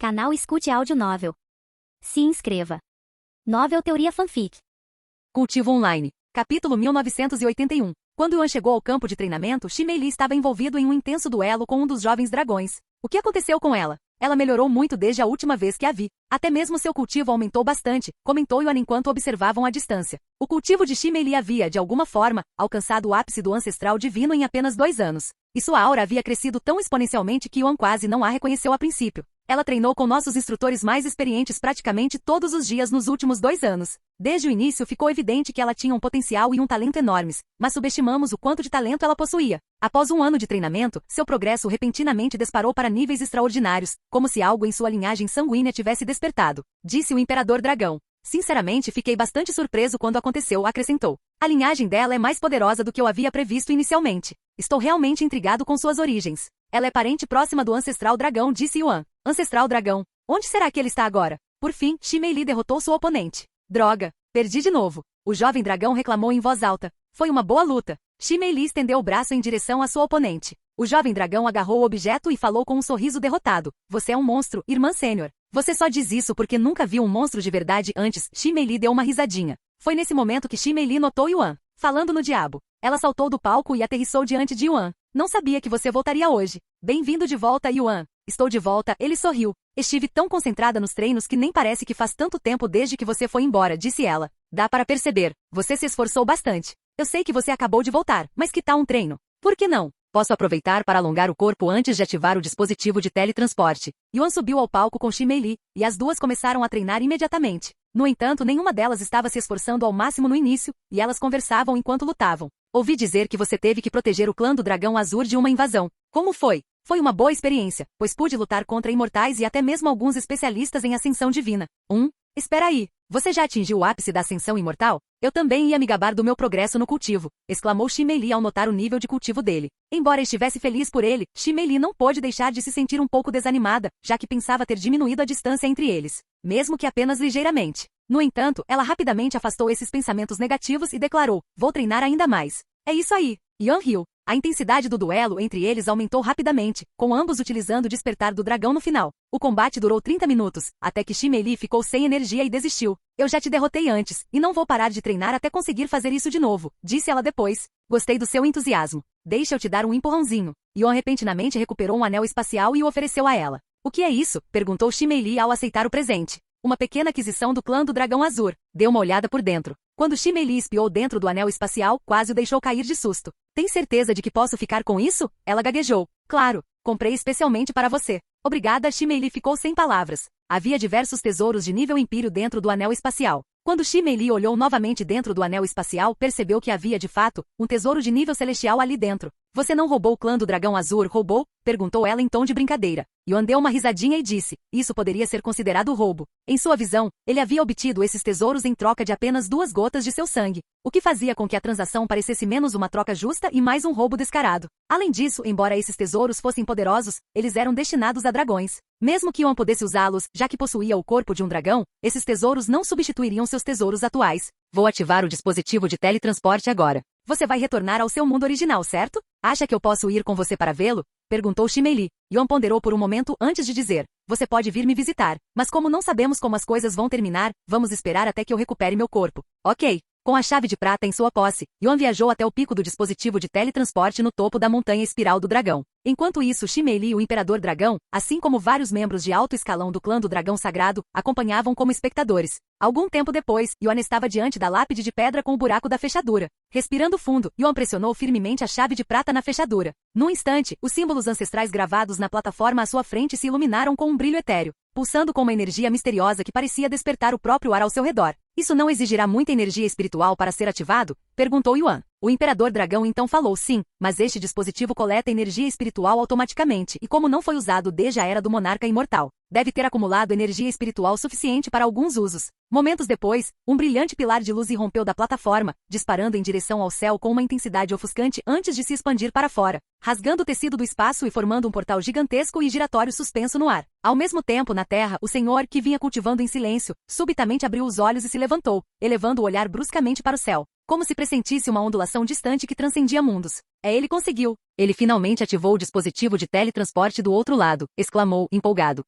Canal Escute Áudio Novel. Se inscreva. Novel Teoria Fanfic. Cultivo Online. Capítulo 1981. Quando Yuan chegou ao campo de treinamento, Ximei Li estava envolvido em um intenso duelo com um dos jovens dragões. O que aconteceu com ela? Ela melhorou muito desde a última vez que a vi. Até mesmo seu cultivo aumentou bastante, comentou Yuan enquanto observavam à distância. O cultivo de Ximei Li havia, de alguma forma, alcançado o ápice do ancestral divino em apenas 2 anos. E sua aura havia crescido tão exponencialmente que Yuan quase não a reconheceu a princípio. Ela treinou com nossos instrutores mais experientes praticamente todos os dias nos últimos 2 anos. Desde o início ficou evidente que ela tinha um potencial e um talento enormes, mas subestimamos o quanto de talento ela possuía. Após 1 ano de treinamento, seu progresso repentinamente disparou para níveis extraordinários, como se algo em sua linhagem sanguínea tivesse despertado, disse o Imperador Dragão. Sinceramente, fiquei bastante surpreso quando aconteceu, acrescentou. A linhagem dela é mais poderosa do que eu havia previsto inicialmente. Estou realmente intrigado com suas origens. Ela é parente próxima do Ancestral Dragão, disse Yuan. Ancestral Dragão? Onde será que ele está agora? Por fim, Ximei Li derrotou sua oponente. Droga, perdi de novo. O jovem dragão reclamou em voz alta. Foi uma boa luta. Ximei Li estendeu o braço em direção à sua oponente. O jovem dragão agarrou o objeto e falou com um sorriso derrotado. Você é um monstro, irmã sênior. Você só diz isso porque nunca viu um monstro de verdade antes. Ximei Li deu uma risadinha. Foi nesse momento que Ximei Li notou Yuan. Falando no diabo. Ela saltou do palco e aterrissou diante de Yuan. Não sabia que você voltaria hoje. Bem-vindo de volta, Yuan. Estou de volta, ele sorriu. Estive tão concentrada nos treinos que nem parece que faz tanto tempo desde que você foi embora, disse ela. Dá para perceber. Você se esforçou bastante. Eu sei que você acabou de voltar, mas que tal um treino? Por que não? Posso aproveitar para alongar o corpo antes de ativar o dispositivo de teletransporte. Yuan subiu ao palco com Ximei Li, e as duas começaram a treinar imediatamente. No entanto, nenhuma delas estava se esforçando ao máximo no início, e elas conversavam enquanto lutavam. Ouvi dizer que você teve que proteger o clã do Dragão Azur de uma invasão. Como foi? Foi uma boa experiência, pois pude lutar contra imortais e até mesmo alguns especialistas em ascensão divina. Espera aí. Você já atingiu o ápice da ascensão imortal? Eu também ia me gabar do meu progresso no cultivo, exclamou Ximei Li ao notar o nível de cultivo dele. Embora estivesse feliz por ele, Ximei Li não pôde deixar de se sentir um pouco desanimada, já que pensava ter diminuído a distância entre eles, mesmo que apenas ligeiramente. No entanto, ela rapidamente afastou esses pensamentos negativos e declarou, vou treinar ainda mais. É isso aí. Yuan riu. A intensidade do duelo entre eles aumentou rapidamente, com ambos utilizando o despertar do dragão no final. O combate durou 30 minutos, até que Ximei Li ficou sem energia e desistiu. Eu já te derrotei antes, e não vou parar de treinar até conseguir fazer isso de novo, disse ela depois. Gostei do seu entusiasmo. Deixa eu te dar um empurrãozinho. Yuan repentinamente recuperou um anel espacial e o ofereceu a ela. O que é isso? Perguntou Ximei Li ao aceitar o presente. Uma pequena aquisição do clã do Dragão Azur. Deu uma olhada por dentro. Quando Ximei Li espiou dentro do anel espacial, quase o deixou cair de susto. Tem certeza de que posso ficar com isso? Ela gaguejou. Claro, comprei especialmente para você. Obrigada, Ximei Li ficou sem palavras. Havia diversos tesouros de nível Empírio dentro do anel espacial. Quando Ximei Li olhou novamente dentro do anel espacial, percebeu que havia, de fato, um tesouro de nível celestial ali dentro. Você não roubou o clã do Dragão Azur, roubou? Perguntou ela em tom de brincadeira. Yuan deu uma risadinha e disse, isso poderia ser considerado roubo. Em sua visão, ele havia obtido esses tesouros em troca de apenas 2 gotas de seu sangue, o que fazia com que a transação parecesse menos uma troca justa e mais um roubo descarado. Além disso, embora esses tesouros fossem poderosos, eles eram destinados a dragões. Mesmo que Yuan pudesse usá-los, já que possuía o corpo de um dragão, esses tesouros não substituiriam seus tesouros atuais. Vou ativar o dispositivo de teletransporte agora. Você vai retornar ao seu mundo original, certo? Acha que eu posso ir com você para vê-lo? Perguntou Ximei Li. Yuan ponderou por um momento antes de dizer, você pode vir me visitar, mas como não sabemos como as coisas vão terminar, vamos esperar até que eu recupere meu corpo. Ok. Com a chave de prata em sua posse, Yuan viajou até o pico do dispositivo de teletransporte no topo da montanha espiral do dragão. Enquanto isso, Ximei Li e o Imperador Dragão, assim como vários membros de alto escalão do clã do Dragão Sagrado, acompanhavam como espectadores. Algum tempo depois, Yuan estava diante da lápide de pedra com o buraco da fechadura. Respirando fundo, Yuan pressionou firmemente a chave de prata na fechadura. Num instante, os símbolos ancestrais gravados na plataforma à sua frente se iluminaram com um brilho etéreo, pulsando com uma energia misteriosa que parecia despertar o próprio ar ao seu redor. Isso não exigirá muita energia espiritual para ser ativado? Perguntou Yuan. O Imperador Dragão então falou sim, mas este dispositivo coleta energia espiritual automaticamente e como não foi usado desde a era do Monarca Imortal, deve ter acumulado energia espiritual suficiente para alguns usos. Momentos depois, um brilhante pilar de luz irrompeu da plataforma, disparando em direção ao céu com uma intensidade ofuscante antes de se expandir para fora, rasgando o tecido do espaço e formando um portal gigantesco e giratório suspenso no ar. Ao mesmo tempo, na terra, o Senhor, que vinha cultivando em silêncio, subitamente abriu os olhos e se levantou, elevando o olhar bruscamente para o céu, como se pressentisse uma ondulação distante que transcendia mundos. Ele conseguiu. Ele finalmente ativou o dispositivo de teletransporte do outro lado, exclamou, empolgado.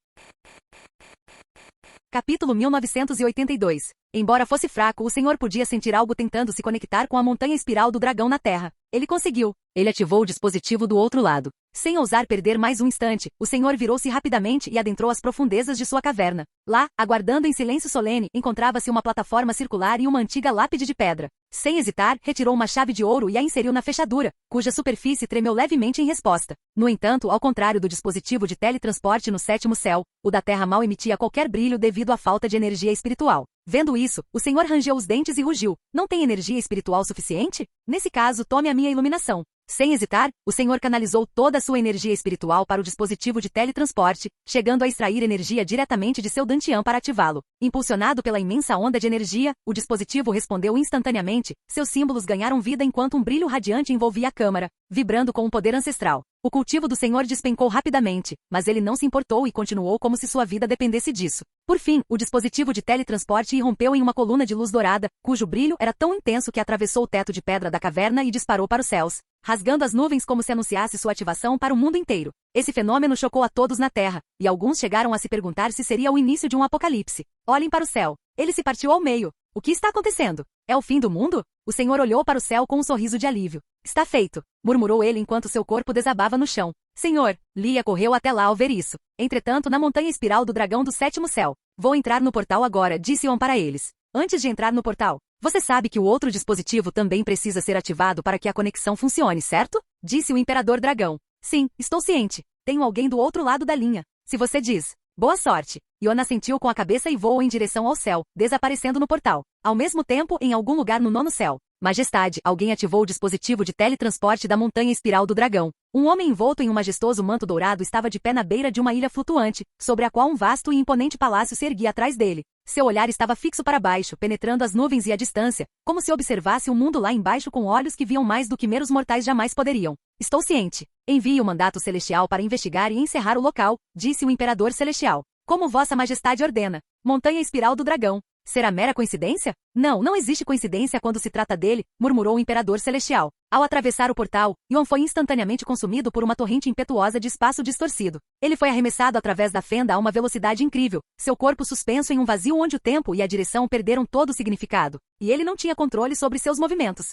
Capítulo 1982. Embora fosse fraco, o senhor podia sentir algo tentando se conectar com a montanha espiral do dragão na Terra. Ele conseguiu. Ele ativou o dispositivo do outro lado. Sem ousar perder mais um instante, o senhor virou-se rapidamente e adentrou as profundezas de sua caverna. Lá, aguardando em silêncio solene, encontrava-se uma plataforma circular e uma antiga lápide de pedra. Sem hesitar, retirou uma chave de ouro e a inseriu na fechadura, cuja superfície tremeu levemente em resposta. No entanto, ao contrário do dispositivo de teletransporte no sétimo céu, o da Terra mal emitia qualquer brilho devido à falta de energia espiritual. Vendo isso, o senhor rangeu os dentes e rugiu. Não tem energia espiritual suficiente? Nesse caso, tome a minha iluminação. Sem hesitar, o senhor canalizou toda a sua energia espiritual para o dispositivo de teletransporte, chegando a extrair energia diretamente de seu dantian para ativá-lo. Impulsionado pela imensa onda de energia, o dispositivo respondeu instantaneamente. Seus símbolos ganharam vida enquanto um brilho radiante envolvia a câmara, vibrando com um poder ancestral. O cultivo do senhor despencou rapidamente, mas ele não se importou e continuou como se sua vida dependesse disso. Por fim, o dispositivo de teletransporte irrompeu em uma coluna de luz dourada, cujo brilho era tão intenso que atravessou o teto de pedra da caverna e disparou para os céus, rasgando as nuvens como se anunciasse sua ativação para o mundo inteiro. Esse fenômeno chocou a todos na Terra, e alguns chegaram a se perguntar se seria o início de um apocalipse. Olhem para o céu. Ele se partiu ao meio. O que está acontecendo? É o fim do mundo? O senhor olhou para o céu com um sorriso de alívio. Está feito, murmurou ele enquanto seu corpo desabava no chão. Senhor, Lia correu até lá ao ver isso. Entretanto, na montanha espiral do dragão do sétimo céu. Vou entrar no portal agora, disse Yuan para eles. Antes de entrar no portal, você sabe que o outro dispositivo também precisa ser ativado para que a conexão funcione, certo? Disse o Imperador Dragão. Sim, estou ciente. Tenho alguém do outro lado da linha. Se você diz. Boa sorte. Yuan assentiu com a cabeça e voou em direção ao céu, desaparecendo no portal. Ao mesmo tempo, em algum lugar no nono céu. Majestade, alguém ativou o dispositivo de teletransporte da montanha espiral do dragão. Um homem envolto em um majestoso manto dourado estava de pé na beira de uma ilha flutuante, sobre a qual um vasto e imponente palácio se erguia atrás dele. Seu olhar estava fixo para baixo, penetrando as nuvens e a distância, como se observasse o mundo lá embaixo com olhos que viam mais do que meros mortais jamais poderiam. Estou ciente. Envie o mandato celestial para investigar e encerrar o local, disse o Imperador Celestial. Como Vossa Majestade ordena. Montanha espiral do dragão. Será mera coincidência? Não, não existe coincidência quando se trata dele, murmurou o Imperador Celestial. Ao atravessar o portal, Yuan foi instantaneamente consumido por uma torrente impetuosa de espaço distorcido. Ele foi arremessado através da fenda a uma velocidade incrível, seu corpo suspenso em um vazio onde o tempo e a direção perderam todo o significado, e ele não tinha controle sobre seus movimentos.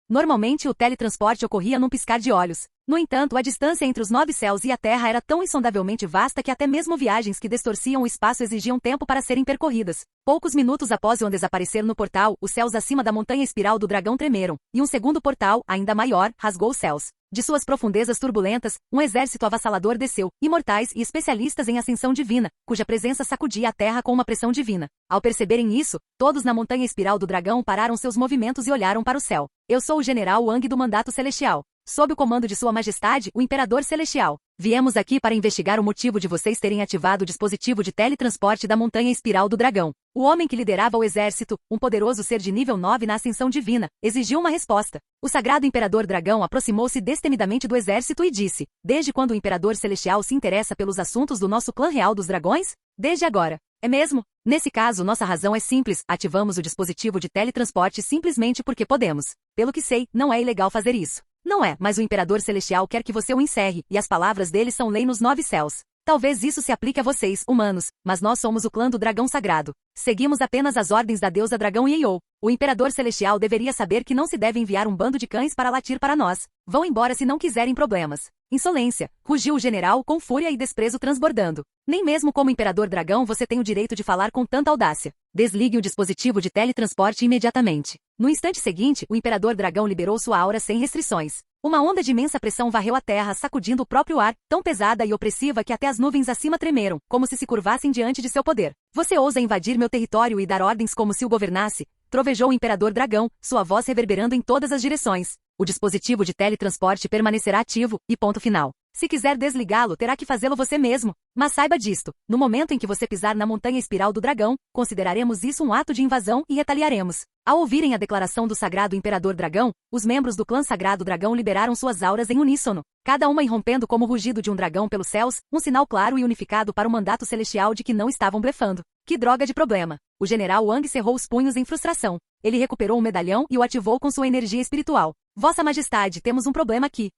Normalmente o teletransporte ocorria num piscar de olhos. No entanto, a distância entre os 9 céus e a Terra era tão insondavelmente vasta que até mesmo viagens que distorciam o espaço exigiam tempo para serem percorridas. Poucos minutos após Yuan desaparecer no portal, os céus acima da montanha espiral do dragão tremeram, e um segundo portal, ainda maior, rasgou os céus. De suas profundezas turbulentas, um exército avassalador desceu, imortais e especialistas em ascensão divina, cuja presença sacudia a Terra com uma pressão divina. Ao perceberem isso, todos na montanha espiral do dragão pararam seus movimentos e olharam para o céu. Eu sou o general Wang do Mandato Celestial. Sob o comando de Sua Majestade, o Imperador Celestial. Viemos aqui para investigar o motivo de vocês terem ativado o dispositivo de teletransporte da montanha espiral do dragão. O homem que liderava o exército, um poderoso ser de nível 9 na ascensão divina, exigiu uma resposta. O sagrado Imperador Dragão aproximou-se destemidamente do exército e disse: Desde quando o Imperador Celestial se interessa pelos assuntos do nosso clã real dos dragões? Desde agora. É mesmo? Nesse caso, nossa razão é simples, ativamos o dispositivo de teletransporte simplesmente porque podemos. Pelo que sei, não é ilegal fazer isso. Não é, mas o Imperador Celestial quer que você o encerre, e as palavras dele são lei nos 9 céus. Talvez isso se aplique a vocês, humanos, mas nós somos o clã do dragão sagrado. Seguimos apenas as ordens da deusa dragão Yeou. O Imperador Celestial deveria saber que não se deve enviar um bando de cães para latir para nós. Vão embora se não quiserem problemas. Insolência, rugiu o general com fúria e desprezo transbordando. Nem mesmo como Imperador Dragão você tem o direito de falar com tanta audácia. Desligue o dispositivo de teletransporte imediatamente. No instante seguinte, o Imperador Dragão liberou sua aura sem restrições. Uma onda de imensa pressão varreu a terra, sacudindo o próprio ar, tão pesada e opressiva que até as nuvens acima tremeram, como se curvassem diante de seu poder. Você ousa invadir meu território e dar ordens como se o governasse? Trovejou o Imperador Dragão, sua voz reverberando em todas as direções. O dispositivo de teletransporte permanecerá ativo, e ponto final. Se quiser desligá-lo, terá que fazê-lo você mesmo. Mas saiba disto, no momento em que você pisar na montanha espiral do dragão, consideraremos isso um ato de invasão e retaliaremos. Ao ouvirem a declaração do Sagrado Imperador Dragão, os membros do clã Sagrado Dragão liberaram suas auras em uníssono, cada uma irrompendo como o rugido de um dragão pelos céus, um sinal claro e unificado para o mandato celestial de que não estavam blefando. Que droga de problema! O general Wang cerrou os punhos em frustração. Ele recuperou o medalhão e o ativou com sua energia espiritual. Vossa Majestade, temos um problema aqui.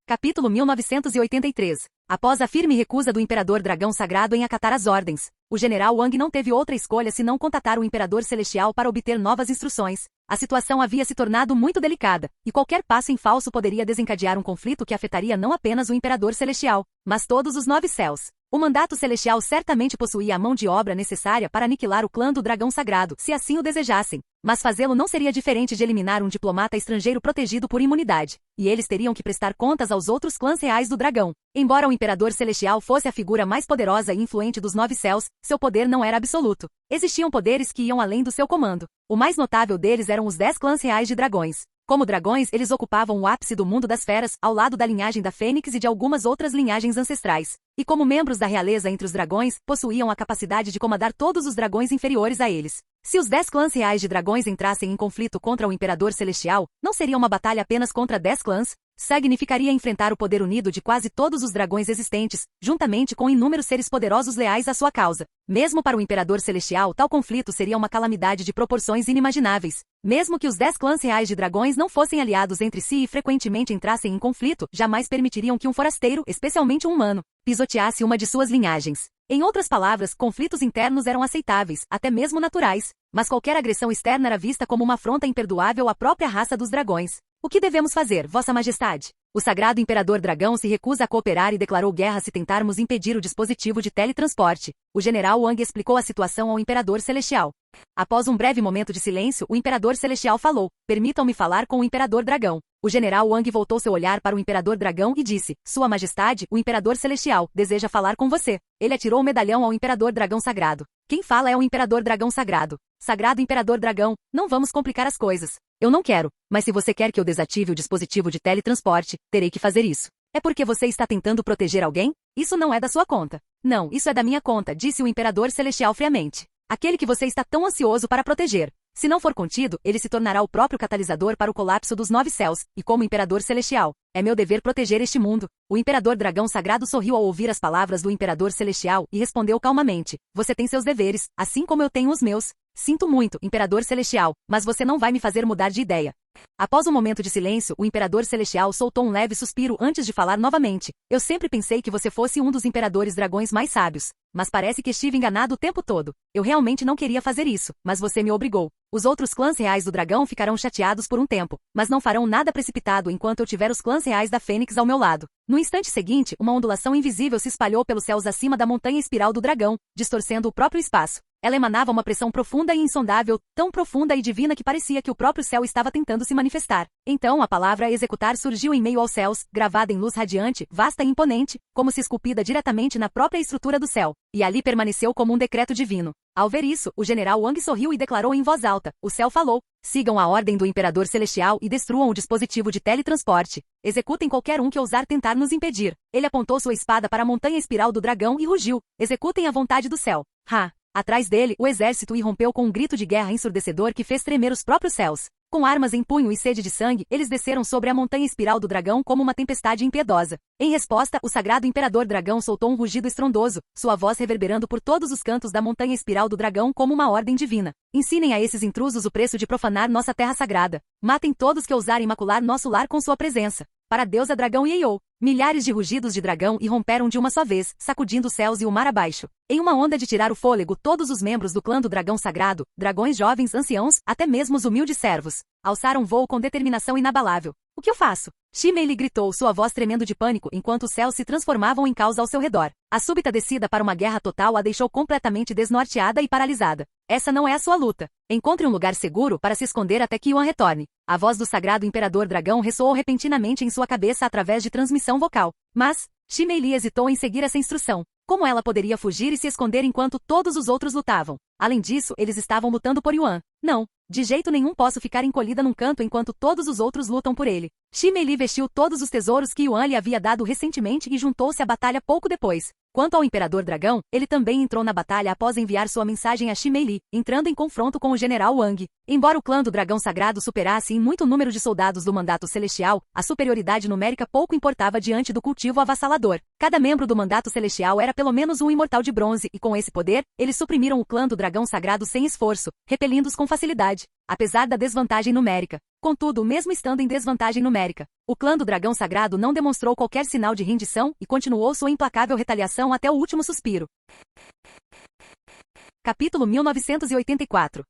Capítulo 1983. Após a firme recusa do Imperador Dragão Sagrado em acatar as ordens, o general Wang não teve outra escolha senão contatar o Imperador Celestial para obter novas instruções. A situação havia se tornado muito delicada, e qualquer passo em falso poderia desencadear um conflito que afetaria não apenas o Imperador Celestial, mas todos os 9 céus. O mandato celestial certamente possuía a mão de obra necessária para aniquilar o clã do Dragão Sagrado, se assim o desejassem. Mas fazê-lo não seria diferente de eliminar um diplomata estrangeiro protegido por imunidade, e eles teriam que prestar contas aos outros clãs reais do dragão. Embora o Imperador Celestial fosse a figura mais poderosa e influente dos 9 céus, seu poder não era absoluto. Existiam poderes que iam além do seu comando. O mais notável deles eram os 10 clãs reais de dragões. Como dragões, eles ocupavam o ápice do mundo das feras, ao lado da linhagem da Fênix e de algumas outras linhagens ancestrais. E como membros da realeza entre os dragões, possuíam a capacidade de comandar todos os dragões inferiores a eles. Se os 10 clãs reais de dragões entrassem em conflito contra o Imperador Celestial, não seria uma batalha apenas contra 10 clãs, significaria enfrentar o poder unido de quase todos os dragões existentes, juntamente com inúmeros seres poderosos leais à sua causa. Mesmo para o Imperador Celestial, tal conflito seria uma calamidade de proporções inimagináveis. Mesmo que os 10 clãs reais de dragões não fossem aliados entre si e frequentemente entrassem em conflito, jamais permitiriam que um forasteiro, especialmente um humano, pisoteasse uma de suas linhagens. Em outras palavras, conflitos internos eram aceitáveis, até mesmo naturais, mas qualquer agressão externa era vista como uma afronta imperdoável à própria raça dos dragões. O que devemos fazer, Vossa Majestade? O Sagrado Imperador Dragão se recusa a cooperar e declarou guerra se tentarmos impedir o dispositivo de teletransporte. O general Wang explicou a situação ao Imperador Celestial. Após um breve momento de silêncio, o Imperador Celestial falou: "Permitam-me falar com o Imperador Dragão." O general Wang voltou seu olhar para o Imperador Dragão e disse: "Sua Majestade, o Imperador Celestial, deseja falar com você." Ele atirou o medalhão ao Imperador Dragão Sagrado. "Quem fala é o Imperador Dragão Sagrado." "Sagrado Imperador Dragão, não vamos complicar as coisas. Eu não quero, mas se você quer que eu desative o dispositivo de teletransporte, terei que fazer isso. É porque você está tentando proteger alguém? Isso não é da sua conta." "Não, isso é da minha conta", disse o Imperador Celestial friamente. "Aquele que você está tão ansioso para proteger. Se não for contido, ele se tornará o próprio catalisador para o colapso dos 9 céus, e como Imperador Celestial, é meu dever proteger este mundo." O Imperador Dragão Sagrado sorriu ao ouvir as palavras do Imperador Celestial e respondeu calmamente: "Você tem seus deveres, assim como eu tenho os meus. Sinto muito, Imperador Celestial, mas você não vai me fazer mudar de ideia." Após um momento de silêncio, o Imperador Celestial soltou um leve suspiro antes de falar novamente. "Eu sempre pensei que você fosse um dos Imperadores Dragões mais sábios, mas parece que estive enganado o tempo todo. Eu realmente não queria fazer isso, mas você me obrigou. Os outros clãs reais do dragão ficarão chateados por um tempo, mas não farão nada precipitado enquanto eu tiver os clãs reais da Fênix ao meu lado." No instante seguinte, uma ondulação invisível se espalhou pelos céus acima da montanha espiral do dragão, distorcendo o próprio espaço. Ela emanava uma pressão profunda e insondável, tão profunda e divina que parecia que o próprio céu estava tentando se manifestar. Então a palavra executar surgiu em meio aos céus, gravada em luz radiante, vasta e imponente, como se esculpida diretamente na própria estrutura do céu, e ali permaneceu como um decreto divino. Ao ver isso, o general Wang sorriu e declarou em voz alta: "O céu falou. Sigam a ordem do Imperador Celestial e destruam o dispositivo de teletransporte. Executem qualquer um que ousar tentar nos impedir." Ele apontou sua espada para a montanha espiral do dragão e rugiu: "Executem a vontade do céu." Ha! Atrás dele, o exército irrompeu com um grito de guerra ensurdecedor que fez tremer os próprios céus. Com armas em punho e sede de sangue, eles desceram sobre a montanha espiral do dragão como uma tempestade impiedosa. Em resposta, o sagrado Imperador Dragão soltou um rugido estrondoso, sua voz reverberando por todos os cantos da montanha espiral do dragão como uma ordem divina. "Ensinem a esses intrusos o preço de profanar nossa terra sagrada. Matem todos que ousarem macular nosso lar com sua presença." Para a deusa dragão Yeou, milhares de rugidos de dragão irromperam de uma só vez, sacudindo os céus e o mar abaixo. Em uma onda de tirar o fôlego, todos os membros do clã do dragão sagrado, dragões jovens, anciãos, até mesmo os humildes servos, alçaram voo com determinação inabalável. "O que eu faço?" Shimei lhe gritou, sua voz tremendo de pânico enquanto os céus se transformavam em caos ao seu redor. A súbita descida para uma guerra total a deixou completamente desnorteada e paralisada. "Essa não é a sua luta. Encontre um lugar seguro para se esconder até que Yuan retorne." A voz do sagrado Imperador Dragão ressoou repentinamente em sua cabeça através de transmissão vocal. Mas Shimei Li hesitou em seguir essa instrução. Como ela poderia fugir e se esconder enquanto todos os outros lutavam? Além disso, eles estavam lutando por Yuan. "Não, de jeito nenhum posso ficar encolhida num canto enquanto todos os outros lutam por ele." Shimei Li vestiu todos os tesouros que Yuan lhe havia dado recentemente e juntou-se à batalha pouco depois. Quanto ao Imperador Dragão, ele também entrou na batalha após enviar sua mensagem a Shimei Li, entrando em confronto com o general Wang. Embora o clã do dragão sagrado superasse em muito número de soldados do mandato celestial, a superioridade numérica pouco importava diante do cultivo avassalador. Cada membro do mandato celestial era pelo menos um imortal de bronze e com esse poder, eles suprimiram o clã do dragão sagrado sem esforço, repelindo-os com facilidade, apesar da desvantagem numérica. Contudo, mesmo estando em desvantagem numérica, o clã do dragão sagrado não demonstrou qualquer sinal de rendição e continuou sua implacável retaliação até o último suspiro. Capítulo 1984.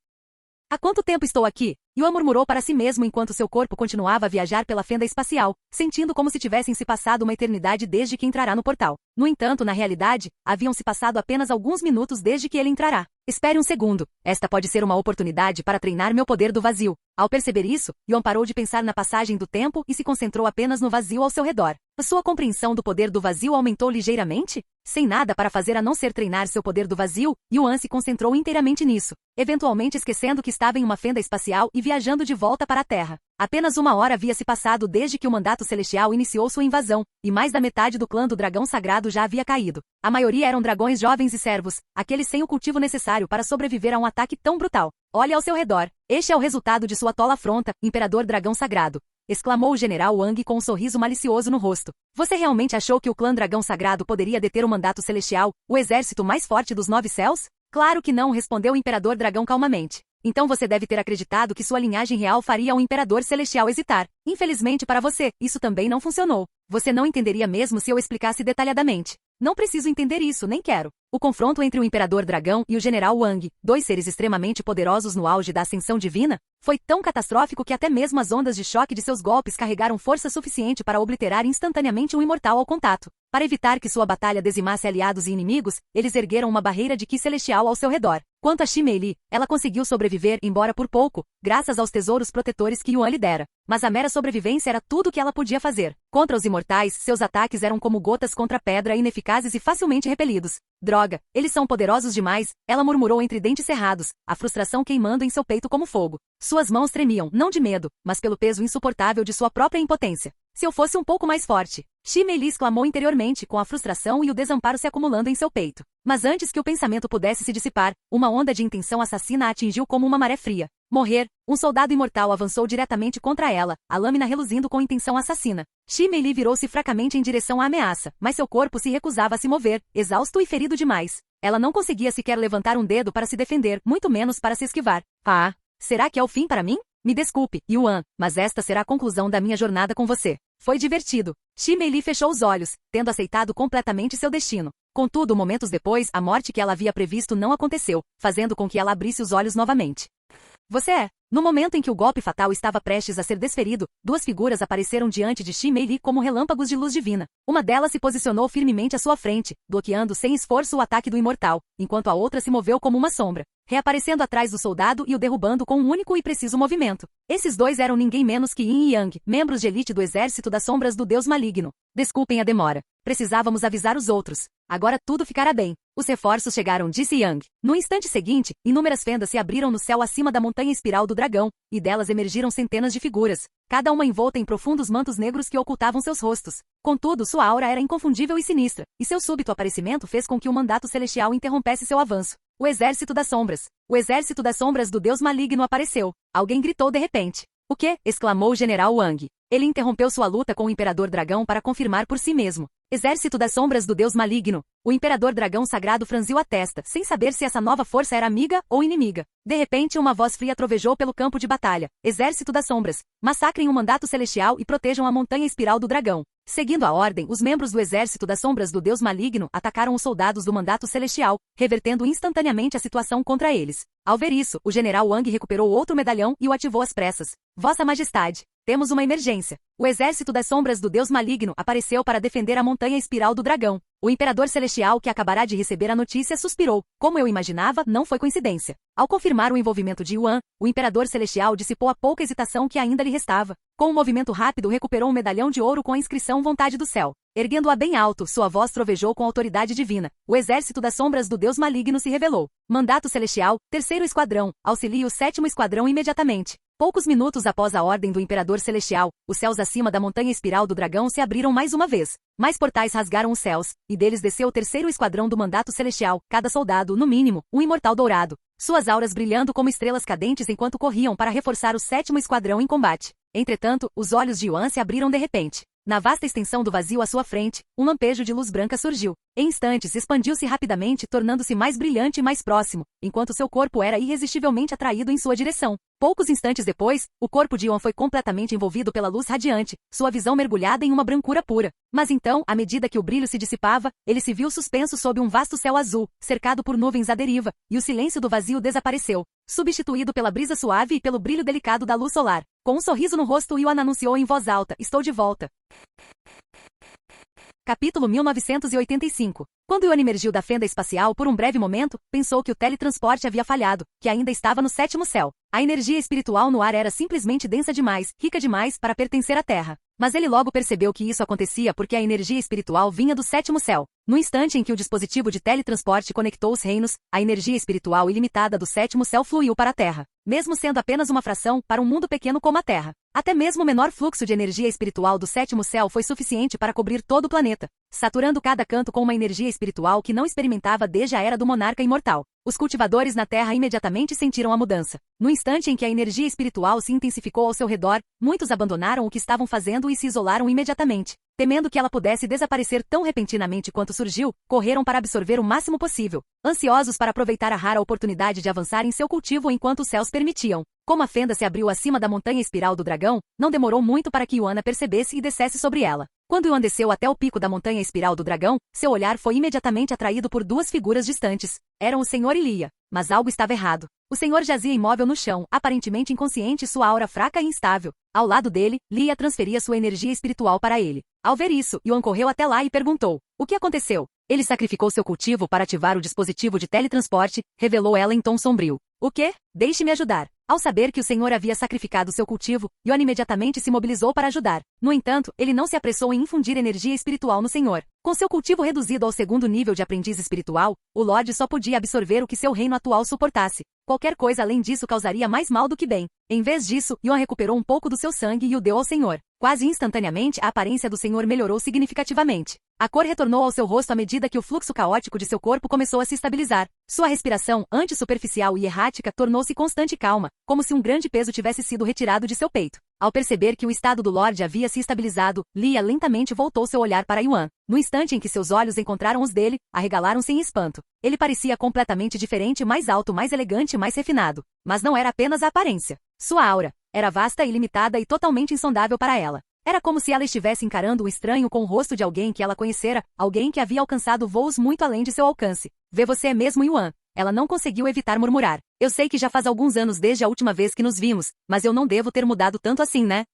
Há quanto tempo estou aqui? Yuan murmurou para si mesmo enquanto seu corpo continuava a viajar pela fenda espacial, sentindo como se tivessem se passado uma eternidade desde que entrará no portal. No entanto, na realidade, haviam se passado apenas alguns minutos desde que ele entrará. Espere um segundo. Esta pode ser uma oportunidade para treinar meu poder do vazio. Ao perceber isso, Yuan parou de pensar na passagem do tempo e se concentrou apenas no vazio ao seu redor. A sua compreensão do poder do vazio aumentou ligeiramente? Sem nada para fazer a não ser treinar seu poder do vazio, Yuan se concentrou inteiramente nisso, eventualmente esquecendo que estava em uma fenda espacial e viajando de volta para a Terra. Apenas uma hora havia se passado desde que o mandato celestial iniciou sua invasão, e mais da metade do clã do dragão sagrado já havia caído. A maioria eram dragões jovens e servos, aqueles sem o cultivo necessário para sobreviver a um ataque tão brutal. Olhe ao seu redor. Este é o resultado de sua tola afronta, Imperador Dragão Sagrado, exclamou o general Wang com um sorriso malicioso no rosto. Você realmente achou que o clã Dragão Sagrado poderia deter o mandato celestial, o exército mais forte dos 9 céus? Claro que não, respondeu o Imperador Dragão calmamente. Então você deve ter acreditado que sua linhagem real faria um Imperador Celestial hesitar. Infelizmente para você, isso também não funcionou. Você não entenderia mesmo se eu explicasse detalhadamente. Não preciso entender isso, nem quero. O confronto entre o Imperador Dragão e o General Wang, dois seres extremamente poderosos no auge da ascensão divina, foi tão catastrófico que até mesmo as ondas de choque de seus golpes carregaram força suficiente para obliterar instantaneamente um imortal ao contato. Para evitar que sua batalha dizimasse aliados e inimigos, eles ergueram uma barreira de ki celestial ao seu redor. Quanto a Xi Meili, ela conseguiu sobreviver, embora por pouco, graças aos tesouros protetores que Yuan lhe dera. Mas a mera sobrevivência era tudo o que ela podia fazer. Contra os imortais, seus ataques eram como gotas contra pedra, ineficazes e facilmente repelidos. Droga, eles são poderosos demais, ela murmurou entre dentes cerrados, a frustração queimando em seu peito como fogo. Suas mãos tremiam, não de medo, mas pelo peso insuportável de sua própria impotência. Se eu fosse um pouco mais forte, Xi Meili exclamou interiormente com a frustração e o desamparo se acumulando em seu peito. Mas antes que o pensamento pudesse se dissipar, uma onda de intenção assassina a atingiu como uma maré fria. Morrer, um soldado imortal avançou diretamente contra ela, a lâmina reluzindo com intenção assassina. Xi Meili virou-se fracamente em direção à ameaça, mas seu corpo se recusava a se mover, exausto e ferido demais. Ela não conseguia sequer levantar um dedo para se defender, muito menos para se esquivar. Ah, será que é o fim para mim? Me desculpe, Yuan, mas esta será a conclusão da minha jornada com você. Foi divertido. Xi Meili fechou os olhos, tendo aceitado completamente seu destino. Contudo, momentos depois, a morte que ela havia previsto não aconteceu, fazendo com que ela abrisse os olhos novamente. Você é. No momento em que o golpe fatal estava prestes a ser desferido, duas figuras apareceram diante de Xi Meili como relâmpagos de luz divina. Uma delas se posicionou firmemente à sua frente, bloqueando sem esforço o ataque do imortal, enquanto a outra se moveu como uma sombra, reaparecendo atrás do soldado e o derrubando com um único e preciso movimento. Esses dois eram ninguém menos que Yin e Yang, membros de elite do exército das sombras do Deus Maligno. Desculpem a demora. Precisávamos avisar os outros. Agora tudo ficará bem. Os reforços chegaram, disse Yang. No instante seguinte, inúmeras fendas se abriram no céu acima da montanha espiral do dragão, e delas emergiram centenas de figuras, cada uma envolta em profundos mantos negros que ocultavam seus rostos. Contudo, sua aura era inconfundível e sinistra, e seu súbito aparecimento fez com que o mandato celestial interrompesse seu avanço. O exército das sombras. O exército das sombras do Deus Maligno apareceu. Alguém gritou de repente. O quê? Exclamou o general Wang. Ele interrompeu sua luta com o Imperador Dragão para confirmar por si mesmo. Exército das sombras do Deus Maligno. O Imperador Dragão Sagrado franziu a testa, sem saber se essa nova força era amiga ou inimiga. De repente, uma voz fria trovejou pelo campo de batalha. Exército das sombras. Massacrem o mandato celestial e protejam a montanha espiral do dragão. Seguindo a ordem, os membros do Exército das Sombras do Deus Maligno atacaram os soldados do mandato celestial, revertendo instantaneamente a situação contra eles. Ao ver isso, o general Wang recuperou outro medalhão e o ativou às pressas. Vossa Majestade, temos uma emergência. O Exército das Sombras do Deus Maligno apareceu para defender a montanha espiral do dragão. O Imperador Celestial, que acabará de receber a notícia, suspirou. Como eu imaginava, não foi coincidência. Ao confirmar o envolvimento de Yuan, o Imperador Celestial dissipou a pouca hesitação que ainda lhe restava. Com um movimento rápido, recuperou um medalhão de ouro com a inscrição Vontade do Céu. Erguendo-a bem alto, sua voz trovejou com autoridade divina. O Exército das Sombras do Deus Maligno se revelou. Mandato Celestial, 3º Esquadrão, auxilie o 7º Esquadrão imediatamente. Poucos minutos após a ordem do Imperador Celestial, os céus acima da montanha espiral do dragão se abriram mais uma vez. Mais portais rasgaram os céus, e deles desceu o terceiro esquadrão do mandato celestial, cada soldado, no mínimo, um imortal dourado. Suas auras brilhando como estrelas cadentes enquanto corriam para reforçar o sétimo esquadrão em combate. Entretanto, os olhos de Yuan se abriram de repente. Na vasta extensão do vazio à sua frente, um lampejo de luz branca surgiu. Em instantes expandiu-se rapidamente, tornando-se mais brilhante e mais próximo, enquanto seu corpo era irresistivelmente atraído em sua direção. Poucos instantes depois, o corpo de Yuan foi completamente envolvido pela luz radiante, sua visão mergulhada em uma brancura pura. Mas então, à medida que o brilho se dissipava, ele se viu suspenso sob um vasto céu azul, cercado por nuvens à deriva, e o silêncio do vazio desapareceu, substituído pela brisa suave e pelo brilho delicado da luz solar. Com um sorriso no rosto, Yuan anunciou em voz alta: "Estou de volta." Capítulo 1985. Quando Yuan emergiu da fenda espacial por um breve momento, pensou que o teletransporte havia falhado, que ainda estava no sétimo céu. A energia espiritual no ar era simplesmente densa demais, rica demais para pertencer à Terra. Mas ele logo percebeu que isso acontecia porque a energia espiritual vinha do sétimo céu. No instante em que o dispositivo de teletransporte conectou os reinos, a energia espiritual ilimitada do sétimo céu fluiu para a Terra, mesmo sendo apenas uma fração para um mundo pequeno como a Terra. Até mesmo o menor fluxo de energia espiritual do sétimo céu foi suficiente para cobrir todo o planeta, saturando cada canto com uma energia espiritual que não experimentava desde a era do monarca imortal. Os cultivadores na Terra imediatamente sentiram a mudança. No instante em que a energia espiritual se intensificou ao seu redor, muitos abandonaram o que estavam fazendo e se isolaram imediatamente. Temendo que ela pudesse desaparecer tão repentinamente quanto surgiu, correram para absorver o máximo possível, ansiosos para aproveitar a rara oportunidade de avançar em seu cultivo enquanto os céus permitiam. Como a fenda se abriu acima da montanha espiral do dragão, não demorou muito para que Yuan a percebesse e descesse sobre ela. Quando Yuan desceu até o pico da montanha espiral do dragão, seu olhar foi imediatamente atraído por duas figuras distantes. Eram o Senhor e Lia. Mas algo estava errado. O Senhor jazia imóvel no chão, aparentemente inconsciente e sua aura fraca e instável. Ao lado dele, Lia transferia sua energia espiritual para ele. Ao ver isso, Yuan correu até lá e perguntou: "O que aconteceu?" "Ele sacrificou seu cultivo para ativar o dispositivo de teletransporte", revelou ela em tom sombrio. "O quê? Deixe-me ajudar." Ao saber que o Senhor havia sacrificado seu cultivo, Yuan imediatamente se mobilizou para ajudar. No entanto, ele não se apressou em infundir energia espiritual no Senhor. Com seu cultivo reduzido ao segundo nível de aprendiz espiritual, o Lorde só podia absorver o que seu reino atual suportasse. Qualquer coisa além disso causaria mais mal do que bem. Em vez disso, Yuan recuperou um pouco do seu sangue e o deu ao Senhor. Quase instantaneamente, a aparência do Senhor melhorou significativamente. A cor retornou ao seu rosto à medida que o fluxo caótico de seu corpo começou a se estabilizar. Sua respiração, antes superficial e errática, tornou-se constante e calma, como se um grande peso tivesse sido retirado de seu peito. Ao perceber que o estado do Lorde havia se estabilizado, Lia lentamente voltou seu olhar para Yuan. No instante em que seus olhos encontraram os dele, arregalaram-se em espanto. Ele parecia completamente diferente, mais alto, mais elegante e mais refinado. Mas não era apenas a aparência. Sua aura era vasta e ilimitada e totalmente insondável para ela. Era como se ela estivesse encarando um estranho com o rosto de alguém que ela conhecera, alguém que havia alcançado voos muito além de seu alcance. "Vê você é mesmo Yuan." Ela não conseguiu evitar murmurar. "Eu sei que já faz alguns anos desde a última vez que nos vimos, mas eu não devo ter mudado tanto assim, né?"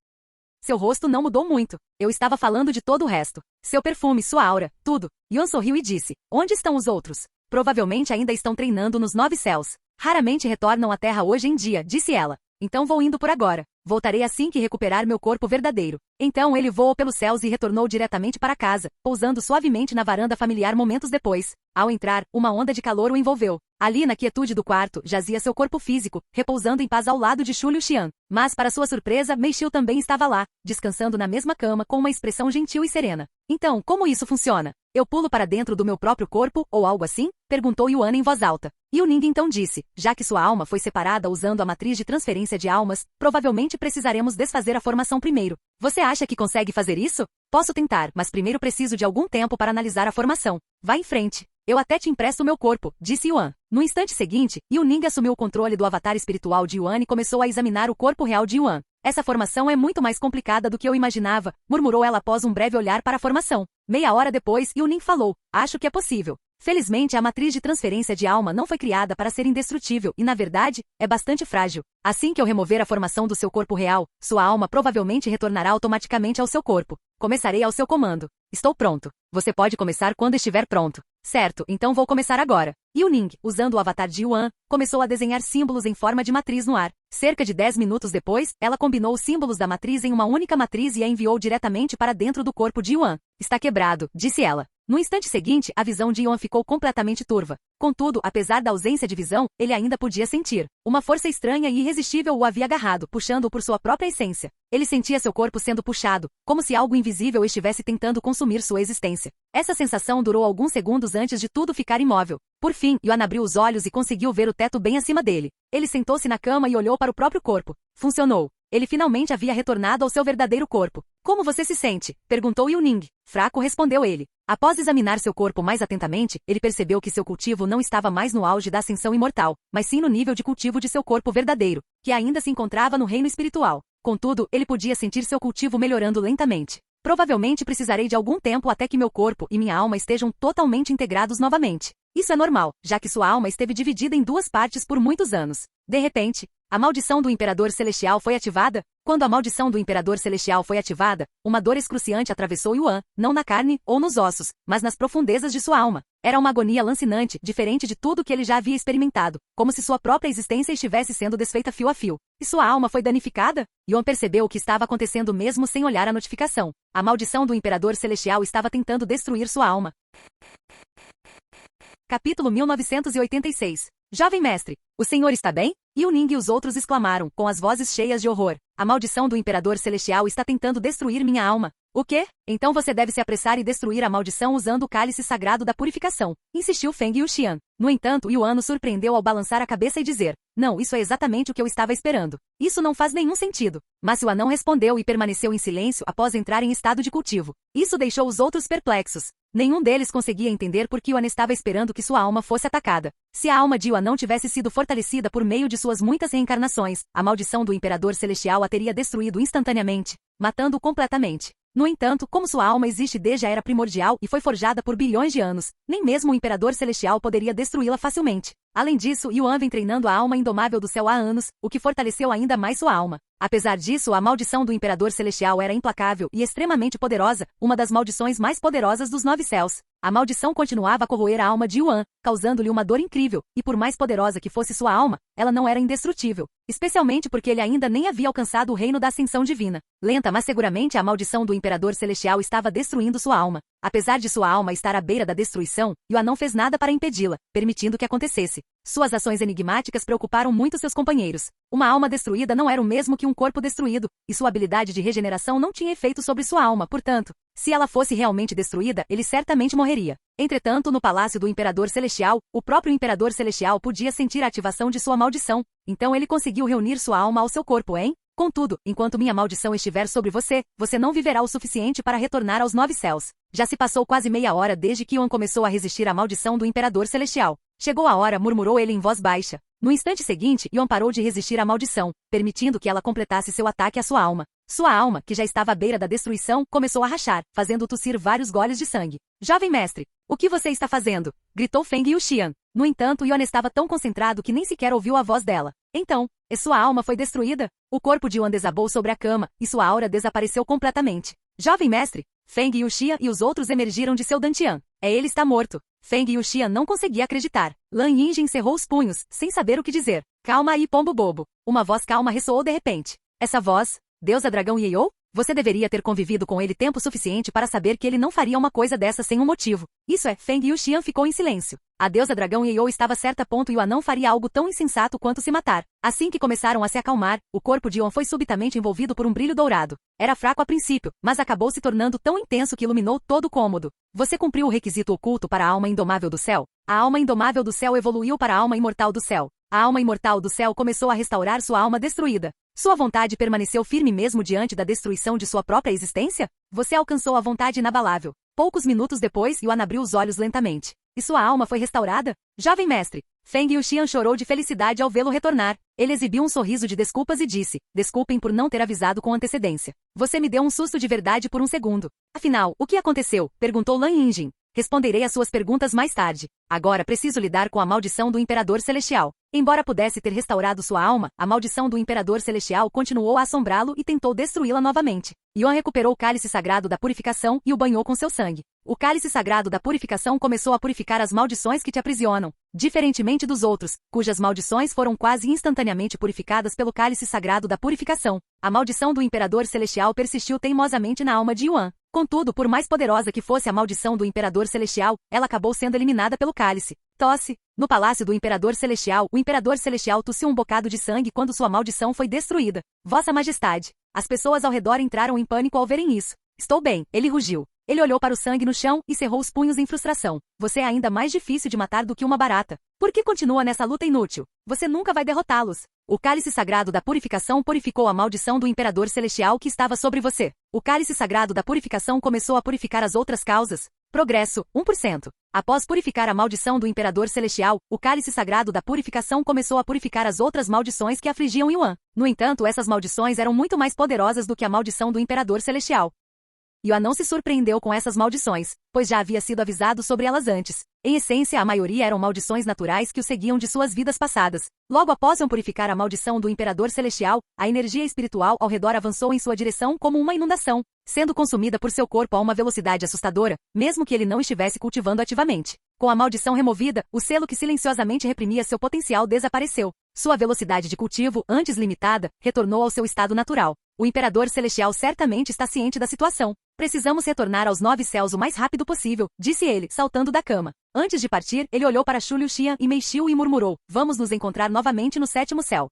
Seu rosto não mudou muito. Eu estava falando de todo o resto. Seu perfume, sua aura, tudo. Yuan sorriu e disse: "Onde estão os outros?" "Provavelmente ainda estão treinando nos 9 céus. Raramente retornam à Terra hoje em dia", disse ela. "Então vou indo por agora. Voltarei assim que recuperar meu corpo verdadeiro." Então ele voou pelos céus e retornou diretamente para casa, pousando suavemente na varanda familiar momentos depois. Ao entrar, uma onda de calor o envolveu. Ali na quietude do quarto, jazia seu corpo físico, repousando em paz ao lado de Shu Liuxian. Mas para sua surpresa, Mei Xiu também estava lá, descansando na mesma cama com uma expressão gentil e serena. "Então, como isso funciona? Eu pulo para dentro do meu próprio corpo, ou algo assim?" perguntou Yuan em voz alta. E o Ning então disse: "Já que sua alma foi separada usando a matriz de transferência de almas, provavelmente precisaremos desfazer a formação primeiro. Você acha que consegue fazer isso?" "Posso tentar, mas primeiro preciso de algum tempo para analisar a formação." "Vá em frente. Eu até te empresto meu corpo", disse Yuan. No instante seguinte, Yu Ning assumiu o controle do avatar espiritual de Yuan e começou a examinar o corpo real de Yuan. "Essa formação é muito mais complicada do que eu imaginava", murmurou ela após um breve olhar para a formação. Meia hora depois, Yu Ning falou: "Acho que é possível. Felizmente, a matriz de transferência de alma não foi criada para ser indestrutível e, na verdade, é bastante frágil. Assim que eu remover a formação do seu corpo real, sua alma provavelmente retornará automaticamente ao seu corpo. Começarei ao seu comando. Estou pronto. Você pode começar quando estiver pronto." "Certo, então vou começar agora." Yu Ning, usando o avatar de Yuan, começou a desenhar símbolos em forma de matriz no ar. Cerca de 10 minutos depois, ela combinou os símbolos da matriz em uma única matriz e a enviou diretamente para dentro do corpo de Yuan. "Está quebrado", disse ela. No instante seguinte, a visão de Yuan ficou completamente turva. Contudo, apesar da ausência de visão, ele ainda podia sentir. Uma força estranha e irresistível o havia agarrado, puxando-o por sua própria essência. Ele sentia seu corpo sendo puxado, como se algo invisível estivesse tentando consumir sua existência. Essa sensação durou alguns segundos antes de tudo ficar imóvel. Por fim, Yuan abriu os olhos e conseguiu ver o teto bem acima dele. Ele sentou-se na cama e olhou para o próprio corpo. Funcionou. Ele finalmente havia retornado ao seu verdadeiro corpo. Como você se sente? Perguntou Yuning. Fraco, respondeu ele. Após examinar seu corpo mais atentamente, ele percebeu que seu cultivo não estava mais no auge da ascensão imortal, mas sim no nível de cultivo de seu corpo verdadeiro, que ainda se encontrava no reino espiritual. Contudo, ele podia sentir seu cultivo melhorando lentamente. Provavelmente precisarei de algum tempo até que meu corpo e minha alma estejam totalmente integrados novamente. Isso é normal, já que sua alma esteve dividida em duas partes por muitos anos. De repente, a maldição do Imperador Celestial foi ativada? Quando a maldição do Imperador Celestial foi ativada, uma dor excruciante atravessou Yuan, não na carne ou nos ossos, mas nas profundezas de sua alma. Era uma agonia lancinante, diferente de tudo que ele já havia experimentado, como se sua própria existência estivesse sendo desfeita fio a fio. E sua alma foi danificada? Yuan percebeu o que estava acontecendo mesmo sem olhar a notificação. A maldição do Imperador Celestial estava tentando destruir sua alma. Capítulo 1986. Jovem mestre, o senhor está bem? Yuning e os outros exclamaram, com as vozes cheias de horror. A maldição do Imperador Celestial está tentando destruir minha alma. O quê? Então você deve se apressar e destruir a maldição usando o cálice sagrado da purificação, insistiu Feng Yuxian. No entanto, Yuan o surpreendeu ao balançar a cabeça e dizer, não, isso é exatamente o que eu estava esperando. Isso não faz nenhum sentido. Mas Yuan não respondeu e permaneceu em silêncio após entrar em estado de cultivo. Isso deixou os outros perplexos. Nenhum deles conseguia entender por que Yuan estava esperando que sua alma fosse atacada. Se a alma de Yuan não tivesse sido fortalecida por meio de suas muitas reencarnações, a maldição do Imperador Celestial a teria destruído instantaneamente, matando-o completamente. No entanto, como sua alma existe desde a Era Primordial e foi forjada por bilhões de anos, nem mesmo o Imperador Celestial poderia destruí-la facilmente. Além disso, Yuan vem treinando a alma indomável do céu há anos, o que fortaleceu ainda mais sua alma. Apesar disso, a maldição do Imperador Celestial era implacável e extremamente poderosa, uma das maldições mais poderosas dos 9 céus. A maldição continuava a corroer a alma de Yuan, causando-lhe uma dor incrível, e por mais poderosa que fosse sua alma, ela não era indestrutível, especialmente porque ele ainda nem havia alcançado o reino da ascensão divina. Lenta, mas seguramente a maldição do Imperador Celestial estava destruindo sua alma. Apesar de sua alma estar à beira da destruição, Yuan não fez nada para impedi-la, permitindo que acontecesse. Suas ações enigmáticas preocuparam muito seus companheiros. Uma alma destruída não era o mesmo que um corpo destruído, e sua habilidade de regeneração não tinha efeito sobre sua alma, portanto, se ela fosse realmente destruída, ele certamente morreria. Entretanto, no palácio do Imperador Celestial, o próprio Imperador Celestial podia sentir a ativação de sua maldição, então ele conseguiu reunir sua alma ao seu corpo, hein? Contudo, enquanto minha maldição estiver sobre você, você não viverá o suficiente para retornar aos 9 céus. Já se passou quase meia hora desde que Yuan começou a resistir à maldição do Imperador Celestial. Chegou a hora, murmurou ele em voz baixa. No instante seguinte, Yuan parou de resistir à maldição, permitindo que ela completasse seu ataque à sua alma. Sua alma, que já estava à beira da destruição, começou a rachar, fazendo tossir vários goles de sangue. Jovem mestre, o que você está fazendo? Gritou Feng Yuxian. No entanto, Yuan estava tão concentrado que nem sequer ouviu a voz dela. Então, e sua alma foi destruída? O corpo de Yuan desabou sobre a cama, e sua aura desapareceu completamente. Jovem mestre, Feng Yuxian e os outros emergiram de seu dantian. Ele está morto. Feng Yuxian não conseguia acreditar. Lan Yinjin cerrou os punhos, sem saber o que dizer. Calma aí, pombo bobo. Uma voz calma ressoou de repente. Essa voz, Deusa Dragão Yeou? Você deveria ter convivido com ele tempo suficiente para saber que ele não faria uma coisa dessa sem um motivo. Isso é, Feng Yuxian ficou em silêncio. A deusa dragão Yeou estava certa ponto Yuan não faria algo tão insensato quanto se matar. Assim que começaram a se acalmar, o corpo de Yuan foi subitamente envolvido por um brilho dourado. Era fraco a princípio, mas acabou se tornando tão intenso que iluminou todo o cômodo. Você cumpriu o requisito oculto para a alma indomável do céu? A alma indomável do céu evoluiu para a alma imortal do céu. A alma imortal do céu começou a restaurar sua alma destruída. Sua vontade permaneceu firme mesmo diante da destruição de sua própria existência? Você alcançou a vontade inabalável. Poucos minutos depois, Yuan abriu os olhos lentamente. E sua alma foi restaurada? Jovem mestre, Feng Yuxian chorou de felicidade ao vê-lo retornar. Ele exibiu um sorriso de desculpas e disse, desculpem por não ter avisado com antecedência. Você me deu um susto de verdade por um segundo. Afinal, o que aconteceu? Perguntou Lan Yinjin. Responderei às suas perguntas mais tarde. Agora preciso lidar com a maldição do Imperador Celestial. Embora pudesse ter restaurado sua alma, a maldição do Imperador Celestial continuou a assombrá-lo e tentou destruí-la novamente. Yuan recuperou o cálice sagrado da purificação e o banhou com seu sangue. O cálice sagrado da purificação começou a purificar as maldições que te aprisionam, diferentemente dos outros, cujas maldições foram quase instantaneamente purificadas pelo cálice sagrado da purificação. A maldição do Imperador Celestial persistiu teimosamente na alma de Yuan. Contudo, por mais poderosa que fosse a maldição do Imperador Celestial, ela acabou sendo eliminada pelo cálice. Tosse. No palácio do Imperador Celestial, o Imperador Celestial tossiu um bocado de sangue quando sua maldição foi destruída. Vossa Majestade. As pessoas ao redor entraram em pânico ao verem isso. Estou bem, ele rugiu. Ele olhou para o sangue no chão e cerrou os punhos em frustração. Você é ainda mais difícil de matar do que uma barata. Por que continua nessa luta inútil? Você nunca vai derrotá-los. O cálice sagrado da purificação purificou a maldição do Imperador Celestial que estava sobre você. O cálice sagrado da purificação começou a purificar as outras causas. Progresso, 1%. Após purificar a maldição do Imperador Celestial, o cálice sagrado da purificação começou a purificar as outras maldições que afligiam Yuan. No entanto, essas maldições eram muito mais poderosas do que a maldição do Imperador Celestial. Yuan não se surpreendeu com essas maldições, pois já havia sido avisado sobre elas antes. Em essência, a maioria eram maldições naturais que o seguiam de suas vidas passadas. Logo após purificar a maldição do Imperador Celestial, a energia espiritual ao redor avançou em sua direção como uma inundação, sendo consumida por seu corpo a uma velocidade assustadora, mesmo que ele não estivesse cultivando ativamente. Com a maldição removida, o selo que silenciosamente reprimia seu potencial desapareceu. Sua velocidade de cultivo, antes limitada, retornou ao seu estado natural. O Imperador Celestial certamente está ciente da situação. Precisamos retornar aos 9 céus o mais rápido possível, disse ele, saltando da cama. Antes de partir, ele olhou para Shu Liuxian e Mei Xiu e murmurou: vamos nos encontrar novamente no 7º céu.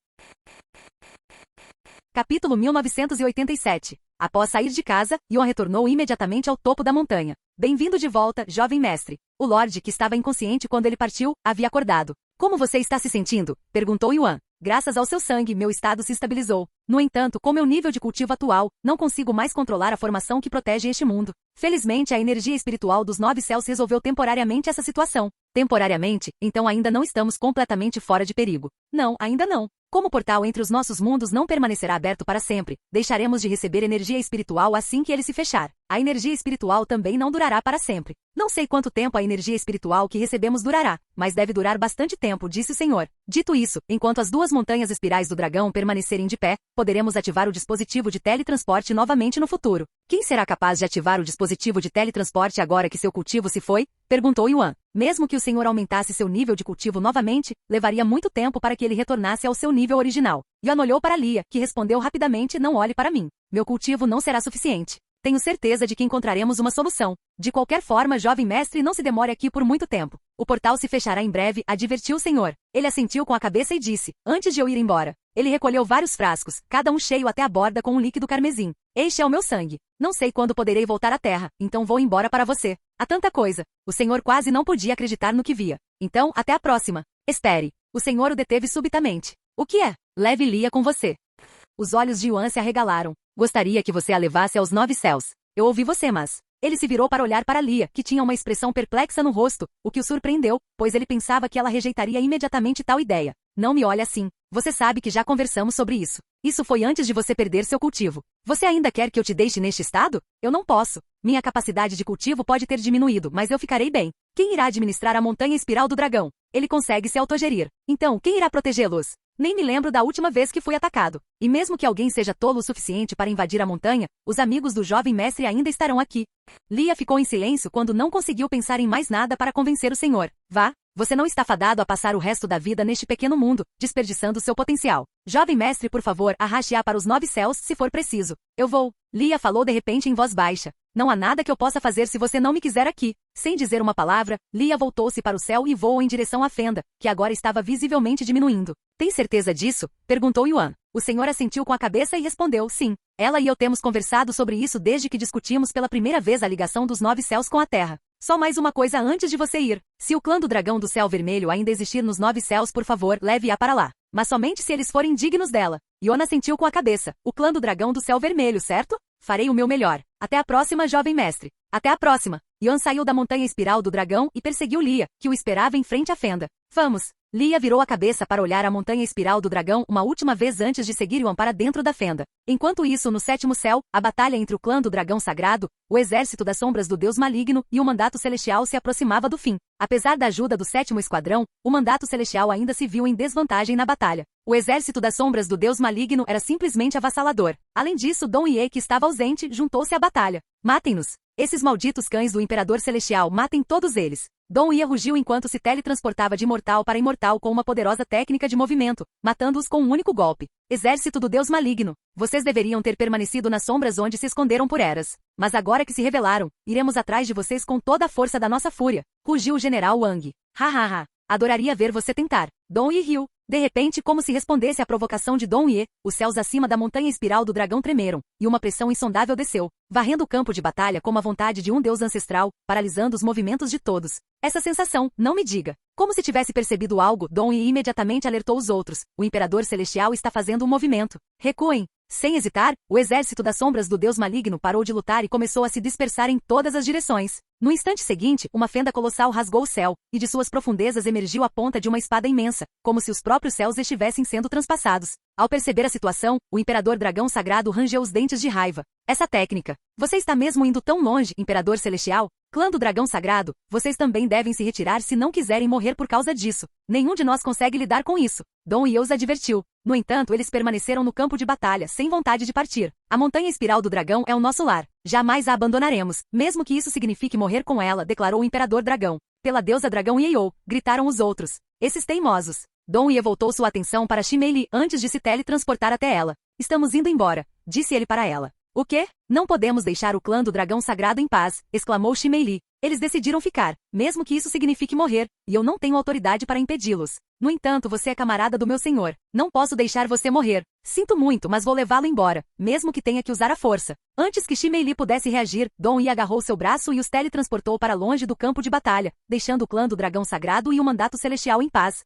Capítulo 1987. Após sair de casa, Yuan retornou imediatamente ao topo da montanha. Bem-vindo de volta, jovem mestre. O Lorde, que estava inconsciente quando ele partiu, havia acordado. Como você está se sentindo? Perguntou Yuan. Graças ao seu sangue, meu estado se estabilizou. No entanto, com meu nível de cultivo atual, não consigo mais controlar a formação que protege este mundo. Felizmente, a energia espiritual dos 9 céus resolveu temporariamente essa situação. Temporariamente, então ainda não estamos completamente fora de perigo. Não, ainda não. Como o portal entre os nossos mundos não permanecerá aberto para sempre, deixaremos de receber energia espiritual assim que ele se fechar. A energia espiritual também não durará para sempre. Não sei quanto tempo a energia espiritual que recebemos durará, mas deve durar bastante tempo, disse o Senhor. Dito isso, enquanto as 2 montanhas espirais do dragão permanecerem de pé, poderemos ativar o dispositivo de teletransporte novamente no futuro. Quem será capaz de ativar o dispositivo de teletransporte agora que seu cultivo se foi? Perguntou Yuan. Mesmo que o Senhor aumentasse seu nível de cultivo novamente, levaria muito tempo para que ele retornasse ao seu nível original. Yuan olhou para Lia, que respondeu rapidamente: não olhe para mim. Meu cultivo não será suficiente. Tenho certeza de que encontraremos uma solução. De qualquer forma, jovem mestre, não se demore aqui por muito tempo. O portal se fechará em breve, advertiu o Senhor. Ele assentiu com a cabeça e disse: antes de eu ir embora. Ele recolheu vários frascos, cada um cheio até a borda com um líquido carmesim. Este é o meu sangue. Não sei quando poderei voltar à terra, então vou embora para você. Há tanta coisa. O Senhor quase não podia acreditar no que via. Então, até a próxima. Espere. O Senhor o deteve subitamente. O que é? Leve Lia com você. Os olhos de Yuan se arregalaram. Gostaria que você a levasse aos 9 céus. Eu ouvi você, mas... Ele se virou para olhar para Lia, que tinha uma expressão perplexa no rosto, o que o surpreendeu, pois ele pensava que ela rejeitaria imediatamente tal ideia. Não me olhe assim. Você sabe que já conversamos sobre isso. Isso foi antes de você perder seu cultivo. Você ainda quer que eu te deixe neste estado? Eu não posso. Minha capacidade de cultivo pode ter diminuído, mas eu ficarei bem. Quem irá administrar a montanha espiral do dragão? Ele consegue se autogerir. Então, quem irá protegê-los? Nem me lembro da última vez que fui atacado. E mesmo que alguém seja tolo o suficiente para invadir a montanha, os amigos do jovem mestre ainda estarão aqui. Lia ficou em silêncio quando não conseguiu pensar em mais nada para convencer o Senhor. Vá, você não está fadado a passar o resto da vida neste pequeno mundo, desperdiçando seu potencial. Jovem mestre, por favor, arraste-a para os 9 céus se for preciso. Eu vou. Lia falou de repente em voz baixa. Não há nada que eu possa fazer se você não me quiser aqui. Sem dizer uma palavra, Lia voltou-se para o céu e voou em direção à fenda, que agora estava visivelmente diminuindo. Tem certeza disso? Perguntou Yuan. O Senhor assentiu com a cabeça e respondeu: sim. Ela e eu temos conversado sobre isso desde que discutimos pela primeira vez a ligação dos 9 céus com a Terra. Só mais uma coisa antes de você ir. Se o clã do dragão do céu vermelho ainda existir nos 9 céus, por favor, leve-a para lá. Mas somente se eles forem dignos dela. Yuan assentiu com a cabeça. O clã do dragão do céu vermelho, certo? Farei o meu melhor. Até a próxima, jovem mestre. Até a próxima. Yuan saiu da montanha espiral do dragão e perseguiu Lia, que o esperava em frente à fenda. Vamos. Lia virou a cabeça para olhar a montanha espiral do dragão uma última vez antes de seguir Yuan para dentro da fenda. Enquanto isso, no 7º céu, a batalha entre o clã do dragão sagrado, o exército das sombras do deus maligno e o mandato celestial se aproximava do fim. Apesar da ajuda do 7º esquadrão, o mandato celestial ainda se viu em desvantagem na batalha. O exército das sombras do deus maligno era simplesmente avassalador. Além disso, Dong Ye, que estava ausente, juntou-se à batalha. Matem-nos! Esses malditos cães do Imperador Celestial, matem todos eles! Dom Ye rugiu enquanto se teletransportava de imortal para imortal com uma poderosa técnica de movimento, matando-os com um único golpe. Exército do Deus Maligno, vocês deveriam ter permanecido nas sombras onde se esconderam por eras. Mas agora que se revelaram, iremos atrás de vocês com toda a força da nossa fúria. Rugiu o general Wang. Hahaha. Adoraria ver você tentar. Dong Ye riu. De repente, como se respondesse à provocação de Dong Ye, os céus acima da montanha espiral do dragão tremeram, e uma pressão insondável desceu, varrendo o campo de batalha como a vontade de um deus ancestral, paralisando os movimentos de todos. Essa sensação, não me diga. Como se tivesse percebido algo, Dong Ye imediatamente alertou os outros. O Imperador Celestial está fazendo um movimento. Recuem. Sem hesitar, o exército das sombras do Deus Maligno parou de lutar e começou a se dispersar em todas as direções. No instante seguinte, uma fenda colossal rasgou o céu, e de suas profundezas emergiu a ponta de uma espada imensa, como se os próprios céus estivessem sendo transpassados. Ao perceber a situação, o Imperador Dragão Sagrado rangeu os dentes de raiva. Essa técnica. Você está mesmo indo tão longe, Imperador Celestial? Clã do Dragão Sagrado, vocês também devem se retirar se não quiserem morrer por causa disso. Nenhum de nós consegue lidar com isso. Dong Ye os advertiu. No entanto, eles permaneceram no campo de batalha, sem vontade de partir. A montanha espiral do dragão é o nosso lar. Jamais a abandonaremos, mesmo que isso signifique morrer com ela, declarou o Imperador Dragão. Pela deusa dragão Yeou, gritaram os outros. Esses teimosos. Dong Ye voltou sua atenção para Ximei antes de se teletransportar até ela. Estamos indo embora, disse ele para ela. O quê? Não podemos deixar o clã do dragão sagrado em paz, exclamou Ximei. Eles decidiram ficar, mesmo que isso signifique morrer, e eu não tenho autoridade para impedi-los. No entanto, você é camarada do meu senhor. Não posso deixar você morrer. Sinto muito, mas vou levá-lo embora, mesmo que tenha que usar a força. Antes que Ximei pudesse reagir, Dong Ye agarrou seu braço e os teletransportou para longe do campo de batalha, deixando o clã do dragão sagrado e o mandato celestial em paz.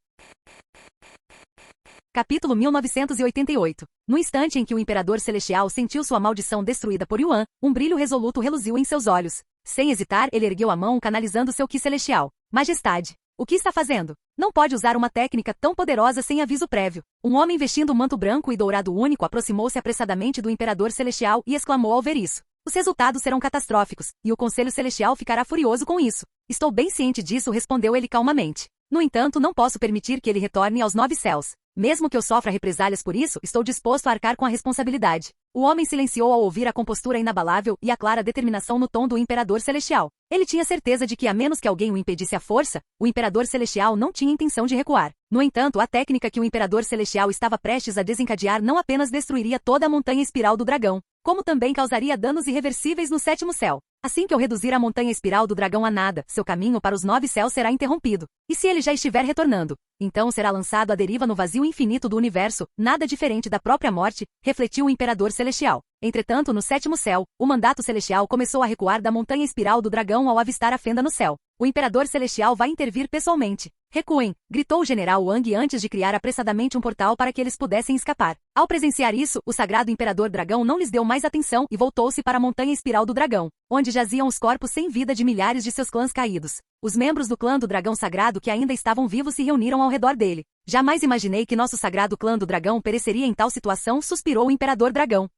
Capítulo 1988. No instante em que o Imperador Celestial sentiu sua maldição destruída por Yuan, um brilho resoluto reluziu em seus olhos. Sem hesitar, ele ergueu a mão canalizando seu Qi celestial. Majestade, o que está fazendo? Não pode usar uma técnica tão poderosa sem aviso prévio. Um homem vestindo um manto branco e dourado único aproximou-se apressadamente do Imperador Celestial e exclamou ao ver isso. Os resultados serão catastróficos, e o Conselho Celestial ficará furioso com isso. Estou bem ciente disso, respondeu ele calmamente. No entanto, não posso permitir que ele retorne aos 9 céus. Mesmo que eu sofra represálias por isso, estou disposto a arcar com a responsabilidade. O homem silenciou ao ouvir a compostura inabalável e a clara determinação no tom do Imperador Celestial. Ele tinha certeza de que, a menos que alguém o impedisse à força, o Imperador Celestial não tinha intenção de recuar. No entanto, a técnica que o Imperador Celestial estava prestes a desencadear não apenas destruiria toda a montanha espiral do dragão, como também causaria danos irreversíveis no 7º céu. Assim que eu reduzir a montanha espiral do dragão a nada, seu caminho para os 9 céus será interrompido. E se ele já estiver retornando? Então será lançado à deriva no vazio infinito do universo, nada diferente da própria morte, refletiu o Imperador Celestial. Entretanto, no 7º céu, o mandato celestial começou a recuar da montanha espiral do dragão ao avistar a fenda no céu. O Imperador Celestial vai intervir pessoalmente. Recuem, gritou o general Wang antes de criar apressadamente um portal para que eles pudessem escapar. Ao presenciar isso, o sagrado Imperador Dragão não lhes deu mais atenção e voltou-se para a montanha espiral do dragão, onde jaziam os corpos sem vida de milhares de seus clãs caídos. Os membros do clã do dragão sagrado que ainda estavam vivos se reuniram ao redor dele. Jamais imaginei que nosso sagrado clã do dragão pereceria em tal situação, suspirou o Imperador Dragão.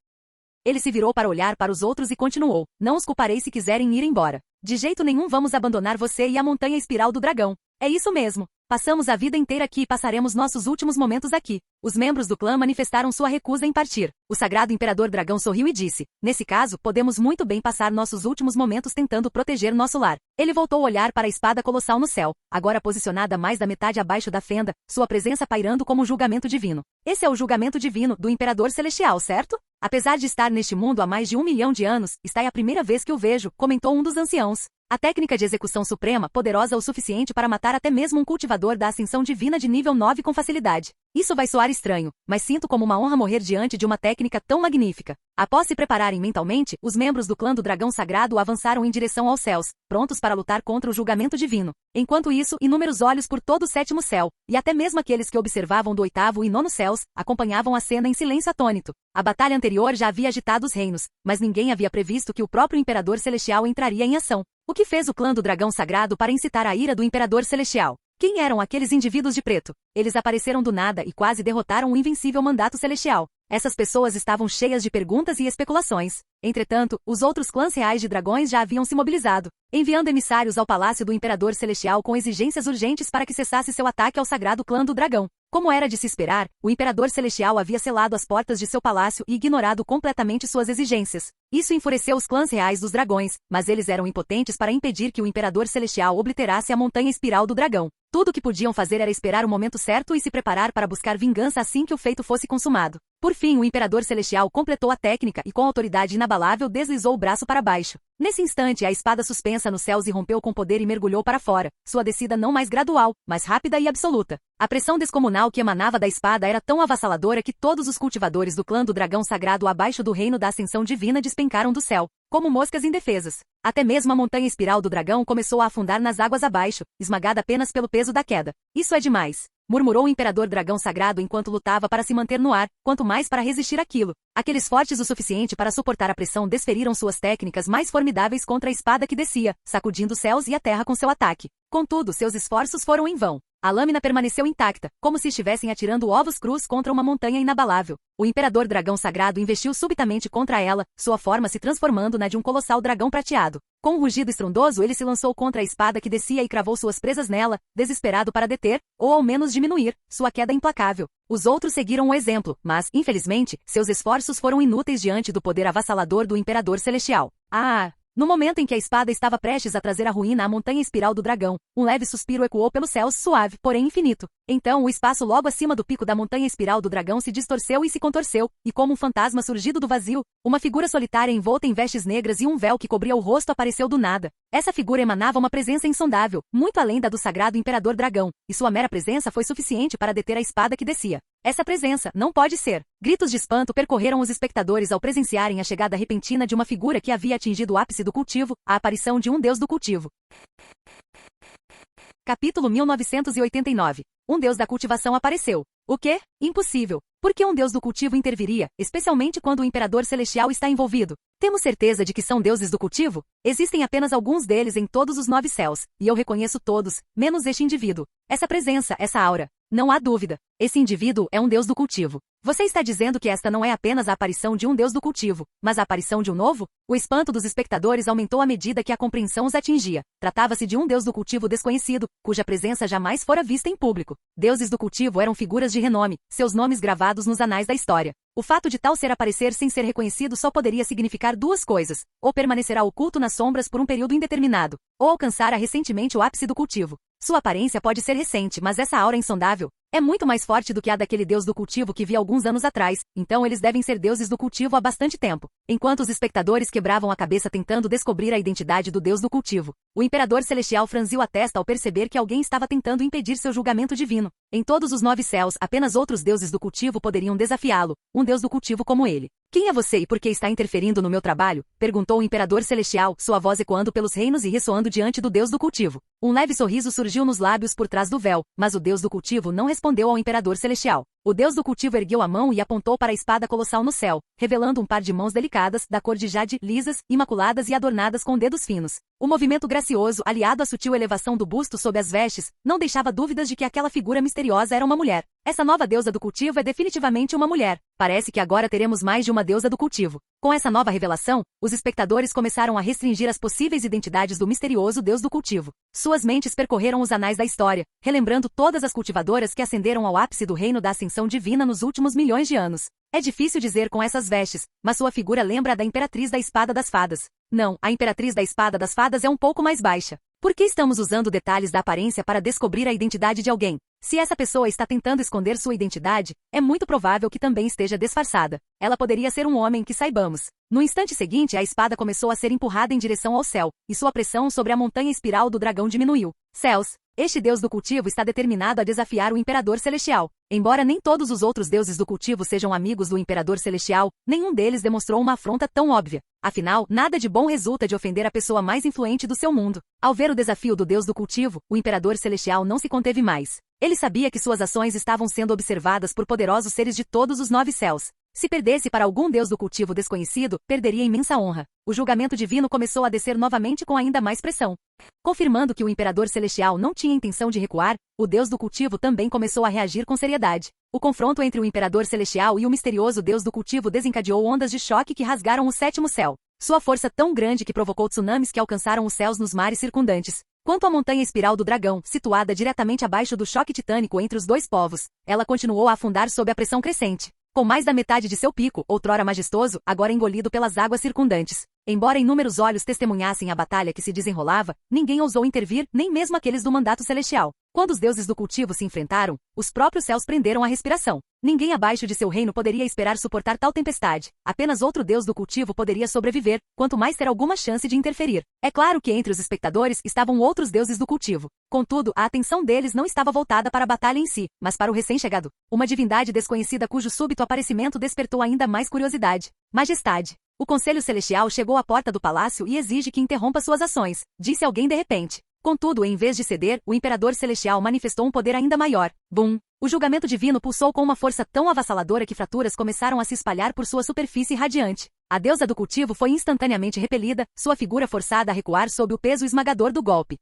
Ele se virou para olhar para os outros e continuou. Não os culparei se quiserem ir embora. De jeito nenhum vamos abandonar você e a montanha espiral do dragão. É isso mesmo. Passamos a vida inteira aqui e passaremos nossos últimos momentos aqui. Os membros do clã manifestaram sua recusa em partir. O sagrado Imperador Dragão sorriu e disse, nesse caso, podemos muito bem passar nossos últimos momentos tentando proteger nosso lar. Ele voltou a olhar para a espada colossal no céu, agora posicionada mais da metade abaixo da fenda, sua presença pairando como um julgamento divino. Esse é o julgamento divino do Imperador Celestial, certo? Apesar de estar neste mundo há mais de 1 milhão de anos, está é a primeira vez que o vejo, comentou um dos anciãos. A técnica de execução suprema, poderosa o suficiente para matar até mesmo um cultivador da ascensão divina de nível 9 com facilidade. Isso vai soar estranho, mas sinto como uma honra morrer diante de uma técnica tão magnífica. Após se prepararem mentalmente, os membros do clã do dragão sagrado avançaram em direção aos céus, prontos para lutar contra o julgamento divino. Enquanto isso, inúmeros olhos por todo o 7º céu, e até mesmo aqueles que observavam do 8º e 9º céus, acompanhavam a cena em silêncio atônito. A batalha anterior já havia agitado os reinos, mas ninguém havia previsto que o próprio Imperador Celestial entraria em ação. O que fez o clã do dragão sagrado para incitar a ira do Imperador Celestial? Quem eram aqueles indivíduos de preto? Eles apareceram do nada e quase derrotaram o invencível mandato celestial. Essas pessoas estavam cheias de perguntas e especulações. Entretanto, os outros clãs reais de dragões já haviam se mobilizado, enviando emissários ao palácio do Imperador Celestial com exigências urgentes para que cessasse seu ataque ao sagrado clã do dragão. Como era de se esperar, o Imperador Celestial havia selado as portas de seu palácio e ignorado completamente suas exigências. Isso enfureceu os clãs reais dos dragões, mas eles eram impotentes para impedir que o Imperador Celestial obliterasse a montanha espiral do dragão. Tudo o que podiam fazer era esperar o momento certo e se preparar para buscar vingança assim que o feito fosse consumado. Por fim, o Imperador Celestial completou a técnica e com autoridade inabalável deslizou o braço para baixo. Nesse instante, a espada suspensa nos céus irrompeu com poder e mergulhou para fora, sua descida não mais gradual, mas rápida e absoluta. A pressão descomunal que emanava da espada era tão avassaladora que todos os cultivadores do clã do dragão sagrado abaixo do reino da ascensão divina despencaram do céu, como moscas indefesas. Até mesmo a montanha espiral do dragão começou a afundar nas águas abaixo, esmagada apenas pelo peso da queda. Isso é demais, murmurou o Imperador Dragão Sagrado enquanto lutava para se manter no ar, quanto mais para resistir àquilo. Aqueles fortes o suficiente para suportar a pressão desferiram suas técnicas mais formidáveis contra a espada que descia, sacudindo os céus e a terra com seu ataque. Contudo, seus esforços foram em vão. A lâmina permaneceu intacta, como se estivessem atirando ovos crus contra uma montanha inabalável. O Imperador Dragão Sagrado investiu subitamente contra ela, sua forma se transformando na de um colossal dragão prateado. Com um rugido estrondoso, ele se lançou contra a espada que descia e cravou suas presas nela, desesperado para deter, ou ao menos diminuir, sua queda implacável. Os outros seguiram o exemplo, mas, infelizmente, seus esforços foram inúteis diante do poder avassalador do Imperador Celestial. No momento em que a espada estava prestes a trazer a ruína à montanha espiral do dragão, um leve suspiro ecoou pelos céus, suave, porém infinito. Então o espaço logo acima do pico da montanha espiral do dragão se distorceu e se contorceu, e como um fantasma surgido do vazio, uma figura solitária envolta em vestes negras e um véu que cobria o rosto apareceu do nada. Essa figura emanava uma presença insondável, muito além da do sagrado Imperador Dragão, e sua mera presença foi suficiente para deter a espada que descia. Essa presença não pode ser. Gritos de espanto percorreram os espectadores ao presenciarem a chegada repentina de uma figura que havia atingido o ápice do cultivo, a aparição de um deus do cultivo. Capítulo 1989. Um deus da cultivação apareceu. O quê? Impossível. Por que um deus do cultivo interviria, especialmente quando o Imperador Celestial está envolvido? Temos certeza de que são deuses do cultivo? Existem apenas alguns deles em todos os 9 céus, e eu reconheço todos, menos este indivíduo. Essa presença, essa aura. Não há dúvida. Esse indivíduo é um deus do cultivo. Você está dizendo que esta não é apenas a aparição de um deus do cultivo, mas a aparição de um novo? O espanto dos espectadores aumentou à medida que a compreensão os atingia. Tratava-se de um deus do cultivo desconhecido, cuja presença jamais fora vista em público. Deuses do cultivo eram figuras de renome, seus nomes gravados nos anais da história. O fato de tal ser aparecer sem ser reconhecido só poderia significar duas coisas: ou permanecerá oculto nas sombras por um período indeterminado, ou alcançara recentemente o ápice do cultivo. Sua aparência pode ser recente, mas essa aura insondável é muito mais forte do que a daquele deus do cultivo que vi alguns anos atrás, então eles devem ser deuses do cultivo há bastante tempo. Enquanto os espectadores quebravam a cabeça tentando descobrir a identidade do deus do cultivo, o Imperador Celestial franziu a testa ao perceber que alguém estava tentando impedir seu julgamento divino. Em todos os 9 céus, apenas outros deuses do cultivo poderiam desafiá-lo, um deus do cultivo como ele. Quem é você e por que está interferindo no meu trabalho? Perguntou o Imperador Celestial, sua voz ecoando pelos reinos e ressoando diante do deus do cultivo. Um leve sorriso surgiu nos lábios por trás do véu, mas o deus do cultivo não respondeu ao Imperador Celestial. O deus do cultivo ergueu a mão e apontou para a espada colossal no céu, revelando um par de mãos delicadas, da cor de jade, lisas, imaculadas e adornadas com dedos finos. O movimento gracioso, aliado à sutil elevação do busto sob as vestes, não deixava dúvidas de que aquela figura misteriosa era uma mulher. Essa nova deusa do cultivo é definitivamente uma mulher. Parece que agora teremos mais de uma deusa do cultivo. Com essa nova revelação, os espectadores começaram a restringir as possíveis identidades do misterioso deus do cultivo. Suas mentes percorreram os anais da história, relembrando todas as cultivadoras que ascenderam ao ápice do reino da ascensão divina nos últimos milhões de anos. É difícil dizer com essas vestes, mas sua figura lembra a da Imperatriz da Espada das Fadas. Não, a Imperatriz da Espada das Fadas é um pouco mais baixa. Por que estamos usando detalhes da aparência para descobrir a identidade de alguém? Se essa pessoa está tentando esconder sua identidade, é muito provável que também esteja disfarçada. Ela poderia ser um homem que saibamos. No instante seguinte, a espada começou a ser empurrada em direção ao céu, e sua pressão sobre a montanha espiral do dragão diminuiu. Céus! Este deus do cultivo está determinado a desafiar o Imperador Celestial. Embora nem todos os outros deuses do cultivo sejam amigos do Imperador Celestial, nenhum deles demonstrou uma afronta tão óbvia. Afinal, nada de bom resulta de ofender a pessoa mais influente do seu mundo. Ao ver o desafio do deus do cultivo, o Imperador Celestial não se conteve mais. Ele sabia que suas ações estavam sendo observadas por poderosos seres de todos os 9 céus. Se perdesse para algum deus do cultivo desconhecido, perderia imensa honra. O julgamento divino começou a descer novamente com ainda mais pressão. Confirmando que o Imperador Celestial não tinha intenção de recuar, o deus do cultivo também começou a reagir com seriedade. O confronto entre o Imperador Celestial e o misterioso deus do cultivo desencadeou ondas de choque que rasgaram o 7º céu. Sua força tão grande que provocou tsunamis que alcançaram os céus nos mares circundantes. Quanto à montanha espiral do dragão, situada diretamente abaixo do choque titânico entre os dois povos, ela continuou a afundar sob a pressão crescente. Com mais da metade de seu pico, outrora majestoso, agora engolido pelas águas circundantes. Embora inúmeros olhos testemunhassem a batalha que se desenrolava, ninguém ousou intervir, nem mesmo aqueles do mandato celestial. Quando os deuses do cultivo se enfrentaram, os próprios céus prenderam a respiração. Ninguém abaixo de seu reino poderia esperar suportar tal tempestade. Apenas outro deus do cultivo poderia sobreviver, quanto mais ter alguma chance de interferir. É claro que entre os espectadores estavam outros deuses do cultivo. Contudo, a atenção deles não estava voltada para a batalha em si, mas para o recém-chegado. Uma divindade desconhecida cujo súbito aparecimento despertou ainda mais curiosidade. Majestade. O Conselho Celestial chegou à porta do palácio e exige que interrompa suas ações, disse alguém de repente. Contudo, em vez de ceder, o Imperador Celestial manifestou um poder ainda maior. Bum! O julgamento divino pulsou com uma força tão avassaladora que fraturas começaram a se espalhar por sua superfície radiante. A deusa do cultivo foi instantaneamente repelida, sua figura forçada a recuar sob o peso esmagador do golpe.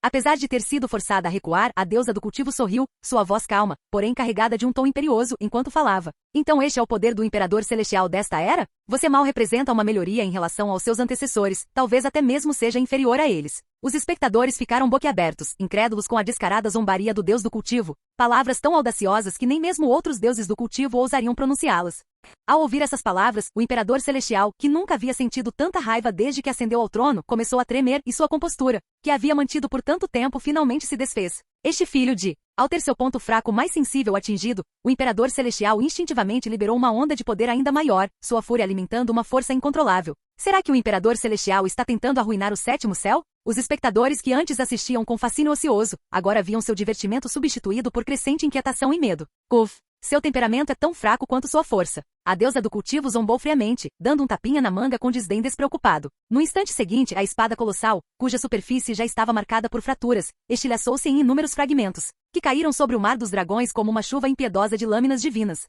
Apesar de ter sido forçada a recuar, a deusa do cultivo sorriu, sua voz calma, porém carregada de um tom imperioso, enquanto falava. Então este é o poder do Imperador Celestial desta era? Você mal representa uma melhoria em relação aos seus antecessores, talvez até mesmo seja inferior a eles. Os espectadores ficaram boquiabertos, incrédulos com a descarada zombaria do deus do cultivo, palavras tão audaciosas que nem mesmo outros deuses do cultivo ousariam pronunciá-las. Ao ouvir essas palavras, o Imperador Celestial, que nunca havia sentido tanta raiva desde que ascendeu ao trono, começou a tremer e sua compostura, que havia mantido por tanto tempo, finalmente se desfez. Este filho de... Ao ter seu ponto fraco mais sensível atingido, o Imperador Celestial instintivamente liberou uma onda de poder ainda maior, sua fúria alimentando uma força incontrolável. Será que o Imperador Celestial está tentando arruinar o sétimo céu? Os espectadores que antes assistiam com fascínio ocioso, agora viam seu divertimento substituído por crescente inquietação e medo. Uf! Seu temperamento é tão fraco quanto sua força. A deusa do cultivo zombou friamente, dando um tapinha na manga com desdém despreocupado. No instante seguinte, a espada colossal, cuja superfície já estava marcada por fraturas, estilhaçou-se em inúmeros fragmentos, que caíram sobre o mar dos dragões como uma chuva impiedosa de lâminas divinas.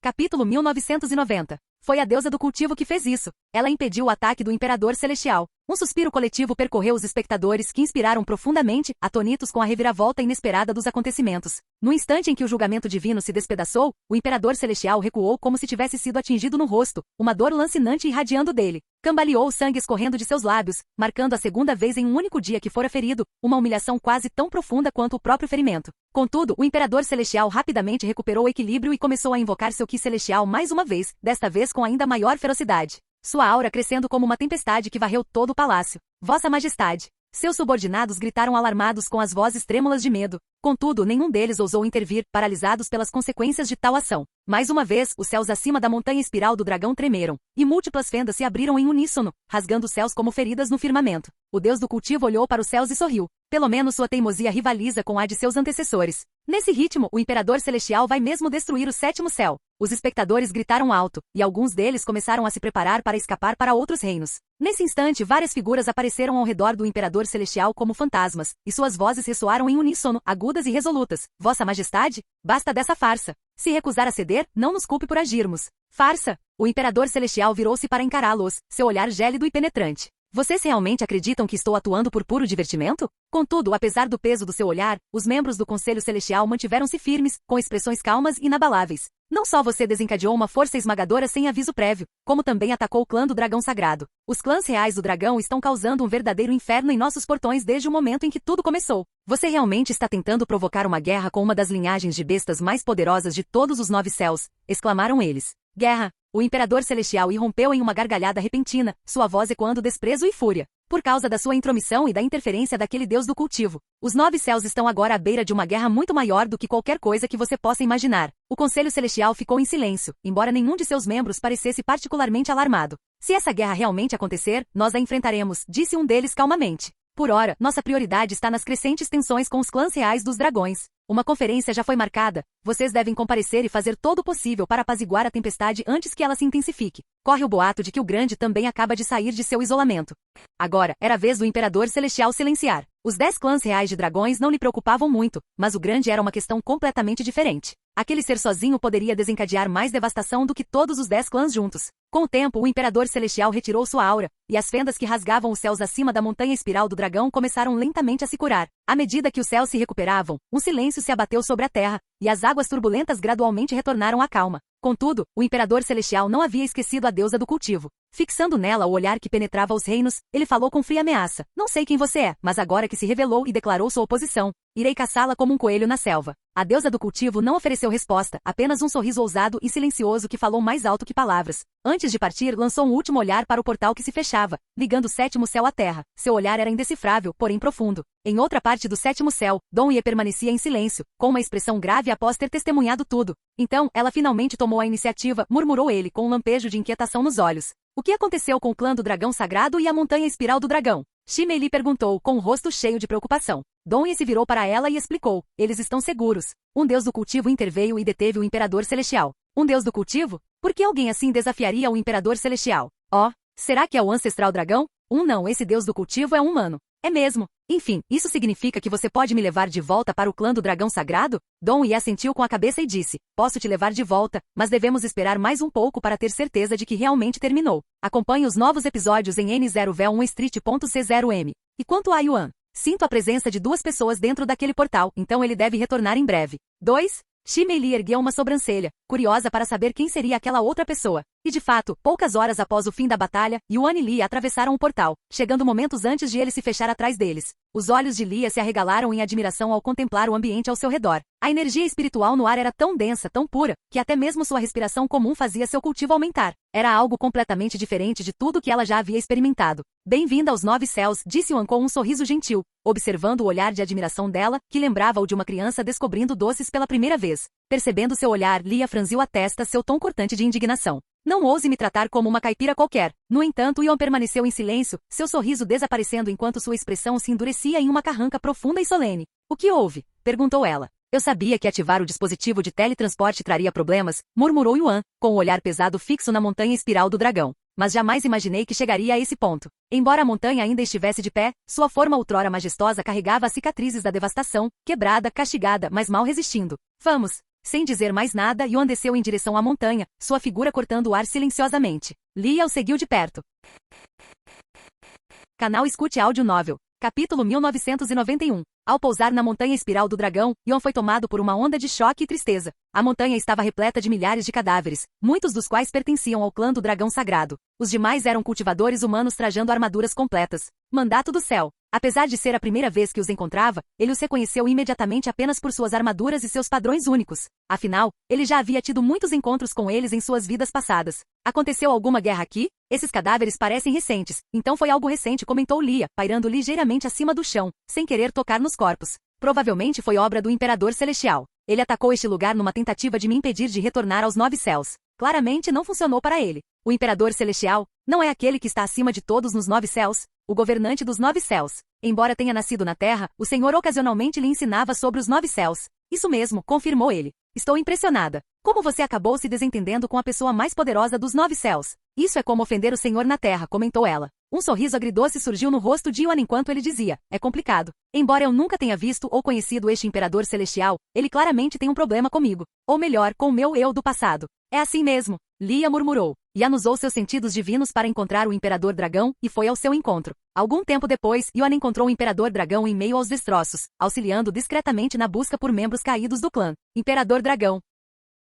Capítulo 1990. Foi a deusa do cultivo que fez isso. Ela impediu o ataque do Imperador Celestial. Um suspiro coletivo percorreu os espectadores que inspiraram profundamente, atônitos com a reviravolta inesperada dos acontecimentos. No instante em que o julgamento divino se despedaçou, o Imperador Celestial recuou como se tivesse sido atingido no rosto, uma dor lancinante irradiando dele. Cambaleou o sangue escorrendo de seus lábios, marcando a segunda vez em um único dia que fora ferido, uma humilhação quase tão profunda quanto o próprio ferimento. Contudo, o Imperador Celestial rapidamente recuperou o equilíbrio e começou a invocar seu Ki Celestial mais uma vez, desta vez com ainda maior ferocidade. Sua aura crescendo como uma tempestade que varreu todo o palácio. Vossa Majestade! Seus subordinados gritaram alarmados com as vozes trêmulas de medo. Contudo, nenhum deles ousou intervir, paralisados pelas consequências de tal ação. Mais uma vez, os céus acima da montanha espiral do dragão tremeram, e múltiplas fendas se abriram em uníssono, rasgando os céus como feridas no firmamento. O deus do cultivo olhou para os céus e sorriu. Pelo menos sua teimosia rivaliza com a de seus antecessores. Nesse ritmo, o Imperador Celestial vai mesmo destruir o sétimo céu. Os espectadores gritaram alto, e alguns deles começaram a se preparar para escapar para outros reinos. Nesse instante, várias figuras apareceram ao redor do Imperador Celestial como fantasmas, e suas vozes ressoaram em uníssono, agudas e resolutas. Vossa Majestade? Basta dessa farsa. Se recusar a ceder, não nos culpe por agirmos. Farsa? O Imperador Celestial virou-se para encará-los, seu olhar gélido e penetrante. Vocês realmente acreditam que estou atuando por puro divertimento? Contudo, apesar do peso do seu olhar, os membros do Conselho Celestial mantiveram-se firmes, com expressões calmas e inabaláveis. Não só você desencadeou uma força esmagadora sem aviso prévio, como também atacou o clã do dragão sagrado. Os clãs reais do dragão estão causando um verdadeiro inferno em nossos portões desde o momento em que tudo começou. Você realmente está tentando provocar uma guerra com uma das linhagens de bestas mais poderosas de todos os 9 céus, exclamaram eles. Guerra! O Imperador Celestial irrompeu em uma gargalhada repentina, sua voz ecoando desprezo e fúria. Por causa da sua intromissão e da interferência daquele deus do cultivo, os 9 céus estão agora à beira de uma guerra muito maior do que qualquer coisa que você possa imaginar. O Conselho Celestial ficou em silêncio, embora nenhum de seus membros parecesse particularmente alarmado. Se essa guerra realmente acontecer, nós a enfrentaremos, disse um deles calmamente. Por ora, nossa prioridade está nas crescentes tensões com os clãs reais dos dragões. Uma conferência já foi marcada. Vocês devem comparecer e fazer todo o possível para apaziguar a tempestade antes que ela se intensifique. Corre o boato de que o Grande também acaba de sair de seu isolamento. Agora, era a vez do Imperador Celestial silenciar. Os 10 clãs reais de dragões não lhe preocupavam muito, mas o Grande era uma questão completamente diferente. Aquele ser sozinho poderia desencadear mais devastação do que todos os 10 clãs juntos. Com o tempo, o Imperador Celestial retirou sua aura, e as fendas que rasgavam os céus acima da montanha espiral do dragão começaram lentamente a se curar. À medida que os céus se recuperavam, um silêncio se abateu sobre a terra, e as águas turbulentas gradualmente retornaram à calma. Contudo, o Imperador Celestial não havia esquecido a deusa do cultivo. Fixando nela o olhar que penetrava os reinos, ele falou com fria ameaça. Não sei quem você é, mas agora que se revelou e declarou sua oposição, irei caçá-la como um coelho na selva. A deusa do cultivo não ofereceu resposta, apenas um sorriso ousado e silencioso que falou mais alto que palavras. Antes de partir, lançou um último olhar para o portal que se fechava, ligando o sétimo céu à terra. Seu olhar era indecifrável, porém profundo. Em outra parte do sétimo céu, Dong Ye permanecia em silêncio, com uma expressão grave após ter testemunhado tudo. Então, ela finalmente tomou a iniciativa, murmurou ele com um lampejo de inquietação nos olhos. O que aconteceu com o clã do dragão sagrado e a montanha espiral do dragão? Ximei lhe perguntou, com o rosto cheio de preocupação. Dong Ye se virou para ela e explicou. Eles estão seguros. Um deus do cultivo interveio e deteve o Imperador Celestial. Um deus do cultivo? Por que alguém assim desafiaria o Imperador Celestial? Oh, será que é o ancestral dragão? Não, esse deus do cultivo é um humano. É mesmo. Enfim, isso significa que você pode me levar de volta para o clã do dragão sagrado? Dong Ye assentiu com a cabeça e disse, posso te levar de volta, mas devemos esperar mais um pouco para ter certeza de que realmente terminou. Acompanhe os novos episódios em N0V1street.c0m. E quanto a Yuan? Sinto a presença de duas pessoas dentro daquele portal, então ele deve retornar em breve. 2. Ximei Li ergueu uma sobrancelha, curiosa para saber quem seria aquela outra pessoa. E de fato, poucas horas após o fim da batalha, Yuan e Li atravessaram o portal, chegando momentos antes de ele se fechar atrás deles. Os olhos de Lia se arregalaram em admiração ao contemplar o ambiente ao seu redor. A energia espiritual no ar era tão densa, tão pura, que até mesmo sua respiração comum fazia seu cultivo aumentar. Era algo completamente diferente de tudo que ela já havia experimentado. Bem-vinda aos 9 céus, disse Yuan com um sorriso gentil, observando o olhar de admiração dela, que lembrava o de uma criança descobrindo doces pela primeira vez. Percebendo seu olhar, Lia franziu a testa, seu tom cortante de indignação. Não ouse me tratar como uma caipira qualquer. No entanto, Yuan permaneceu em silêncio, seu sorriso desaparecendo enquanto sua expressão se endurecia em uma carranca profunda e solene. O que houve? Perguntou ela. Eu sabia que ativar o dispositivo de teletransporte traria problemas, murmurou Yuan, com o olhar pesado fixo na montanha espiral do dragão. Mas jamais imaginei que chegaria a esse ponto. Embora a montanha ainda estivesse de pé, sua forma outrora majestosa carregava as cicatrizes da devastação, quebrada, castigada, mas mal resistindo. Vamos! Sem dizer mais nada, Yuan desceu em direção à montanha, sua figura cortando o ar silenciosamente. Lia o seguiu de perto. Canal Escute Áudio Novel. Capítulo 1991. Ao pousar na montanha espiral do dragão, Yuan foi tomado por uma onda de choque e tristeza. A montanha estava repleta de milhares de cadáveres, muitos dos quais pertenciam ao clã do dragão sagrado. Os demais eram cultivadores humanos trajando armaduras completas. Mandato do céu. Apesar de ser a primeira vez que os encontrava, ele os reconheceu imediatamente apenas por suas armaduras e seus padrões únicos. Afinal, ele já havia tido muitos encontros com eles em suas vidas passadas. Aconteceu alguma guerra aqui? Esses cadáveres parecem recentes, então foi algo recente, comentou Lia, pairando ligeiramente acima do chão, sem querer tocar nos corpos. Provavelmente foi obra do Imperador Celestial. Ele atacou este lugar numa tentativa de me impedir de retornar aos 9 céus. Claramente não funcionou para ele. O Imperador Celestial não é aquele que está acima de todos nos 9 céus, o governante dos 9 céus. Embora tenha nascido na Terra, o Senhor ocasionalmente lhe ensinava sobre os 9 céus. Isso mesmo, confirmou ele. Estou impressionada. Como você acabou se desentendendo com a pessoa mais poderosa dos 9 céus? Isso é como ofender o Senhor na Terra, comentou ela. Um sorriso agridoce surgiu no rosto de Yuan enquanto ele dizia, é complicado. Embora eu nunca tenha visto ou conhecido este Imperador Celestial, ele claramente tem um problema comigo. Ou melhor, com o meu eu do passado. É assim mesmo, Lia murmurou. Yuan usou seus sentidos divinos para encontrar o Imperador Dragão, e foi ao seu encontro. Algum tempo depois, Yuan encontrou o Imperador Dragão em meio aos destroços, auxiliando discretamente na busca por membros caídos do clã. Imperador Dragão.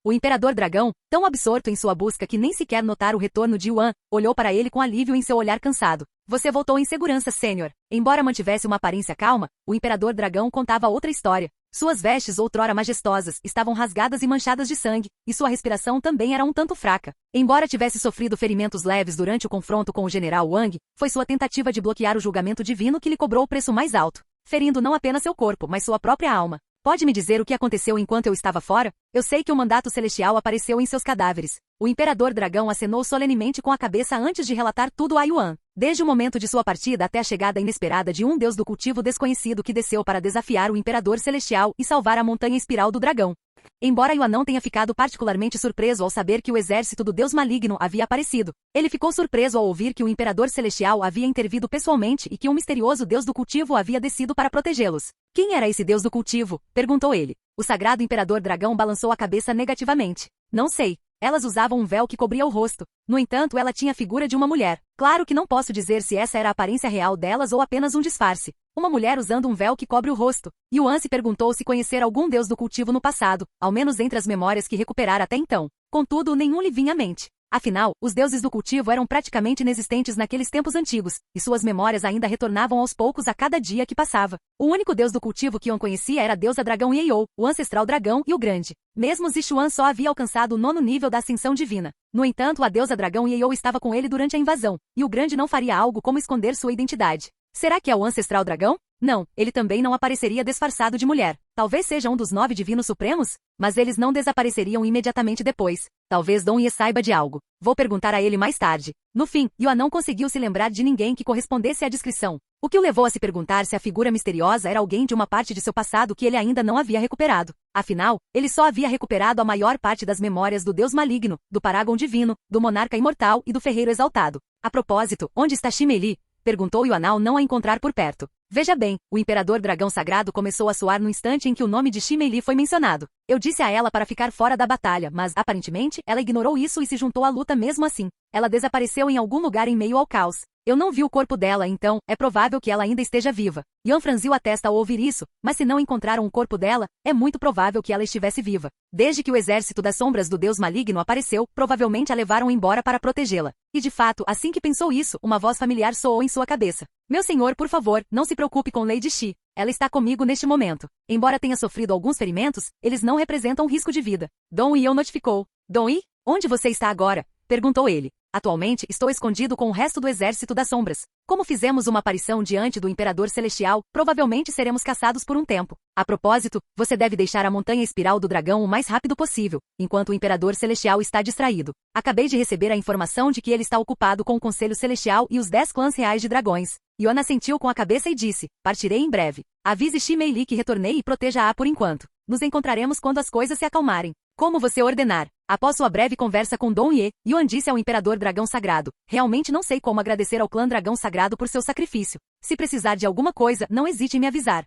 O Imperador Dragão, tão absorto em sua busca que nem sequer notara o retorno de Yuan, olhou para ele com alívio em seu olhar cansado. Você voltou em segurança, Sênior. Embora mantivesse uma aparência calma, o Imperador Dragão contava outra história. Suas vestes outrora majestosas estavam rasgadas e manchadas de sangue, e sua respiração também era um tanto fraca. Embora tivesse sofrido ferimentos leves durante o confronto com o General Wang, foi sua tentativa de bloquear o julgamento divino que lhe cobrou o preço mais alto, ferindo não apenas seu corpo, mas sua própria alma. Pode me dizer o que aconteceu enquanto eu estava fora? Eu sei que o mandato celestial apareceu em seus cadáveres. O Imperador Dragão acenou solenemente com a cabeça antes de relatar tudo a Yuan. Desde o momento de sua partida até a chegada inesperada de um deus do cultivo desconhecido que desceu para desafiar o Imperador Celestial e salvar a montanha espiral do dragão. Embora Yuan não tenha ficado particularmente surpreso ao saber que o exército do deus maligno havia aparecido, ele ficou surpreso ao ouvir que o Imperador Celestial havia intervido pessoalmente e que um misterioso deus do cultivo havia descido para protegê-los. Quem era esse deus do cultivo? Perguntou ele. O sagrado Imperador Dragão balançou a cabeça negativamente. Não sei. Elas usavam um véu que cobria o rosto. No entanto, ela tinha a figura de uma mulher. Claro que não posso dizer se essa era a aparência real delas ou apenas um disfarce. Uma mulher usando um véu que cobre o rosto. Yuan se perguntou se conhecer algum deus do cultivo no passado, ao menos entre as memórias que recuperara até então. Contudo, nenhum lhe vinha à mente. Afinal, os deuses do cultivo eram praticamente inexistentes naqueles tempos antigos, e suas memórias ainda retornavam aos poucos a cada dia que passava. O único deus do cultivo que Yuan conhecia era a deusa dragão Yeou, o ancestral dragão e o grande. Mesmo Zixuan só havia alcançado o 9º nível da ascensão divina. No entanto, a deusa dragão Yeou estava com ele durante a invasão, e o grande não faria algo como esconder sua identidade. Será que é o ancestral dragão? Não, ele também não apareceria disfarçado de mulher. Talvez seja um dos 9 divinos supremos? Mas eles não desapareceriam imediatamente depois. Talvez Dong Ye saiba de algo. Vou perguntar a ele mais tarde. No fim, Yuan não conseguiu se lembrar de ninguém que correspondesse à descrição. O que o levou a se perguntar se a figura misteriosa era alguém de uma parte de seu passado que ele ainda não havia recuperado. Afinal, ele só havia recuperado a maior parte das memórias do Deus maligno, do Paragon divino, do monarca imortal e do ferreiro exaltado. A propósito, onde está Ximei? Perguntou Yuan ao não a encontrar por perto. Veja bem, o imperador dragão sagrado começou a soar no instante em que o nome de Ximei foi mencionado. Eu disse a ela para ficar fora da batalha, mas, aparentemente, ela ignorou isso e se juntou à luta mesmo assim. Ela desapareceu em algum lugar em meio ao caos. Eu não vi o corpo dela, então, é provável que ela ainda esteja viva. Yuan franziu a testa ao ouvir isso, mas se não encontraram o corpo dela, é muito provável que ela estivesse viva. Desde que o exército das sombras do deus maligno apareceu, provavelmente a levaram embora para protegê-la. E de fato, assim que pensou isso, uma voz familiar soou em sua cabeça. Meu senhor, por favor, não se preocupe com Lady Xi. Ela está comigo neste momento. Embora tenha sofrido alguns ferimentos, eles não representam risco de vida. Dong Yi o notificou. Dong Yi, onde você está agora? Perguntou ele. Atualmente, estou escondido com o resto do exército das sombras. Como fizemos uma aparição diante do Imperador Celestial, provavelmente seremos caçados por um tempo. A propósito, você deve deixar a montanha espiral do dragão o mais rápido possível, enquanto o Imperador Celestial está distraído. Acabei de receber a informação de que ele está ocupado com o Conselho Celestial e os 10 clãs reais de dragões. Yuan assentiu com a cabeça e disse, partirei em breve. Avise Ximei que retornei e proteja-a por enquanto. Nos encontraremos quando as coisas se acalmarem. Como você ordenar. Após sua breve conversa com Dong Ye, Yuan disse ao Imperador Dragão Sagrado, realmente não sei como agradecer ao clã Dragão Sagrado por seu sacrifício. Se precisar de alguma coisa, não hesite em me avisar.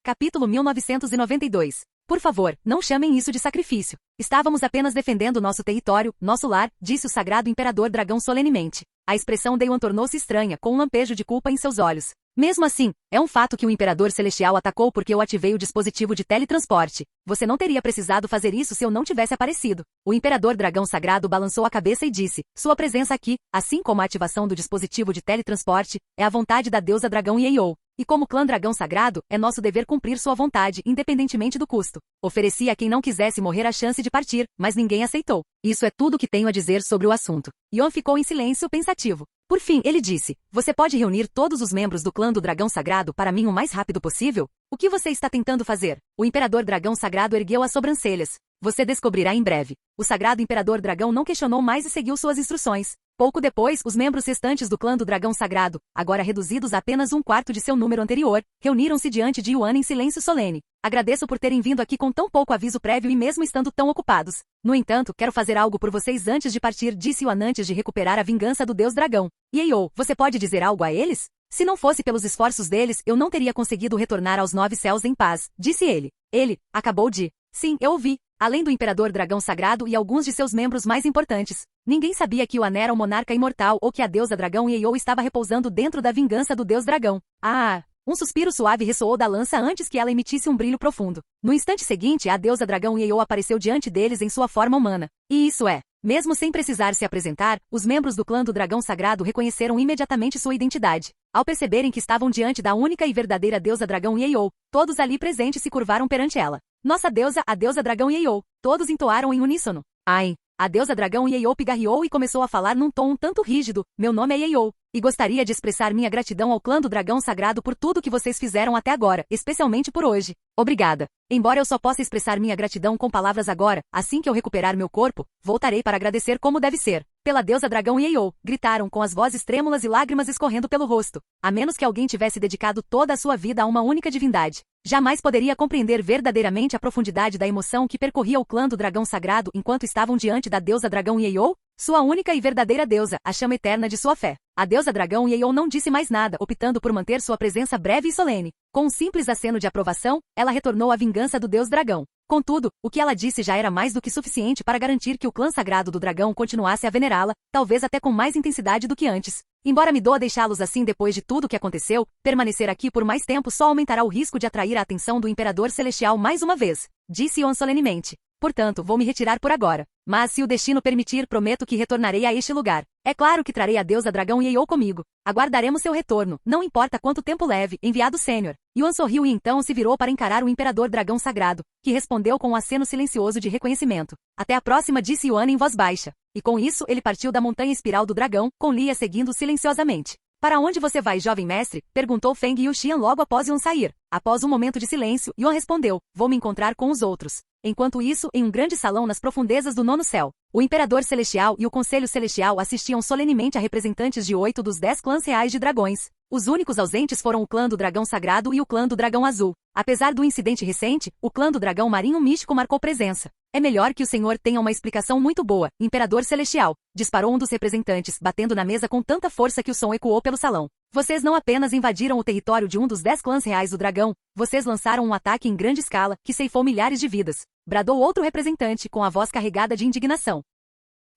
Capítulo 1992. Por favor, não chamem isso de sacrifício. Estávamos apenas defendendo nosso território, nosso lar, disse o Sagrado Imperador Dragão solenemente. A expressão de Yuan tornou-se estranha, com um lampejo de culpa em seus olhos. Mesmo assim, é um fato que o Imperador Celestial atacou porque eu ativei o dispositivo de teletransporte. Você não teria precisado fazer isso se eu não tivesse aparecido. O Imperador Dragão Sagrado balançou a cabeça e disse, sua presença aqui, assim como a ativação do dispositivo de teletransporte, é a vontade da deusa Dragão Yeou. E como clã dragão sagrado, é nosso dever cumprir sua vontade, independentemente do custo. Ofereci a quem não quisesse morrer a chance de partir, mas ninguém aceitou. Isso é tudo o que tenho a dizer sobre o assunto. Yuan ficou em silêncio pensativo. Por fim, ele disse, você pode reunir todos os membros do clã do dragão sagrado para mim o mais rápido possível? O que você está tentando fazer? O Imperador Dragão Sagrado ergueu as sobrancelhas. Você descobrirá em breve. O Sagrado Imperador Dragão não questionou mais e seguiu suas instruções. Pouco depois, os membros restantes do clã do Dragão Sagrado, agora reduzidos a apenas 1/4 de seu número anterior, reuniram-se diante de Yuan em silêncio solene. Agradeço por terem vindo aqui com tão pouco aviso prévio e mesmo estando tão ocupados. No entanto, quero fazer algo por vocês antes de partir, disse Yuan antes de recuperar a vingança do Deus Dragão. Yeou, você pode dizer algo a eles? Se não fosse pelos esforços deles, eu não teria conseguido retornar aos 9 céus em paz, disse ele. Ele acabou de... Sim, eu ouvi. Além do Imperador Dragão Sagrado e alguns de seus membros mais importantes. Ninguém sabia que Yuan era o monarca imortal ou que a deusa Dragão Yeou estava repousando dentro da vingança do Deus Dragão. Ah! Um suspiro suave ressoou da lança antes que ela emitisse um brilho profundo. No instante seguinte, a deusa Dragão Yeou apareceu diante deles em sua forma humana. E isso é... Mesmo sem precisar se apresentar, os membros do clã do Dragão Sagrado reconheceram imediatamente sua identidade. Ao perceberem que estavam diante da única e verdadeira deusa Dragão Yeou, todos ali presentes se curvaram perante ela. Nossa deusa, a deusa Dragão Yeou. Todos entoaram em uníssono. Ai! A deusa Dragão Yeou pigarreou e começou a falar num tom um tanto rígido. Meu nome é Yeou, e gostaria de expressar minha gratidão ao clã do Dragão Sagrado por tudo que vocês fizeram até agora, especialmente por hoje. Obrigada. Embora eu só possa expressar minha gratidão com palavras agora, assim que eu recuperar meu corpo, voltarei para agradecer como deve ser. Pela deusa Dragão Yeou, gritaram com as vozes trêmulas e lágrimas escorrendo pelo rosto. A menos que alguém tivesse dedicado toda a sua vida a uma única divindade, jamais poderia compreender verdadeiramente a profundidade da emoção que percorria o clã do Dragão Sagrado enquanto estavam diante da deusa Dragão Yeou, sua única e verdadeira deusa, a chama eterna de sua fé. A deusa Dragão Yeou não disse mais nada, optando por manter sua presença breve e solene. Com um simples aceno de aprovação, ela retornou à vingança do Deus Dragão. Contudo, o que ela disse já era mais do que suficiente para garantir que o clã sagrado do dragão continuasse a venerá-la, talvez até com mais intensidade do que antes. Embora me doa deixá-los assim depois de tudo o que aconteceu, permanecer aqui por mais tempo só aumentará o risco de atrair a atenção do Imperador Celestial mais uma vez, disse Yuan solenemente. Portanto, vou me retirar por agora. Mas se o destino permitir, prometo que retornarei a este lugar. É claro que trarei a deusa dragão Yeou comigo. Aguardaremos seu retorno, não importa quanto tempo leve, enviado sênior. Yuan sorriu e então se virou para encarar o imperador dragão sagrado, que respondeu com um aceno silencioso de reconhecimento. Até a próxima, disse Yuan em voz baixa. E com isso, ele partiu da montanha espiral do dragão, com Lia seguindo silenciosamente. Para onde você vai, jovem mestre? Perguntou Feng Yuxian logo após Yuan sair. Após um momento de silêncio, Yuan respondeu, vou me encontrar com os outros. Enquanto isso, em um grande salão nas profundezas do nono céu, o Imperador Celestial e o Conselho Celestial assistiam solenemente a representantes de 8 dos 10 clãs reais de dragões. Os únicos ausentes foram o clã do Dragão Sagrado e o clã do Dragão Azul. Apesar do incidente recente, o clã do Dragão Marinho Místico marcou presença. É melhor que o senhor tenha uma explicação muito boa, Imperador Celestial, disparou um dos representantes, batendo na mesa com tanta força que o som ecoou pelo salão. Vocês não apenas invadiram o território de um dos 10 clãs reais do dragão, vocês lançaram um ataque em grande escala, que ceifou milhares de vidas. Bradou outro representante com a voz carregada de indignação.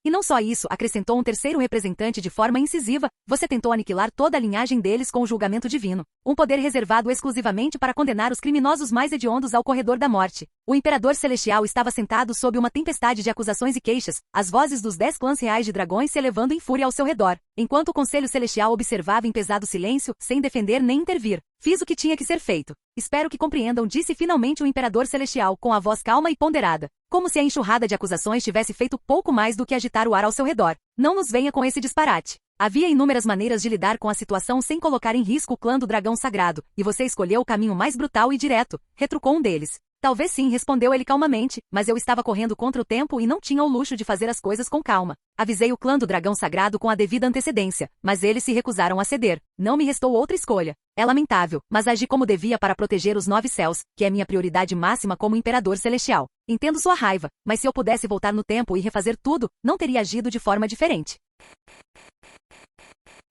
E não só isso, acrescentou um terceiro representante de forma incisiva, você tentou aniquilar toda a linhagem deles com o julgamento divino, um poder reservado exclusivamente para condenar os criminosos mais hediondos ao corredor da morte. O Imperador Celestial estava sentado sob uma tempestade de acusações e queixas, as vozes dos 10 clãs reais de dragões se elevando em fúria ao seu redor, enquanto o Conselho Celestial observava em pesado silêncio, sem defender nem intervir. Fiz o que tinha que ser feito. Espero que compreendam, disse finalmente o Imperador Celestial com a voz calma e ponderada, como se a enxurrada de acusações tivesse feito pouco mais do que agitar o ar ao seu redor. Não nos venha com esse disparate. Havia inúmeras maneiras de lidar com a situação sem colocar em risco o clã do Dragão Sagrado, e você escolheu o caminho mais brutal e direto, retrucou um deles. Talvez sim, respondeu ele calmamente, mas eu estava correndo contra o tempo e não tinha o luxo de fazer as coisas com calma. Avisei o clã do Dragão Sagrado com a devida antecedência, mas eles se recusaram a ceder. Não me restou outra escolha. É lamentável, mas agi como devia para proteger os 9 céus, que é minha prioridade máxima como Imperador Celestial. Entendo sua raiva, mas se eu pudesse voltar no tempo e refazer tudo, não teria agido de forma diferente.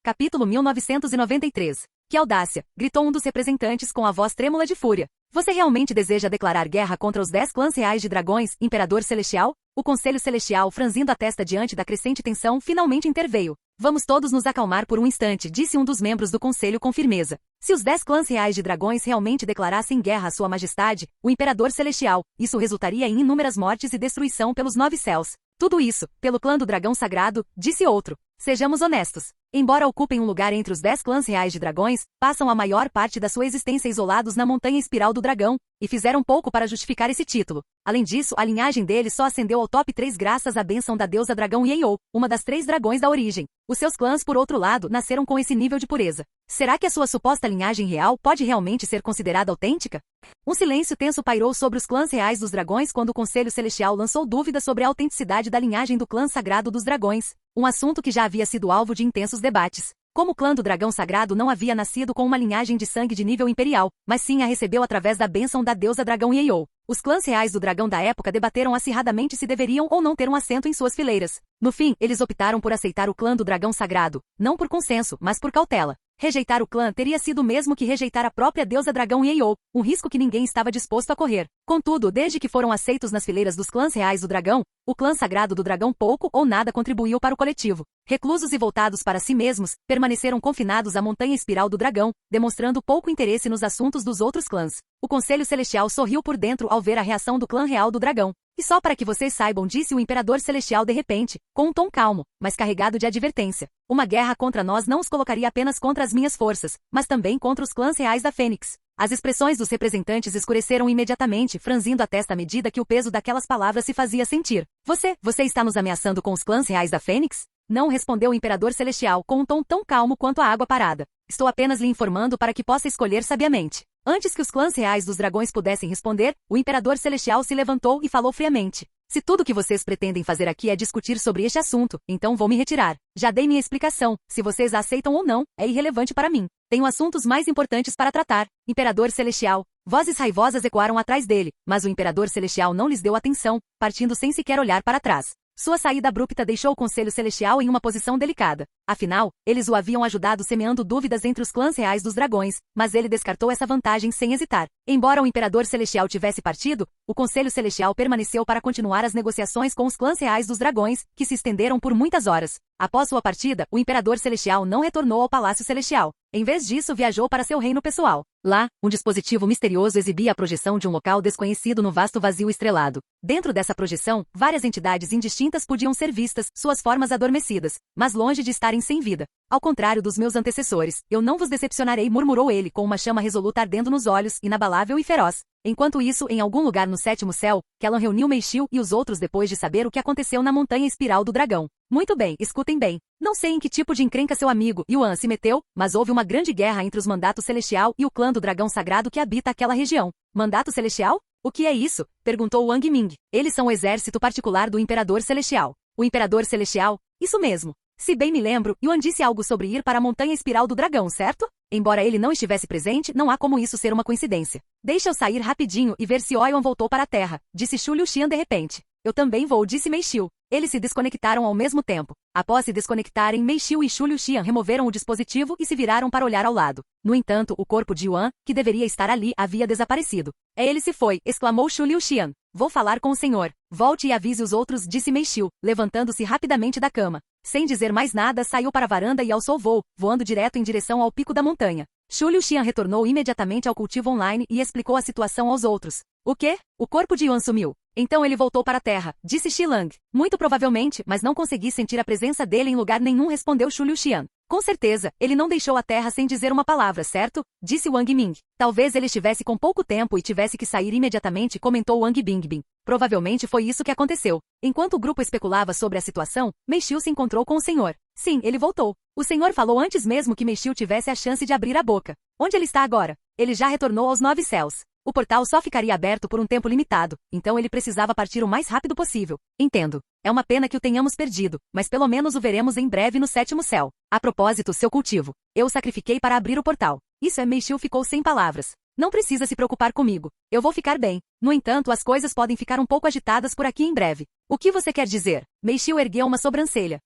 Capítulo 1993. Que audácia! Gritou um dos representantes com a voz trêmula de fúria. Você realmente deseja declarar guerra contra os 10 clãs reais de dragões, Imperador Celestial? O Conselho Celestial, franzindo a testa diante da crescente tensão, finalmente interveio. Vamos todos nos acalmar por um instante, disse um dos membros do Conselho com firmeza. Se os 10 clãs reais de dragões realmente declarassem guerra à Sua Majestade, o Imperador Celestial, isso resultaria em inúmeras mortes e destruição pelos 9 céus. Tudo isso, pelo clã do Dragão Sagrado, disse outro. Sejamos honestos. Embora ocupem um lugar entre os 10 clãs reais de dragões, passam a maior parte da sua existência isolados na montanha espiral do dragão, e fizeram pouco para justificar esse título. Além disso, a linhagem deles só ascendeu ao top 3 graças à bênção da deusa dragão Yeou, uma das 3 dragões da origem. Os seus clãs, por outro lado, nasceram com esse nível de pureza. Será que a sua suposta linhagem real pode realmente ser considerada autêntica? Um silêncio tenso pairou sobre os clãs reais dos dragões quando o Conselho Celestial lançou dúvidas sobre a autenticidade da linhagem do clã sagrado dos dragões, um assunto que já havia sido alvo de intensos debates. Como o clã do Dragão Sagrado não havia nascido com uma linhagem de sangue de nível imperial, mas sim a recebeu através da bênção da deusa dragão Yeou. Os clãs reais do dragão da época debateram acirradamente se deveriam ou não ter um assento em suas fileiras. No fim, eles optaram por aceitar o clã do Dragão Sagrado, não por consenso, mas por cautela. Rejeitar o clã teria sido o mesmo que rejeitar a própria deusa dragão Yeou, um risco que ninguém estava disposto a correr. Contudo, desde que foram aceitos nas fileiras dos clãs reais do dragão, o clã sagrado do dragão pouco ou nada contribuiu para o coletivo. Reclusos e voltados para si mesmos, permaneceram confinados à montanha espiral do dragão, demonstrando pouco interesse nos assuntos dos outros clãs. O Conselho Celestial sorriu por dentro ao ver a reação do clã real do dragão. E só para que vocês saibam, disse o Imperador Celestial de repente, com um tom calmo, mas carregado de advertência. Uma guerra contra nós não os colocaria apenas contra as minhas forças, mas também contra os clãs reais da Fênix. As expressões dos representantes escureceram imediatamente, franzindo a testa à medida que o peso daquelas palavras se fazia sentir. Você está nos ameaçando com os clãs reais da Fênix? Não, respondeu o Imperador Celestial com um tom tão calmo quanto a água parada. Estou apenas lhe informando para que possa escolher sabiamente. Antes que os clãs reais dos dragões pudessem responder, o Imperador Celestial se levantou e falou friamente. Se tudo que vocês pretendem fazer aqui é discutir sobre este assunto, então vou me retirar. Já dei minha explicação, se vocês a aceitam ou não, é irrelevante para mim. Tenho assuntos mais importantes para tratar. Imperador Celestial. Vozes raivosas ecoaram atrás dele, mas o Imperador Celestial não lhes deu atenção, partindo sem sequer olhar para trás. Sua saída abrupta deixou o Conselho Celestial em uma posição delicada. Afinal, eles o haviam ajudado semeando dúvidas entre os clãs reais dos dragões, mas ele descartou essa vantagem sem hesitar. Embora o Imperador Celestial tivesse partido, o Conselho Celestial permaneceu para continuar as negociações com os clãs reais dos dragões, que se estenderam por muitas horas. Após sua partida, o Imperador Celestial não retornou ao Palácio Celestial. Em vez disso, viajou para seu reino pessoal. Lá, um dispositivo misterioso exibia a projeção de um local desconhecido no vasto vazio estrelado. Dentro dessa projeção, várias entidades indistintas podiam ser vistas, suas formas adormecidas, mas longe de estarem sem vida. Ao contrário dos meus antecessores, eu não vos decepcionarei, murmurou ele com uma chama resoluta ardendo nos olhos, inabalável e feroz. Enquanto isso, em algum lugar no sétimo céu, Kellan reuniu Meishiu e os outros depois de saber o que aconteceu na montanha espiral do dragão. Muito bem, escutem bem. Não sei em que tipo de encrenca seu amigo, Yuan, se meteu, mas houve uma grande guerra entre os Mandato Celestial e o clã do dragão sagrado que habita aquela região. Mandato Celestial? O que é isso? Perguntou Wang Ming. Eles são o exército particular do Imperador Celestial. O Imperador Celestial? Isso mesmo. Se bem me lembro, Yuan disse algo sobre ir para a montanha espiral do dragão, certo? Embora ele não estivesse presente, não há como isso ser uma coincidência. Deixa eu sair rapidinho e ver se Oiwan voltou para a Terra, disse Shu Liuxian de repente. Eu também vou, disse Meishiu. Eles se desconectaram ao mesmo tempo. Após se desconectarem, Meishiu e Shu Liuxian removeram o dispositivo e se viraram para olhar ao lado. No entanto, o corpo de Yuan, que deveria estar ali, havia desaparecido. Ele se foi, exclamou Shu Liuxian. Vou falar com o senhor. Volte e avise os outros, disse Meishiu, levantando-se rapidamente da cama. Sem dizer mais nada, saiu para a varanda e alçou voo, voando direto em direção ao pico da montanha. Shu Liuxian retornou imediatamente ao cultivo online e explicou a situação aos outros. O quê? O corpo de Yuan sumiu. Então ele voltou para a Terra, disse Xilang. Muito provavelmente, mas não consegui sentir a presença dele em lugar nenhum, respondeu Shu Liuxian. Com certeza, ele não deixou a Terra sem dizer uma palavra, certo? Disse Wang Ming. Talvez ele estivesse com pouco tempo e tivesse que sair imediatamente, comentou Wang Bingbing. Provavelmente foi isso que aconteceu. Enquanto o grupo especulava sobre a situação, Meishiu se encontrou com o senhor. Sim, ele voltou. O senhor falou antes mesmo que Meishiu tivesse a chance de abrir a boca. Onde ele está agora? Ele já retornou aos 9 céus. O portal só ficaria aberto por um tempo limitado, então ele precisava partir o mais rápido possível. Entendo. É uma pena que o tenhamos perdido, mas pelo menos o veremos em breve no 7º céu. A propósito, seu cultivo. Eu o sacrifiquei para abrir o portal. Isso é, Meishiu ficou sem palavras. Não precisa se preocupar comigo. Eu vou ficar bem. No entanto, as coisas podem ficar um pouco agitadas por aqui em breve. O que você quer dizer? Meishiu ergueu uma sobrancelha.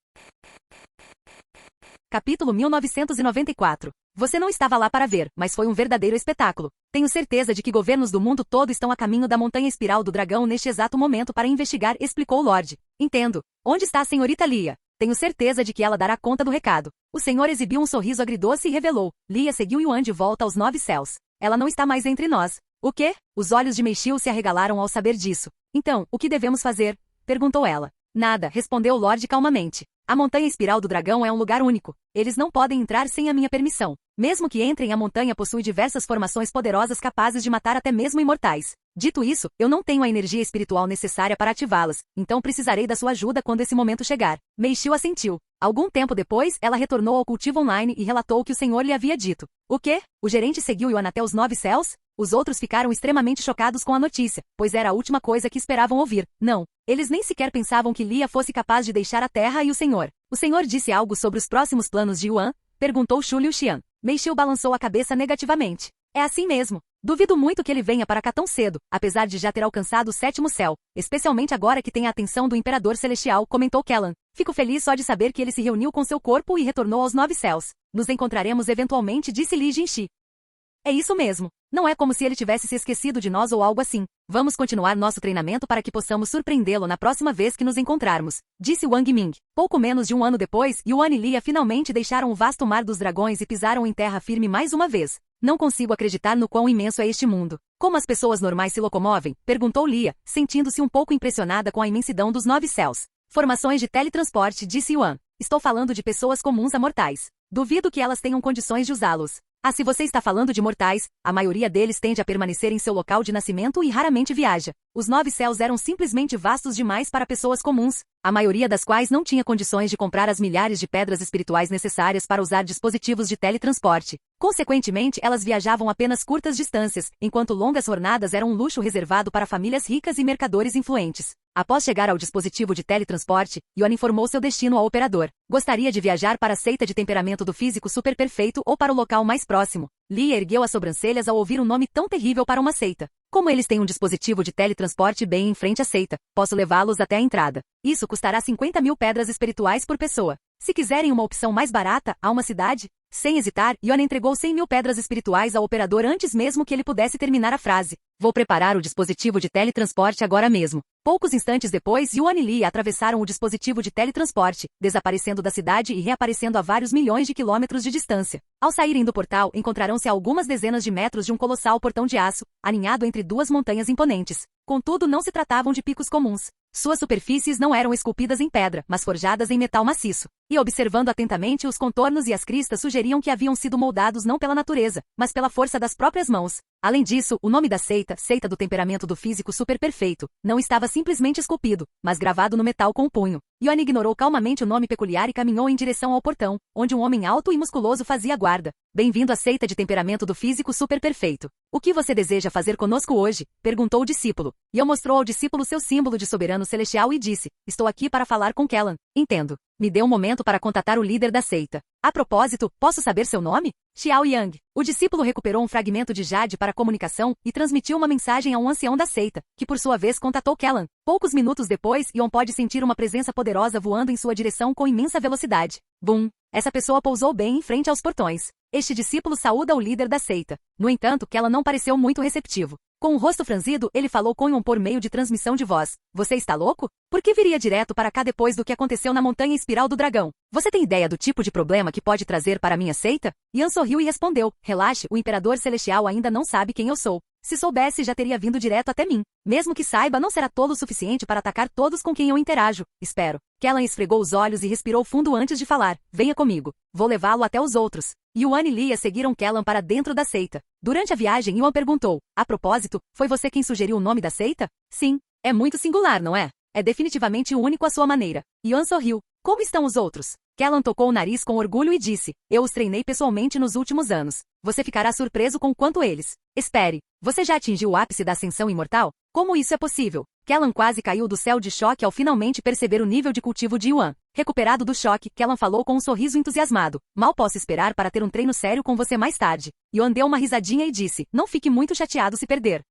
Capítulo 1994. Você não estava lá para ver, mas foi um verdadeiro espetáculo. Tenho certeza de que governos do mundo todo estão a caminho da montanha espiral do dragão neste exato momento para investigar, explicou o Lorde. Entendo. Onde está a senhorita Lia? Tenho certeza de que ela dará conta do recado. O senhor exibiu um sorriso agridoce e revelou. Lia seguiu Yuan de volta aos 9 céus. Ela não está mais entre nós. O quê? Os olhos de Meishiu se arregalaram ao saber disso. Então, o que devemos fazer? Perguntou ela. Nada, respondeu o Lorde calmamente. A montanha espiral do dragão é um lugar único. Eles não podem entrar sem a minha permissão. Mesmo que entrem, a montanha possui diversas formações poderosas capazes de matar até mesmo imortais. Dito isso, eu não tenho a energia espiritual necessária para ativá-las, então precisarei da sua ajuda quando esse momento chegar. Meishiu assentiu. Algum tempo depois, ela retornou ao cultivo online e relatou o que o senhor lhe havia dito. O quê? O gerente seguiu Yuan até os 9 céus? Os outros ficaram extremamente chocados com a notícia, pois era a última coisa que esperavam ouvir. Não, eles nem sequer pensavam que Lia fosse capaz de deixar a Terra e o senhor. O senhor disse algo sobre os próximos planos de Yuan? Perguntou Shu Liuxian. Meishiu balançou a cabeça negativamente. É assim mesmo. Duvido muito que ele venha para cá tão cedo, apesar de já ter alcançado o 7º céu, especialmente agora que tem a atenção do Imperador Celestial, comentou Kellan. Fico feliz só de saber que ele se reuniu com seu corpo e retornou aos 9 céus. Nos encontraremos eventualmente, disse Li Jinxi. É isso mesmo. Não é como se ele tivesse se esquecido de nós ou algo assim. Vamos continuar nosso treinamento para que possamos surpreendê-lo na próxima vez que nos encontrarmos, disse Wang Ming. Pouco menos de um ano depois, Yuan e Lia finalmente deixaram o vasto mar dos dragões e pisaram em terra firme mais uma vez. Não consigo acreditar no quão imenso é este mundo. Como as pessoas normais se locomovem? Perguntou Lia, sentindo-se um pouco impressionada com a imensidão dos 9 céus. Formações de teletransporte, disse Yuan. Estou falando de pessoas comuns a mortais. Duvido que elas tenham condições de usá-los. Ah, se você está falando de mortais, a maioria deles tende a permanecer em seu local de nascimento e raramente viaja. Os 9 céus eram simplesmente vastos demais para pessoas comuns, a maioria das quais não tinha condições de comprar as milhares de pedras espirituais necessárias para usar dispositivos de teletransporte. Consequentemente, elas viajavam apenas curtas distâncias, enquanto longas jornadas eram um luxo reservado para famílias ricas e mercadores influentes. Após chegar ao dispositivo de teletransporte, Yuan informou seu destino ao operador. Gostaria de viajar para a seita de temperamento do físico super perfeito ou para o local mais próximo. Lia ergueu as sobrancelhas ao ouvir um nome tão terrível para uma seita. Como eles têm um dispositivo de teletransporte bem em frente à seita, posso levá-los até a entrada. Isso custará 50.000 pedras espirituais por pessoa. Se quiserem uma opção mais barata, há uma cidade. Sem hesitar, Yuan entregou 100.000 pedras espirituais ao operador antes mesmo que ele pudesse terminar a frase. Vou preparar o dispositivo de teletransporte agora mesmo. Poucos instantes depois, Yuan e Li atravessaram o dispositivo de teletransporte, desaparecendo da cidade e reaparecendo a vários milhões de quilômetros de distância. Ao saírem do portal, encontrarão-se a algumas dezenas de metros de um colossal portão de aço, aninhado entre duas montanhas imponentes. Contudo, não se tratavam de picos comuns. Suas superfícies não eram esculpidas em pedra, mas forjadas em metal maciço. E observando atentamente os contornos e as cristas sugeriam que haviam sido moldados não pela natureza, mas pela força das próprias mãos. Além disso, o nome da seita, Seita do Temperamento do Físico Superperfeito, não estava simplesmente esculpido, mas gravado no metal com o punho. Yuan ignorou calmamente o nome peculiar e caminhou em direção ao portão, onde um homem alto e musculoso fazia guarda. Bem-vindo à Seita de Temperamento do Físico Superperfeito. O que você deseja fazer conosco hoje? Perguntou o discípulo. Yuan mostrou ao discípulo seu símbolo de soberano celestial e disse, estou aqui para falar com Kellan. Entendo. Me dê um momento para contatar o líder da seita. A propósito, posso saber seu nome? Xiao Yang. O discípulo recuperou um fragmento de jade para comunicação e transmitiu uma mensagem a um ancião da seita, que por sua vez contatou Kellan. Poucos minutos depois, Yuan pode sentir uma presença poderosa voando em sua direção com imensa velocidade. Bum! Essa pessoa pousou bem em frente aos portões. Este discípulo saúda o líder da seita. No entanto, Kellan não pareceu muito receptivo. Com o rosto franzido, ele falou com Yuan por meio de transmissão de voz. Você está louco? Por que viria direto para cá depois do que aconteceu na montanha espiral do dragão? Você tem ideia do tipo de problema que pode trazer para a minha seita? Yuan sorriu e respondeu, relaxe, o Imperador Celestial ainda não sabe quem eu sou. Se soubesse, já teria vindo direto até mim. Mesmo que saiba, não será tolo o suficiente para atacar todos com quem eu interajo. Espero. Kellan esfregou os olhos e respirou fundo antes de falar. Venha comigo. Vou levá-lo até os outros. Yuan e Lia seguiram Kellan para dentro da seita. Durante a viagem, Yuan perguntou. A propósito, foi você quem sugeriu o nome da seita? Sim. É muito singular, não é? É definitivamente único à sua maneira. Yuan sorriu. Como estão os outros? Kellan tocou o nariz com orgulho e disse, eu os treinei pessoalmente nos últimos anos. Você ficará surpreso com quanto eles. Espere, você já atingiu o ápice da ascensão imortal? Como isso é possível? Kellan quase caiu do céu de choque ao finalmente perceber o nível de cultivo de Yuan. Recuperado do choque, Kellan falou com um sorriso entusiasmado. Mal posso esperar para ter um treino sério com você mais tarde. Yuan deu uma risadinha e disse, não fique muito chateado se perder.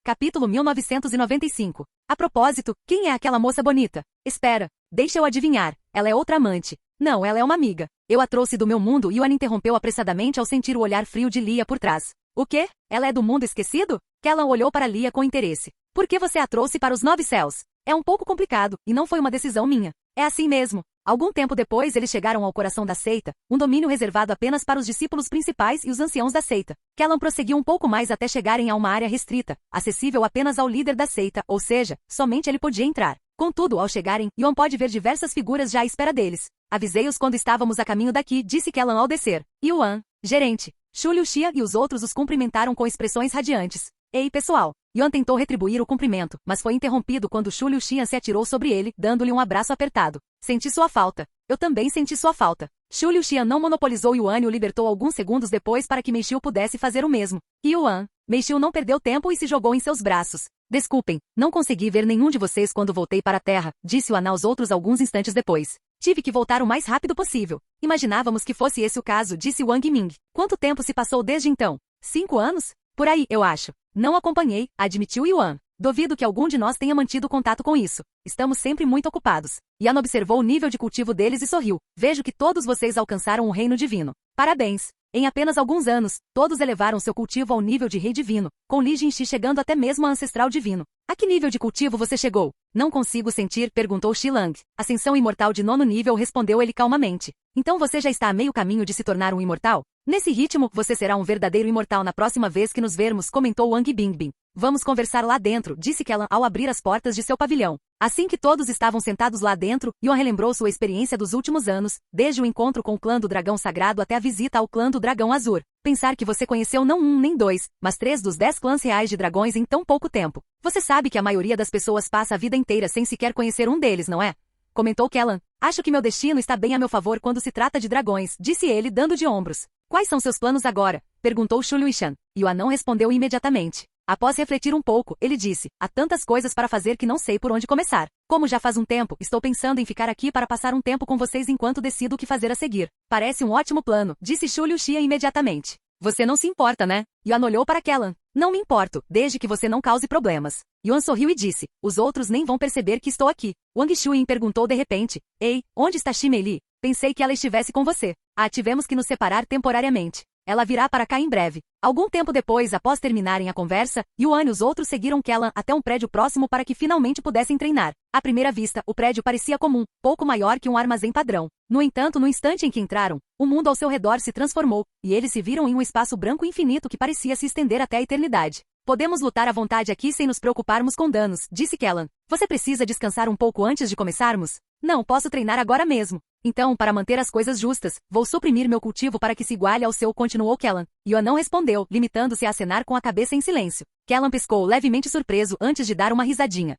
Capítulo 1995. A propósito, quem é aquela moça bonita? Espera, deixa eu adivinhar. Ela é outra amante. Não, ela é uma amiga. Eu a trouxe do meu mundo e Yuan interrompeu apressadamente ao sentir o olhar frio de Lia por trás. O quê? Ela é do mundo esquecido? Kellan olhou para Lia com interesse. Por que você a trouxe para os 9 céus? É um pouco complicado, e não foi uma decisão minha. É assim mesmo. Algum tempo depois eles chegaram ao coração da seita, um domínio reservado apenas para os discípulos principais e os anciãos da seita. Kellan prosseguiu um pouco mais até chegarem a uma área restrita, acessível apenas ao líder da seita, ou seja, somente ele podia entrar. Contudo, ao chegarem, Yuan pode ver diversas figuras já à espera deles. Avisei-os quando estávamos a caminho daqui, disse Kellan ao descer. Yuan, gerente, Shu Liuxia e os outros os cumprimentaram com expressões radiantes. Ei, pessoal! Yuan tentou retribuir o cumprimento, mas foi interrompido quando Shu Liuxia se atirou sobre ele, dando-lhe um abraço apertado. Senti sua falta. Eu também senti sua falta. Shu Liuxia não monopolizou Yuan e o libertou alguns segundos depois para que Meixiu pudesse fazer o mesmo. Yuan. Meixiu não perdeu tempo e se jogou em seus braços. Desculpem, não consegui ver nenhum de vocês quando voltei para a Terra, disse Yuan aos outros alguns instantes depois. Tive que voltar o mais rápido possível. Imaginávamos que fosse esse o caso, disse Wang Ming. Quanto tempo se passou desde então? 5 anos? Por aí, eu acho. Não acompanhei, admitiu Yuan. Duvido que algum de nós tenha mantido contato com isso. Estamos sempre muito ocupados. Yan observou o nível de cultivo deles e sorriu. Vejo que todos vocês alcançaram o reino divino. Parabéns! Em apenas alguns anos, todos elevaram seu cultivo ao nível de rei divino, com Li Jinxi chegando até mesmo a ancestral divino. A que nível de cultivo você chegou? Não consigo sentir, perguntou Xilang. Ascensão imortal de 9º nível, respondeu ele calmamente. Então você já está a meio caminho de se tornar um imortal? Nesse ritmo, você será um verdadeiro imortal na próxima vez que nos vermos, comentou Wang Bingbing. Vamos conversar lá dentro, disse Kellan ao abrir as portas de seu pavilhão. Assim que todos estavam sentados lá dentro, Yuan relembrou sua experiência dos últimos anos, desde o encontro com o clã do dragão sagrado até a visita ao clã do dragão azul. Pensar que você conheceu não um nem dois, mas 3 dos 10 clãs reais de dragões em tão pouco tempo. Você sabe que a maioria das pessoas passa a vida inteira sem sequer conhecer um deles, não é? Comentou Kellan. Acho que meu destino está bem a meu favor quando se trata de dragões, disse ele dando de ombros. Quais são seus planos agora? Perguntou Shu Liuxian. Yuan não respondeu imediatamente. Após refletir um pouco, ele disse, há tantas coisas para fazer que não sei por onde começar. Como já faz um tempo, estou pensando em ficar aqui para passar um tempo com vocês enquanto decido o que fazer a seguir. Parece um ótimo plano, disse Shu Liuxia imediatamente. Você não se importa, né? Yuan olhou para Kellan. Não me importo, desde que você não cause problemas. Yuan sorriu e disse, os outros nem vão perceber que estou aqui. Wang Shuyin perguntou de repente, ei, onde está Xi Meili? Pensei que ela estivesse com você. Ah, tivemos que nos separar temporariamente. Ela virá para cá em breve. Algum tempo depois, após terminarem a conversa, Yuan e os outros seguiram Kellan até um prédio próximo para que finalmente pudessem treinar. À primeira vista, o prédio parecia comum, pouco maior que um armazém padrão. No entanto, no instante em que entraram, o mundo ao seu redor se transformou, e eles se viram em um espaço branco infinito que parecia se estender até a eternidade. Podemos lutar à vontade aqui sem nos preocuparmos com danos, disse Kellan. Você precisa descansar um pouco antes de começarmos? Não, posso treinar agora mesmo. Então, para manter as coisas justas, vou suprimir meu cultivo para que se iguale ao seu, continuou Kellan. Yuan não respondeu, limitando-se a acenar com a cabeça em silêncio. Kellan piscou levemente surpreso antes de dar uma risadinha.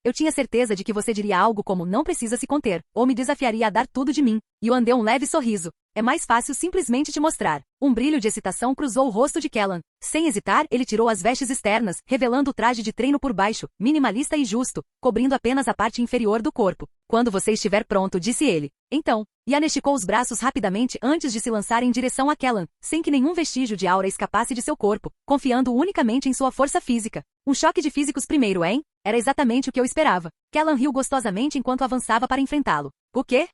Eu tinha certeza de que você diria algo como não precisa se conter, ou me desafiaria a dar tudo de mim. Yuan deu um leve sorriso. É mais fácil simplesmente te mostrar. Um brilho de excitação cruzou o rosto de Kellan. Sem hesitar, ele tirou as vestes externas, revelando o traje de treino por baixo, minimalista e justo, cobrindo apenas a parte inferior do corpo. Quando você estiver pronto, disse ele. Então, Yan esticou os braços rapidamente antes de se lançar em direção a Kellan, sem que nenhum vestígio de aura escapasse de seu corpo, confiando unicamente em sua força física. Um choque de físicos primeiro, hein? Era exatamente o que eu esperava. Kellan riu gostosamente enquanto avançava para enfrentá-lo. O quê?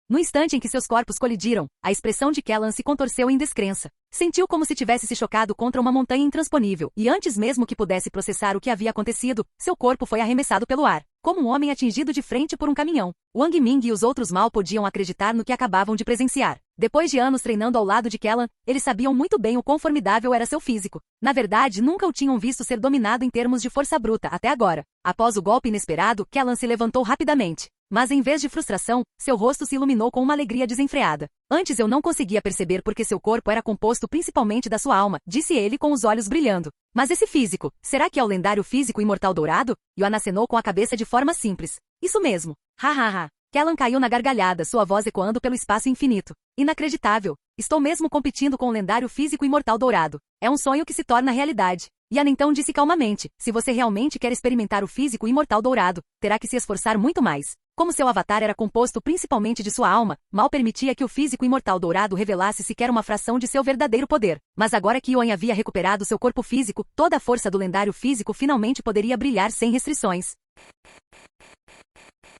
No instante em que seus corpos colidiram, a expressão de Kellan se contorceu em descrença. Sentiu como se tivesse se chocado contra uma montanha intransponível, e antes mesmo que pudesse processar o que havia acontecido, seu corpo foi arremessado pelo ar, como um homem atingido de frente por um caminhão. Wang Ming e os outros mal podiam acreditar no que acabavam de presenciar. Depois de anos treinando ao lado de Kellan, eles sabiam muito bem o quão formidável era seu físico. Na verdade, nunca o tinham visto ser dominado em termos de força bruta até agora. Após o golpe inesperado, Kellan se levantou rapidamente. Mas em vez de frustração, seu rosto se iluminou com uma alegria desenfreada. Antes eu não conseguia perceber porque seu corpo era composto principalmente da sua alma, disse ele com os olhos brilhando. Mas esse físico, será que é o lendário físico imortal dourado? Yuan acenou com a cabeça de forma simples. Isso mesmo. Ha ha ha. Kellan caiu na gargalhada, sua voz ecoando pelo espaço infinito. Inacreditável. Estou mesmo competindo com o lendário físico imortal dourado. É um sonho que se torna realidade. Yan então disse calmamente, se você realmente quer experimentar o físico imortal dourado, terá que se esforçar muito mais. Como seu avatar era composto principalmente de sua alma, mal permitia que o físico imortal dourado revelasse sequer uma fração de seu verdadeiro poder. Mas agora que Yuan havia recuperado seu corpo físico, toda a força do lendário físico finalmente poderia brilhar sem restrições.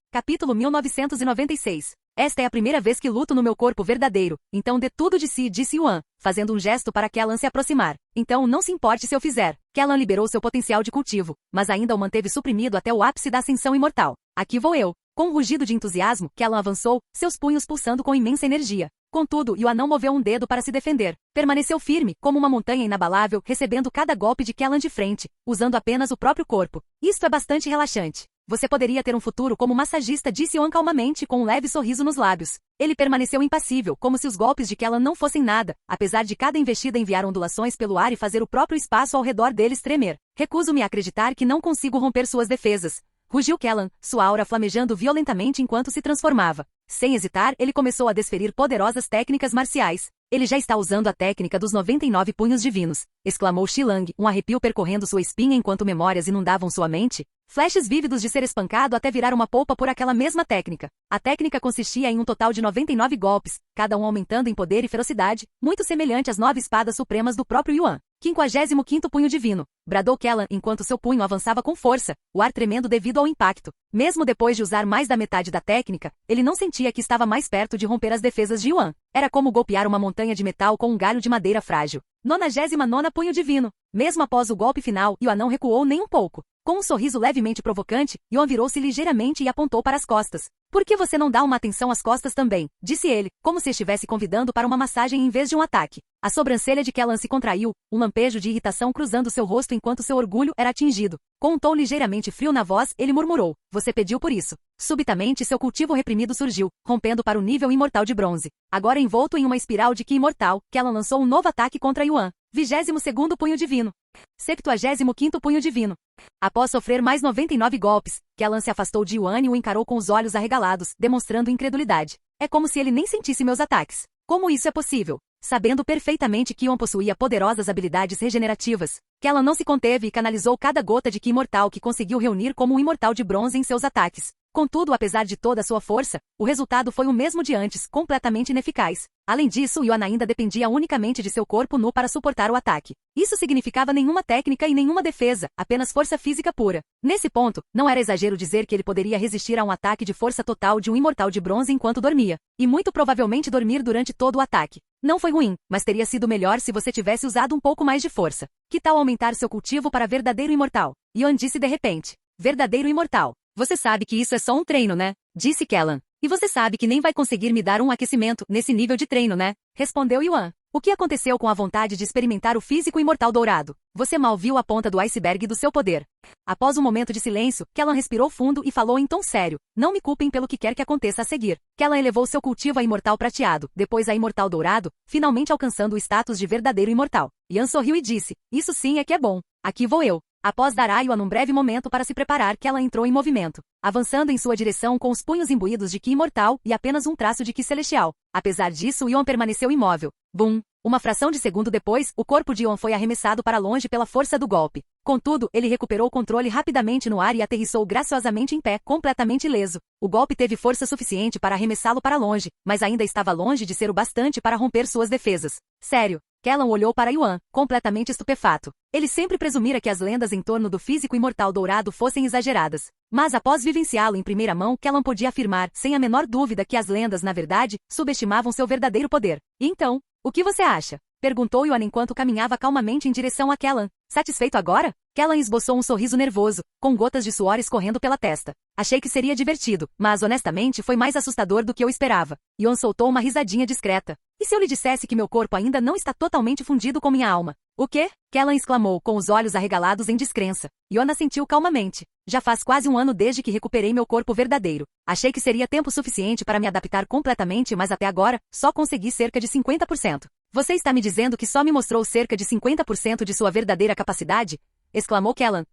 Capítulo 1996. Esta é a primeira vez que luto no meu corpo verdadeiro, então dê tudo de si, disse Yuan, fazendo um gesto para Kellan se aproximar. Então não se importe se eu fizer. Kellan liberou seu potencial de cultivo, mas ainda o manteve suprimido até o ápice da ascensão imortal. Aqui vou eu. Com um rugido de entusiasmo, Kellan avançou, seus punhos pulsando com imensa energia. Contudo, Yuan não moveu um dedo para se defender. Permaneceu firme, como uma montanha inabalável, recebendo cada golpe de Kellan de frente, usando apenas o próprio corpo. Isto é bastante relaxante. Você poderia ter um futuro como massagista, disse Yuan calmamente com um leve sorriso nos lábios. Ele permaneceu impassível, como se os golpes de Kellan não fossem nada, apesar de cada investida enviar ondulações pelo ar e fazer o próprio espaço ao redor deles tremer. Recuso-me a acreditar que não consigo romper suas defesas. Rugiu Kellan, sua aura flamejando violentamente enquanto se transformava. Sem hesitar, ele começou a desferir poderosas técnicas marciais. Ele já está usando a técnica dos 99 punhos divinos, exclamou Xilang, um arrepio percorrendo sua espinha enquanto memórias inundavam sua mente. Flashes vívidos de ser espancado até virar uma polpa por aquela mesma técnica. A técnica consistia em um total de 99 golpes, cada um aumentando em poder e ferocidade, muito semelhante às 9 espadas supremas do próprio Yuan. 55º punho divino, bradou Kellan enquanto seu punho avançava com força, o ar tremendo devido ao impacto. Mesmo depois de usar mais da metade da técnica, ele não sentia que estava mais perto de romper as defesas de Yuan. Era como golpear uma montanha de metal com um galho de madeira frágil. 99º punho divino. Mesmo após o golpe final, Yuan não recuou nem um pouco. Com um sorriso levemente provocante, Yuan virou-se ligeiramente e apontou para as costas. Por que você não dá uma atenção às costas também? Disse ele, como se estivesse convidando para uma massagem em vez de um ataque. A sobrancelha de Kellan se contraiu, um lampejo de irritação cruzando seu rosto enquanto seu orgulho era atingido. Com um tom ligeiramente frio na voz, ele murmurou, você pediu por isso. Subitamente seu cultivo reprimido surgiu, rompendo para o nível imortal de bronze. Agora envolto em uma espiral de ki imortal, Kellan lançou um novo ataque contra Yuan. 22º punho divino. 75º punho divino. Após sofrer mais 99 golpes, Kellan se afastou de Yuan e o encarou com os olhos arregalados, demonstrando incredulidade. É como se ele nem sentisse meus ataques. Como isso é possível? Sabendo perfeitamente que Yuan possuía poderosas habilidades regenerativas, Kellan não se conteve e canalizou cada gota de ki imortal que conseguiu reunir como um imortal de bronze em seus ataques. Contudo, apesar de toda a sua força, o resultado foi o mesmo de antes, completamente ineficaz. Além disso, Yuan ainda dependia unicamente de seu corpo nu para suportar o ataque. Isso significava nenhuma técnica e nenhuma defesa, apenas força física pura. Nesse ponto, não era exagero dizer que ele poderia resistir a um ataque de força total de um imortal de bronze enquanto dormia, e muito provavelmente dormir durante todo o ataque. Não foi ruim, mas teria sido melhor se você tivesse usado um pouco mais de força. Que tal aumentar seu cultivo para verdadeiro imortal? Yuan disse de repente. Verdadeiro imortal. Você sabe que isso é só um treino, né? Disse Kellan. E você sabe que nem vai conseguir me dar um aquecimento nesse nível de treino, né? Respondeu Yuan. O que aconteceu com a vontade de experimentar o físico imortal dourado? Você mal viu a ponta do iceberg do seu poder. Após um momento de silêncio, Kellan respirou fundo e falou em tom sério. Não me culpem pelo que quer que aconteça a seguir. Kellan elevou seu cultivo a imortal prateado, depois a imortal dourado, finalmente alcançando o status de verdadeiro imortal. Yan sorriu e disse, isso sim é que é bom. Aqui vou eu. Após dar a Yuan um breve momento para se preparar, Kellan entrou em movimento, avançando em sua direção com os punhos imbuídos de Ki imortal e apenas um traço de Ki celestial. Apesar disso, Yuan permaneceu imóvel. Bum! Uma fração de segundo depois, o corpo de Yuan foi arremessado para longe pela força do golpe. Contudo, ele recuperou o controle rapidamente no ar e aterrissou graciosamente em pé, completamente ileso. O golpe teve força suficiente para arremessá-lo para longe, mas ainda estava longe de ser o bastante para romper suas defesas. Sério? Kellan olhou para Yuan, completamente estupefato. Ele sempre presumira que as lendas em torno do físico imortal dourado fossem exageradas. Mas após vivenciá-lo em primeira mão, Kellan podia afirmar, sem a menor dúvida, que as lendas, na verdade, subestimavam seu verdadeiro poder. E então, o que você acha? Perguntou Yuan enquanto caminhava calmamente em direção a Kellan. Satisfeito agora? Kellan esboçou um sorriso nervoso, com gotas de suor escorrendo pela testa. Achei que seria divertido, mas honestamente foi mais assustador do que eu esperava. Yuan soltou uma risadinha discreta. E se eu lhe dissesse que meu corpo ainda não está totalmente fundido com minha alma? O quê? Kellan exclamou, com os olhos arregalados em descrença. Yuan assentiu calmamente. Já faz quase um ano desde que recuperei meu corpo verdadeiro. Achei que seria tempo suficiente para me adaptar completamente, mas até agora, só consegui cerca de 50%. Você está me dizendo que só me mostrou cerca de 50% de sua verdadeira capacidade? Exclamou Kellan.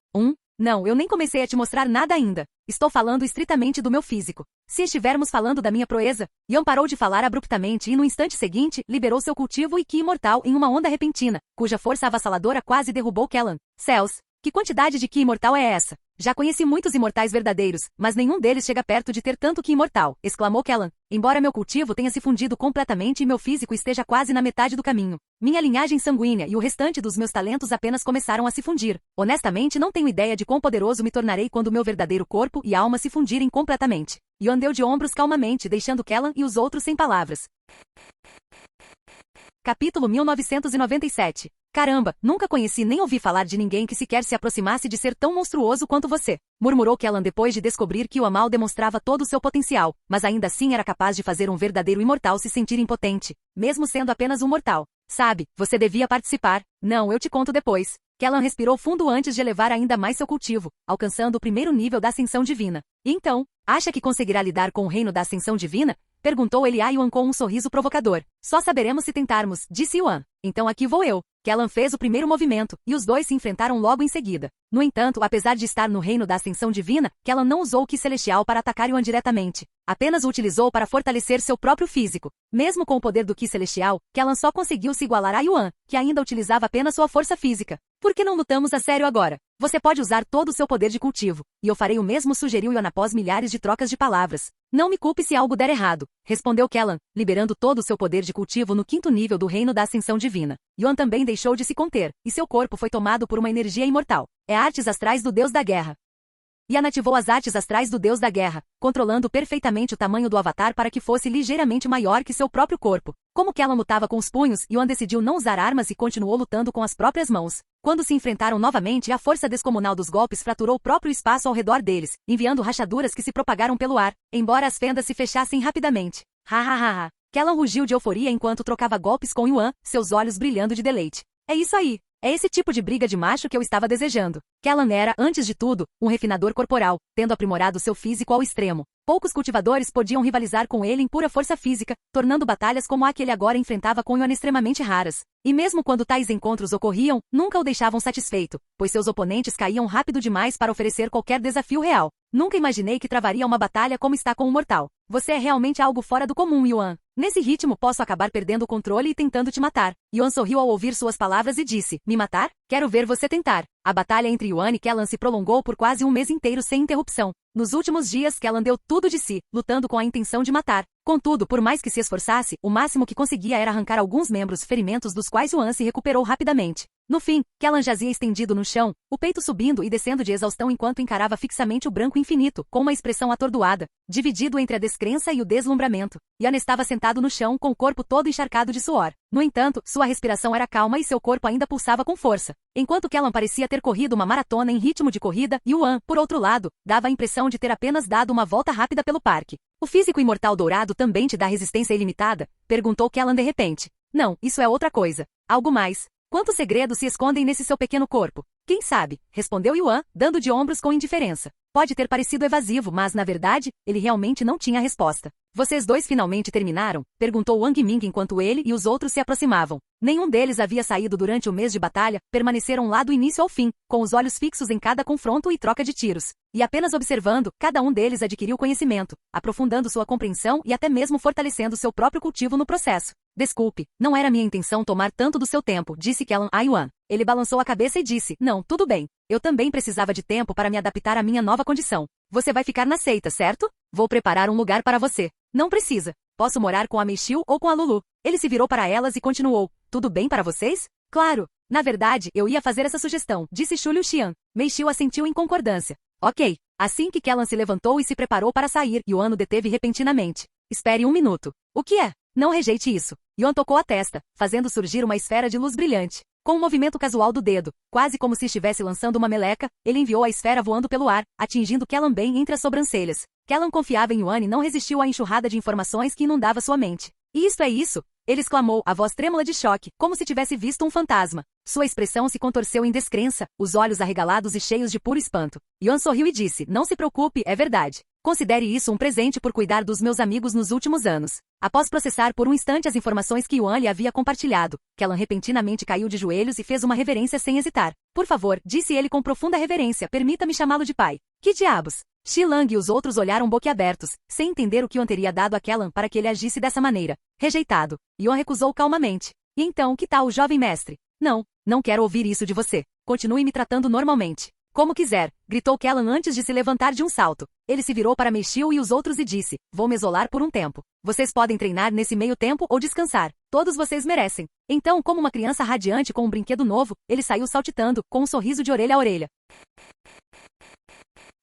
Não, eu nem comecei a te mostrar nada ainda. Estou falando estritamente do meu físico. Se estivermos falando da minha proeza, Yuan parou de falar abruptamente e no instante seguinte, liberou seu cultivo e Ki imortal em uma onda repentina, cuja força avassaladora quase derrubou Kellan. Céus! Que quantidade de Ki imortal é essa? Já conheci muitos imortais verdadeiros, mas nenhum deles chega perto de ter tanto Ki imortal, exclamou Kellan. Embora meu cultivo tenha se fundido completamente e meu físico esteja quase na metade do caminho, minha linhagem sanguínea e o restante dos meus talentos apenas começaram a se fundir. Honestamente, não tenho ideia de quão poderoso me tornarei quando meu verdadeiro corpo e alma se fundirem completamente. Yuan deu de ombros calmamente, deixando Kellan e os outros sem palavras. Capítulo 1997. Caramba, nunca conheci nem ouvi falar de ninguém que sequer se aproximasse de ser tão monstruoso quanto você, murmurou Kellan depois de descobrir que o Amal demonstrava todo o seu potencial, mas ainda assim era capaz de fazer um verdadeiro imortal se sentir impotente, mesmo sendo apenas um mortal. Sabe, você devia participar. Não, eu te conto depois. Kellan respirou fundo antes de elevar ainda mais seu cultivo, alcançando o primeiro nível da ascensão divina. E então, acha que conseguirá lidar com o reino da ascensão divina? Perguntou ele a Yuan com um sorriso provocador. Só saberemos se tentarmos, disse Yuan. Então aqui vou eu. Kellan fez o primeiro movimento, e os dois se enfrentaram logo em seguida. No entanto, apesar de estar no reino da ascensão divina, Kellan não usou o Ki celestial para atacar Yuan diretamente. Apenas o utilizou para fortalecer seu próprio físico. Mesmo com o poder do Ki celestial, Kellan só conseguiu se igualar a Yuan, que ainda utilizava apenas sua força física. Por que não lutamos a sério agora? Você pode usar todo o seu poder de cultivo, e eu farei o mesmo, sugeriu Yuan após milhares de trocas de palavras. Não me culpe se algo der errado, respondeu Kellan, liberando todo o seu poder de cultivo no 5º nível do reino da ascensão divina. Yuan também deixou de se conter, e seu corpo foi tomado por uma energia imortal. É artes astrais do deus da guerra. Yan ativou as artes astrais do deus da guerra, controlando perfeitamente o tamanho do avatar para que fosse ligeiramente maior que seu próprio corpo. Como Kellan lutava com os punhos, Yuan decidiu não usar armas e continuou lutando com as próprias mãos. Quando se enfrentaram novamente, a força descomunal dos golpes fraturou o próprio espaço ao redor deles, enviando rachaduras que se propagaram pelo ar, embora as fendas se fechassem rapidamente. Ha. Kellan rugiu de euforia enquanto trocava golpes com Yuan, seus olhos brilhando de deleite. É isso aí. É esse tipo de briga de macho que eu estava desejando. Kellan era, antes de tudo, um refinador corporal, tendo aprimorado seu físico ao extremo. Poucos cultivadores podiam rivalizar com ele em pura força física, tornando batalhas como a que ele agora enfrentava com Yuan extremamente raras. E mesmo quando tais encontros ocorriam, nunca o deixavam satisfeito, pois seus oponentes caíam rápido demais para oferecer qualquer desafio real. Nunca imaginei que travaria uma batalha como está com um mortal. Você é realmente algo fora do comum, Yuan. Nesse ritmo posso acabar perdendo o controle e tentando te matar. Yuan sorriu ao ouvir suas palavras e disse, me matar? Quero ver você tentar. A batalha entre Yuan e Kellan se prolongou por quase um mês inteiro sem interrupção. Nos últimos dias, Kellan deu tudo de si, lutando com a intenção de matar. Contudo, por mais que se esforçasse, o máximo que conseguia era arrancar alguns membros ferimentos dos quais Yuan se recuperou rapidamente. No fim, Kellan jazia estendido no chão, o peito subindo e descendo de exaustão enquanto encarava fixamente o branco infinito, com uma expressão atordoada, dividido entre a descrença e o deslumbramento. Yuan estava sentado no chão com o corpo todo encharcado de suor. No entanto, sua respiração era calma e seu corpo ainda pulsava com força. Enquanto Kellan parecia ter corrido uma maratona em ritmo de corrida, Yuan, por outro lado, dava a impressão de ter apenas dado uma volta rápida pelo parque. O físico imortal dourado também te dá resistência ilimitada? Perguntou Kellan de repente. Não, isso é outra coisa. Algo mais. Quantos segredos se escondem nesse seu pequeno corpo? Quem sabe? Respondeu Yuan, dando de ombros com indiferença. Pode ter parecido evasivo, mas, na verdade, ele realmente não tinha resposta. Vocês dois finalmente terminaram? Perguntou Wang Ming enquanto ele e os outros se aproximavam. Nenhum deles havia saído durante o mês de batalha, permaneceram lá do início ao fim, com os olhos fixos em cada confronto e troca de tiros. E apenas observando, cada um deles adquiriu conhecimento, aprofundando sua compreensão e até mesmo fortalecendo seu próprio cultivo no processo. Desculpe, não era minha intenção tomar tanto do seu tempo, disse Kellan a Yuan. Ele balançou a cabeça e disse, não, tudo bem. Eu também precisava de tempo para me adaptar à minha nova condição. Você vai ficar na seita, certo? Vou preparar um lugar para você. Não precisa. Posso morar com a Meixiu ou com a Lulu. Ele se virou para elas e continuou. Tudo bem para vocês? Claro. Na verdade, eu ia fazer essa sugestão, disse Xu Liuxian. Meixiu assentiu em concordância. Ok. Assim que Kellan se levantou e se preparou para sair, Yuan o deteve repentinamente. Espere um minuto. O que é? Não rejeite isso. Yuan tocou a testa, fazendo surgir uma esfera de luz brilhante. Com um movimento casual do dedo, quase como se estivesse lançando uma meleca, ele enviou a esfera voando pelo ar, atingindo Kellan bem entre as sobrancelhas. Kellan confiava em Yuan e não resistiu à enxurrada de informações que inundava sua mente. Isto é isso? Ele exclamou, a voz trêmula de choque, como se tivesse visto um fantasma. Sua expressão se contorceu em descrença, os olhos arregalados e cheios de puro espanto. Yuan sorriu e disse, não se preocupe, é verdade. Considere isso um presente por cuidar dos meus amigos nos últimos anos. Após processar por um instante as informações que Yuan lhe havia compartilhado, Kellan repentinamente caiu de joelhos e fez uma reverência sem hesitar. Por favor, disse ele com profunda reverência, permita-me chamá-lo de pai. Que diabos? Xi Lang e os outros olharam boquiabertos, sem entender o que Yuan teria dado a Kellan para que ele agisse dessa maneira. Rejeitado. Yuan recusou calmamente. E então, que tal, jovem mestre? Não quero ouvir isso de você. Continue me tratando normalmente. Como quiser, gritou Kellan antes de se levantar de um salto. Ele se virou para Meixiu e os outros e disse, vou me isolar por um tempo. Vocês podem treinar nesse meio tempo ou descansar. Todos vocês merecem. Então, como uma criança radiante com um brinquedo novo, ele saiu saltitando, com um sorriso de orelha a orelha.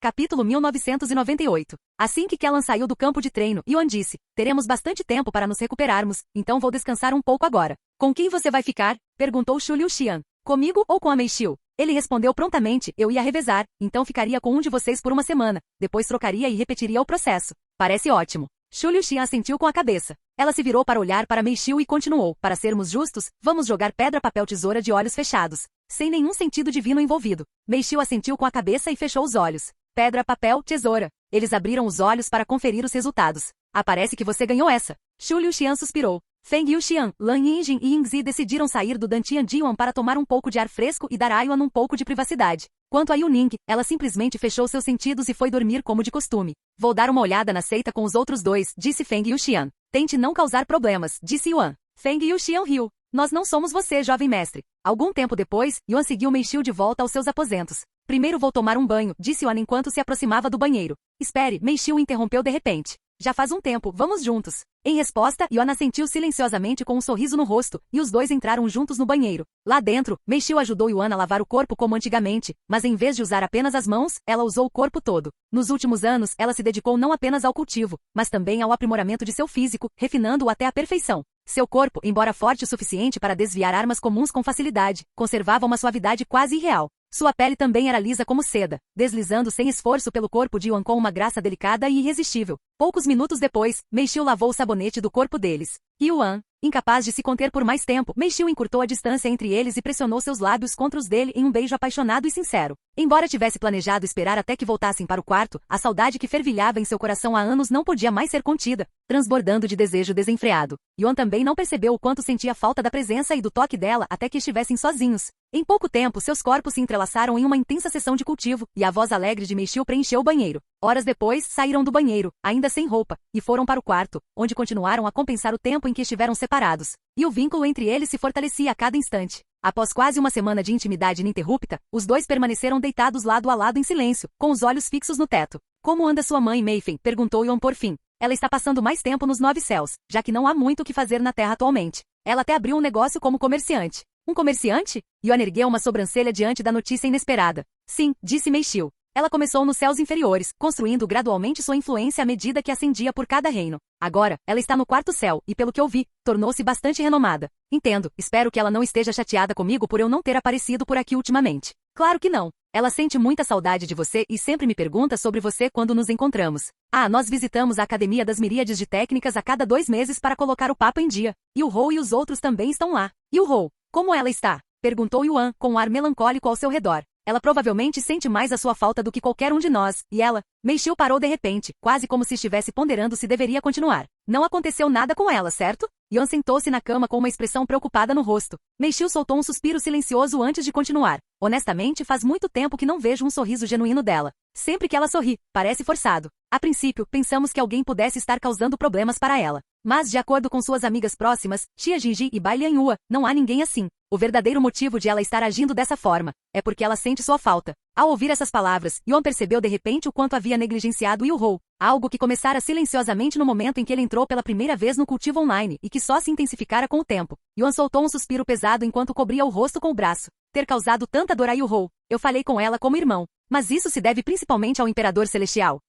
Capítulo 1998. Assim que Kellan saiu do campo de treino, Yuan disse, teremos bastante tempo para nos recuperarmos, então vou descansar um pouco agora. Com quem você vai ficar? Perguntou Xu Liuxian. Comigo ou com a Meixiu? Ele respondeu prontamente, eu ia revezar, então ficaria com um de vocês por uma semana, depois trocaria e repetiria o processo. Parece ótimo. Xu Liuxian assentiu com a cabeça. Ela se virou para olhar para Meixiu e continuou, para sermos justos, vamos jogar pedra, papel, tesoura de olhos fechados. Sem nenhum sentido divino envolvido. Meixiu assentiu com a cabeça e fechou os olhos. Pedra, papel, tesoura. Eles abriram os olhos para conferir os resultados. Parece que você ganhou essa. Xu Liuxian suspirou. Feng Yuxian, Lan Yinjin e Yingzi decidiram sair do Dantian Diwan para tomar um pouco de ar fresco e dar a Yuan um pouco de privacidade. Quanto a Yuning, ela simplesmente fechou seus sentidos e foi dormir como de costume. Vou dar uma olhada na seita com os outros dois, disse Feng Yuxian. Tente não causar problemas, disse Yuan. Feng Yuxian riu. Nós não somos você, jovem mestre. Algum tempo depois, Yuan seguiu Meixiu de volta aos seus aposentos. Primeiro vou tomar um banho, disse Yuan enquanto se aproximava do banheiro. Espere, Meixiu interrompeu de repente. Já faz um tempo, vamos juntos. Em resposta, Yuan assentiu silenciosamente com um sorriso no rosto, e os dois entraram juntos no banheiro. Lá dentro, Meixiu ajudou Yuan a lavar o corpo como antigamente, mas em vez de usar apenas as mãos, ela usou o corpo todo. Nos últimos anos, ela se dedicou não apenas ao cultivo, mas também ao aprimoramento de seu físico, refinando-o até a perfeição. Seu corpo, embora forte o suficiente para desviar armas comuns com facilidade, conservava uma suavidade quase irreal. Sua pele também era lisa como seda, deslizando sem esforço pelo corpo de Yuan com uma graça delicada e irresistível. Poucos minutos depois, Meixiu lavou o sabonete do corpo deles. Yuan, incapaz de se conter por mais tempo, Meixiu encurtou a distância entre eles e pressionou seus lábios contra os dele em um beijo apaixonado e sincero. Embora tivesse planejado esperar até que voltassem para o quarto, a saudade que fervilhava em seu coração há anos não podia mais ser contida, transbordando de desejo desenfreado. Yuan também não percebeu o quanto sentia falta da presença e do toque dela até que estivessem sozinhos. Em pouco tempo, seus corpos se entrelaçaram em uma intensa sessão de cultivo, e a voz alegre de Meixiu preencheu o banheiro. Horas depois, saíram do banheiro, ainda sem roupa, e foram para o quarto, onde continuaram a compensar o tempo em que estiveram separados. E o vínculo entre eles se fortalecia a cada instante. Após quase uma semana de intimidade ininterrupta, os dois permaneceram deitados lado a lado em silêncio, com os olhos fixos no teto. Como anda sua mãe, Mayfen? Perguntou Yuan por fim. Ela está passando mais tempo nos 9 céus, já que não há muito o que fazer na Terra atualmente. Ela até abriu um negócio como comerciante. Um comerciante? Yuan ergueu uma sobrancelha diante da notícia inesperada. Sim, disse Meixiu. Ela começou nos céus inferiores, construindo gradualmente sua influência à medida que ascendia por cada reino. Agora, ela está no 4º céu e, pelo que eu vi, tornou-se bastante renomada. Entendo, espero que ela não esteja chateada comigo por eu não ter aparecido por aqui ultimamente. Claro que não. Ela sente muita saudade de você e sempre me pergunta sobre você quando nos encontramos. Nós visitamos a Academia das Miríades de Técnicas a cada 2 meses para colocar o papo em dia. E o Hou e os outros também estão lá. E o Hou, como ela está? Perguntou Yuan, com um ar melancólico ao seu redor. Ela provavelmente sente mais a sua falta do que qualquer um de nós, e ela... Meixiu parou de repente, quase como se estivesse ponderando se deveria continuar. Não aconteceu nada com ela, certo? Yuan sentou-se na cama com uma expressão preocupada no rosto. Meixiu soltou um suspiro silencioso antes de continuar. Honestamente, faz muito tempo que não vejo um sorriso genuíno dela. Sempre que ela sorri, parece forçado. A princípio, pensamos que alguém pudesse estar causando problemas para ela. Mas, de acordo com suas amigas próximas, Xia Jinji e Bai Lianyua, não há ninguém assim. O verdadeiro motivo de ela estar agindo dessa forma é porque ela sente sua falta. Ao ouvir essas palavras, Yuan percebeu de repente o quanto havia negligenciado Yu Hou, algo que começara silenciosamente no momento em que ele entrou pela primeira vez no cultivo online e que só se intensificara com o tempo. Yuan soltou um suspiro pesado enquanto cobria o rosto com o braço. Ter causado tanta dor a Yu Hou. Eu falei com ela como irmão. Mas isso se deve principalmente ao Imperador Celestial.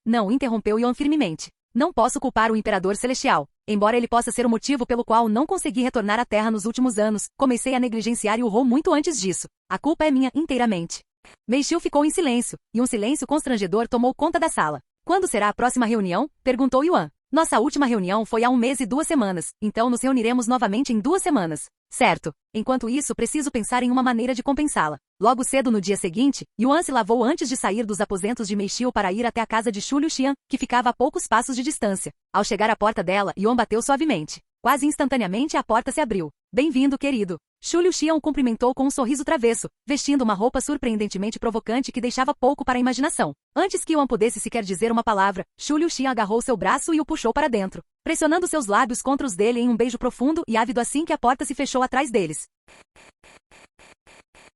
Não, interrompeu Yuan firmemente. Não posso culpar o Imperador Celestial. Embora ele possa ser o motivo pelo qual não consegui retornar à Terra nos últimos anos, comecei a negligenciar Yu Hou muito antes disso. A culpa é minha inteiramente. Meixiu ficou em silêncio, e um silêncio constrangedor tomou conta da sala. Quando será a próxima reunião? Perguntou Yuan. Nossa última reunião foi há 1 mês e 2 semanas, então nos reuniremos novamente em 2 semanas. Certo. Enquanto isso, preciso pensar em uma maneira de compensá-la. Logo cedo no dia seguinte, Yuan se lavou antes de sair dos aposentos de Meixiu para ir até a casa de Shu Liuxian, que ficava a poucos passos de distância. Ao chegar à porta dela, Yuan bateu suavemente. Quase instantaneamente a porta se abriu. Bem-vindo, querido. Shu Liuxian o cumprimentou com um sorriso travesso, vestindo uma roupa surpreendentemente provocante que deixava pouco para a imaginação. Antes que Yuan pudesse sequer dizer uma palavra, Shu Liuxian agarrou seu braço e o puxou para dentro, pressionando seus lábios contra os dele em um beijo profundo e ávido assim que a porta se fechou atrás deles.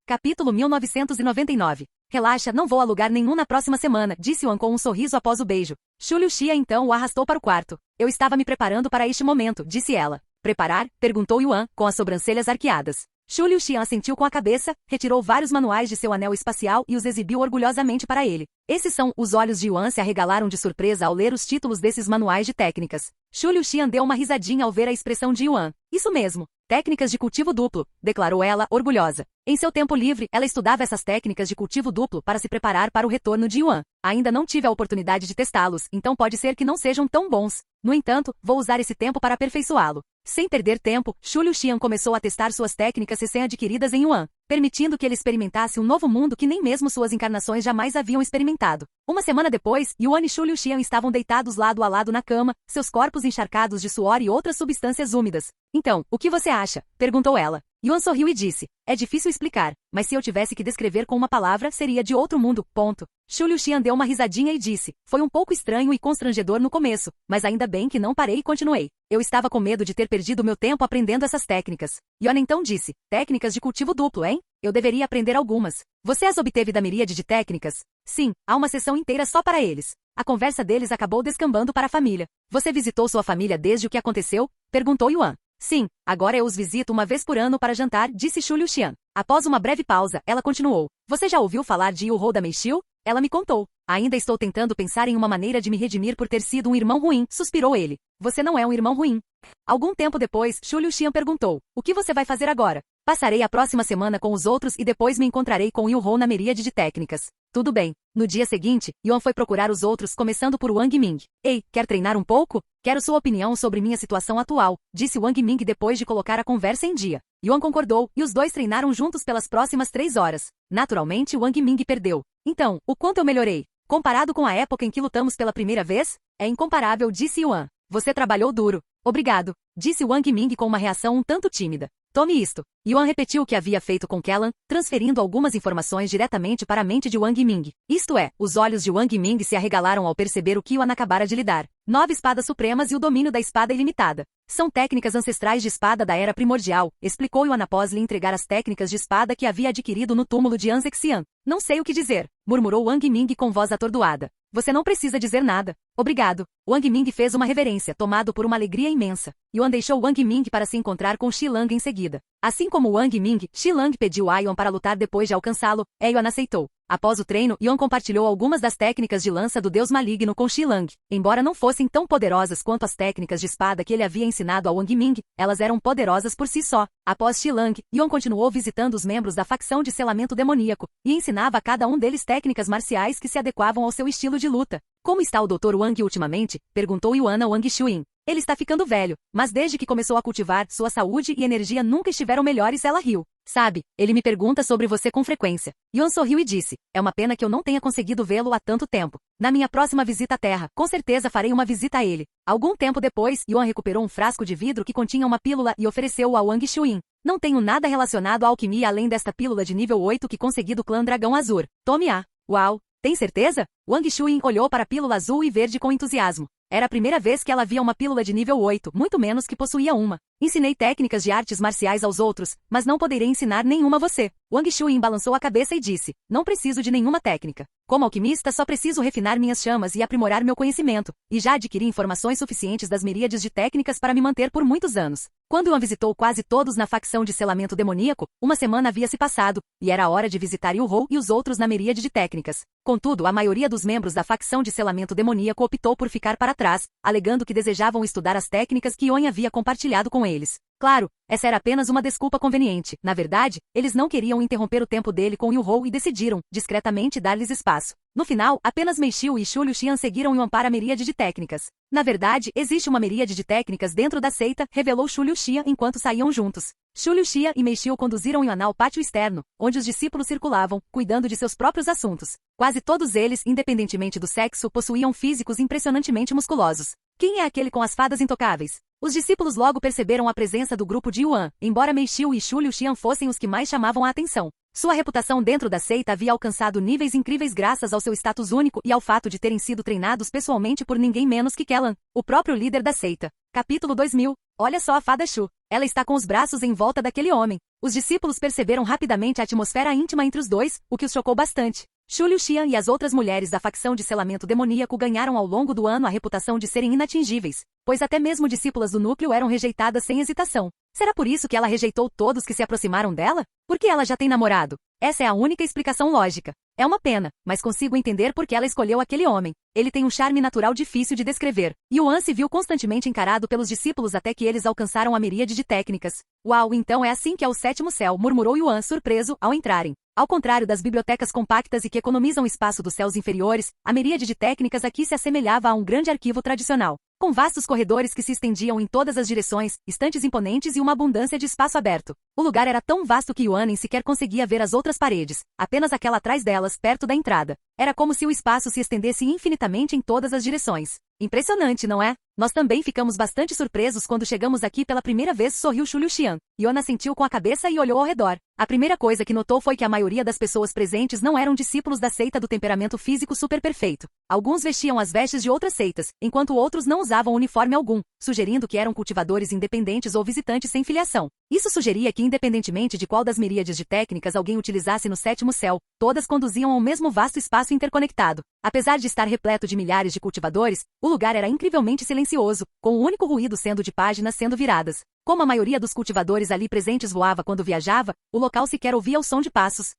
Capítulo 1999. Relaxa, não vou a lugar nenhum na próxima semana, disse Yuan com um sorriso após o beijo. Shu Liuxian então o arrastou para o quarto. Eu estava me preparando para este momento, disse ela. Preparar? Perguntou Yuan, com as sobrancelhas arqueadas. Shu Liuxian assentiu com a cabeça, retirou vários manuais de seu anel espacial e os exibiu orgulhosamente para ele. Esses são, os olhos de Yuan se arregalaram de surpresa ao ler os títulos desses manuais de técnicas. Shu Liuxian deu uma risadinha ao ver a expressão de Yuan. Isso mesmo. Técnicas de cultivo duplo, declarou ela, orgulhosa. Em seu tempo livre, ela estudava essas técnicas de cultivo duplo para se preparar para o retorno de Yuan. Ainda não tive a oportunidade de testá-los, então pode ser que não sejam tão bons. No entanto, vou usar esse tempo para aperfeiçoá-lo. Sem perder tempo, Shu Liuxian começou a testar suas técnicas recém-adquiridas em Yuan, permitindo que ele experimentasse um novo mundo que nem mesmo suas encarnações jamais haviam experimentado. Uma semana depois, Yuan e Shu Liuxian estavam deitados lado a lado na cama, seus corpos encharcados de suor e outras substâncias úmidas. Então, o que você acha? Perguntou ela. Yuan sorriu e disse, é difícil explicar, mas se eu tivesse que descrever com uma palavra, seria de outro mundo, ponto. Shu Liuxian deu uma risadinha e disse, foi um pouco estranho e constrangedor no começo, mas ainda bem que não parei e continuei. Eu estava com medo de ter perdido meu tempo aprendendo essas técnicas. Yuan então disse, técnicas de cultivo duplo, hein? Eu deveria aprender algumas. Você as obteve da miríade de técnicas? Sim, há uma sessão inteira só para eles. A conversa deles acabou descambando para a família. Você visitou sua família desde o que aconteceu? Perguntou Yuan. Sim, agora eu os visito uma vez por ano para jantar, disse Shu Liuxian. Após uma breve pausa, ela continuou. Você já ouviu falar de Yu Hou da Meixiu? Ela me contou. Ainda estou tentando pensar em uma maneira de me redimir por ter sido um irmão ruim, suspirou ele. Você não é um irmão ruim. Algum tempo depois, Shu Liuxian perguntou. O que você vai fazer agora? Passarei a próxima semana com os outros e depois me encontrarei com Yu Hou na miríade de técnicas. Tudo bem. No dia seguinte, Yuan foi procurar os outros, começando por Wang Ming. Ei, quer treinar um pouco? Quero sua opinião sobre minha situação atual, disse Wang Ming depois de colocar a conversa em dia. Yuan concordou, e os dois treinaram juntos pelas próximas 3 horas. Naturalmente, Wang Ming perdeu. Então, o quanto eu melhorei? Comparado com a época em que lutamos pela primeira vez? É incomparável, disse Yuan. Você trabalhou duro. Obrigado, disse Wang Ming com uma reação um tanto tímida. Tome isto. Yuan repetiu o que havia feito com Kellan, transferindo algumas informações diretamente para a mente de Wang Ming. Isto é, os olhos de Wang Ming se arregalaram ao perceber o que Yuan acabara de lhe dar. 9 espadas supremas e o domínio da espada ilimitada. São técnicas ancestrais de espada da era primordial, explicou Yuan após lhe entregar as técnicas de espada que havia adquirido no túmulo de Anzexian. Não sei o que dizer, murmurou Wang Ming com voz atordoada. Você não precisa dizer nada. Obrigado. Wang Ming fez uma reverência, tomado por uma alegria imensa. Yuan deixou Wang Ming para se encontrar com Shi Lang em seguida. Assim como Wang Ming, Shi Lang pediu a Yuan para lutar depois de alcançá-lo, e Yuan aceitou. Após o treino, Yuan compartilhou algumas das técnicas de lança do deus maligno com Shi Lang. Embora não fossem tão poderosas quanto as técnicas de espada que ele havia ensinado a Wang Ming, elas eram poderosas por si só. Após Shi Lang, Yuan continuou visitando os membros da facção de selamento demoníaco, e ensinava a cada um deles técnicas marciais que se adequavam ao seu estilo de luta. Como está o Dr. Wang ultimamente? Perguntou Yuan a Wang Xuyin. Ele está ficando velho, mas desde que começou a cultivar, sua saúde e energia nunca estiveram melhores. Ela riu. Sabe, ele me pergunta sobre você com frequência. Yuan sorriu e disse, é uma pena que eu não tenha conseguido vê-lo há tanto tempo. Na minha próxima visita à Terra, com certeza farei uma visita a ele. Algum tempo depois, Yuan recuperou um frasco de vidro que continha uma pílula e ofereceu-o a Wang Xuyin. Não tenho nada relacionado à alquimia além desta pílula de nível 8 que consegui do clã Dragão Azul. Tome-a. Uau! Tem certeza? Wang Xuyin olhou para a pílula azul e verde com entusiasmo. Era a primeira vez que ela via uma pílula de nível 8, muito menos que possuía uma. Ensinei técnicas de artes marciais aos outros, mas não poderei ensinar nenhuma a você. Wang Xuyin balançou a cabeça e disse, não preciso de nenhuma técnica. Como alquimista só preciso refinar minhas chamas e aprimorar meu conhecimento, e já adquiri informações suficientes das miríades de técnicas para me manter por muitos anos. Quando Yuan visitou quase todos na facção de selamento demoníaco, uma semana havia se passado, e era hora de visitar Yu Hou e os outros na miríade de técnicas. Contudo, a maioria dos membros da facção de selamento demoníaco optou por ficar para trás, alegando que desejavam estudar as técnicas que Yuan havia compartilhado com eles. Claro, essa era apenas uma desculpa conveniente. Na verdade, eles não queriam interromper o tempo dele com Yu Hou e decidiram, discretamente, dar-lhes espaço. No final, apenas Mei Xiu e Shu Liuxian seguiram Yuan para a miríade de técnicas. Na verdade, existe uma miríade de técnicas dentro da seita, revelou Shu Liuxian enquanto saíam juntos. Shu Liuxian e Mei Xiu conduziram Yuan ao pátio externo, onde os discípulos circulavam, cuidando de seus próprios assuntos. Quase todos eles, independentemente do sexo, possuíam físicos impressionantemente musculosos. Quem é aquele com as fadas intocáveis? Os discípulos logo perceberam a presença do grupo de Yuan, embora Mei Xiu e Shu Liuxian fossem os que mais chamavam a atenção. Sua reputação dentro da seita havia alcançado níveis incríveis graças ao seu status único e ao fato de terem sido treinados pessoalmente por ninguém menos que Kellan, o próprio líder da seita. Capítulo 2000. Olha só a fada Shu. Ela está com os braços em volta daquele homem. Os discípulos perceberam rapidamente a atmosfera íntima entre os dois, o que os chocou bastante. Shu Liuxian e as outras mulheres da facção de selamento demoníaco ganharam ao longo do ano a reputação de serem inatingíveis, pois até mesmo discípulas do núcleo eram rejeitadas sem hesitação. Será por isso que ela rejeitou todos que se aproximaram dela? Porque ela já tem namorado. Essa é a única explicação lógica. É uma pena, mas consigo entender por que ela escolheu aquele homem. Ele tem um charme natural difícil de descrever. Yuan se viu constantemente encarado pelos discípulos até que eles alcançaram a miríade de técnicas. Uau, então é assim que é o sétimo céu, murmurou Yuan surpreso ao entrarem. Ao contrário das bibliotecas compactas e que economizam espaço dos céus inferiores, a miríade de técnicas aqui se assemelhava a um grande arquivo tradicional, com vastos corredores que se estendiam em todas as direções, estantes imponentes e uma abundância de espaço aberto. O lugar era tão vasto que Yuan nem sequer conseguia ver as outras paredes, apenas aquela atrás delas, perto da entrada. Era como se o espaço se estendesse infinitamente em todas as direções. Impressionante, não é? Nós também ficamos bastante surpresos quando chegamos aqui pela primeira vez, sorriu Shu Liuxian. Yuan assentiu com a cabeça e olhou ao redor. A primeira coisa que notou foi que a maioria das pessoas presentes não eram discípulos da seita do temperamento físico super perfeito. Alguns vestiam as vestes de outras seitas, enquanto outros não usavam uniforme algum, sugerindo que eram cultivadores independentes ou visitantes sem filiação. Isso sugeria que, independentemente de qual das miríades de técnicas alguém utilizasse no sétimo céu, todas conduziam ao mesmo vasto espaço interconectado. Apesar de estar repleto de milhares de cultivadores, o lugar era incrivelmente silencioso, com o único ruído sendo de páginas sendo viradas. Como a maioria dos cultivadores ali presentes voava quando viajava, o local sequer ouvia o som de passos.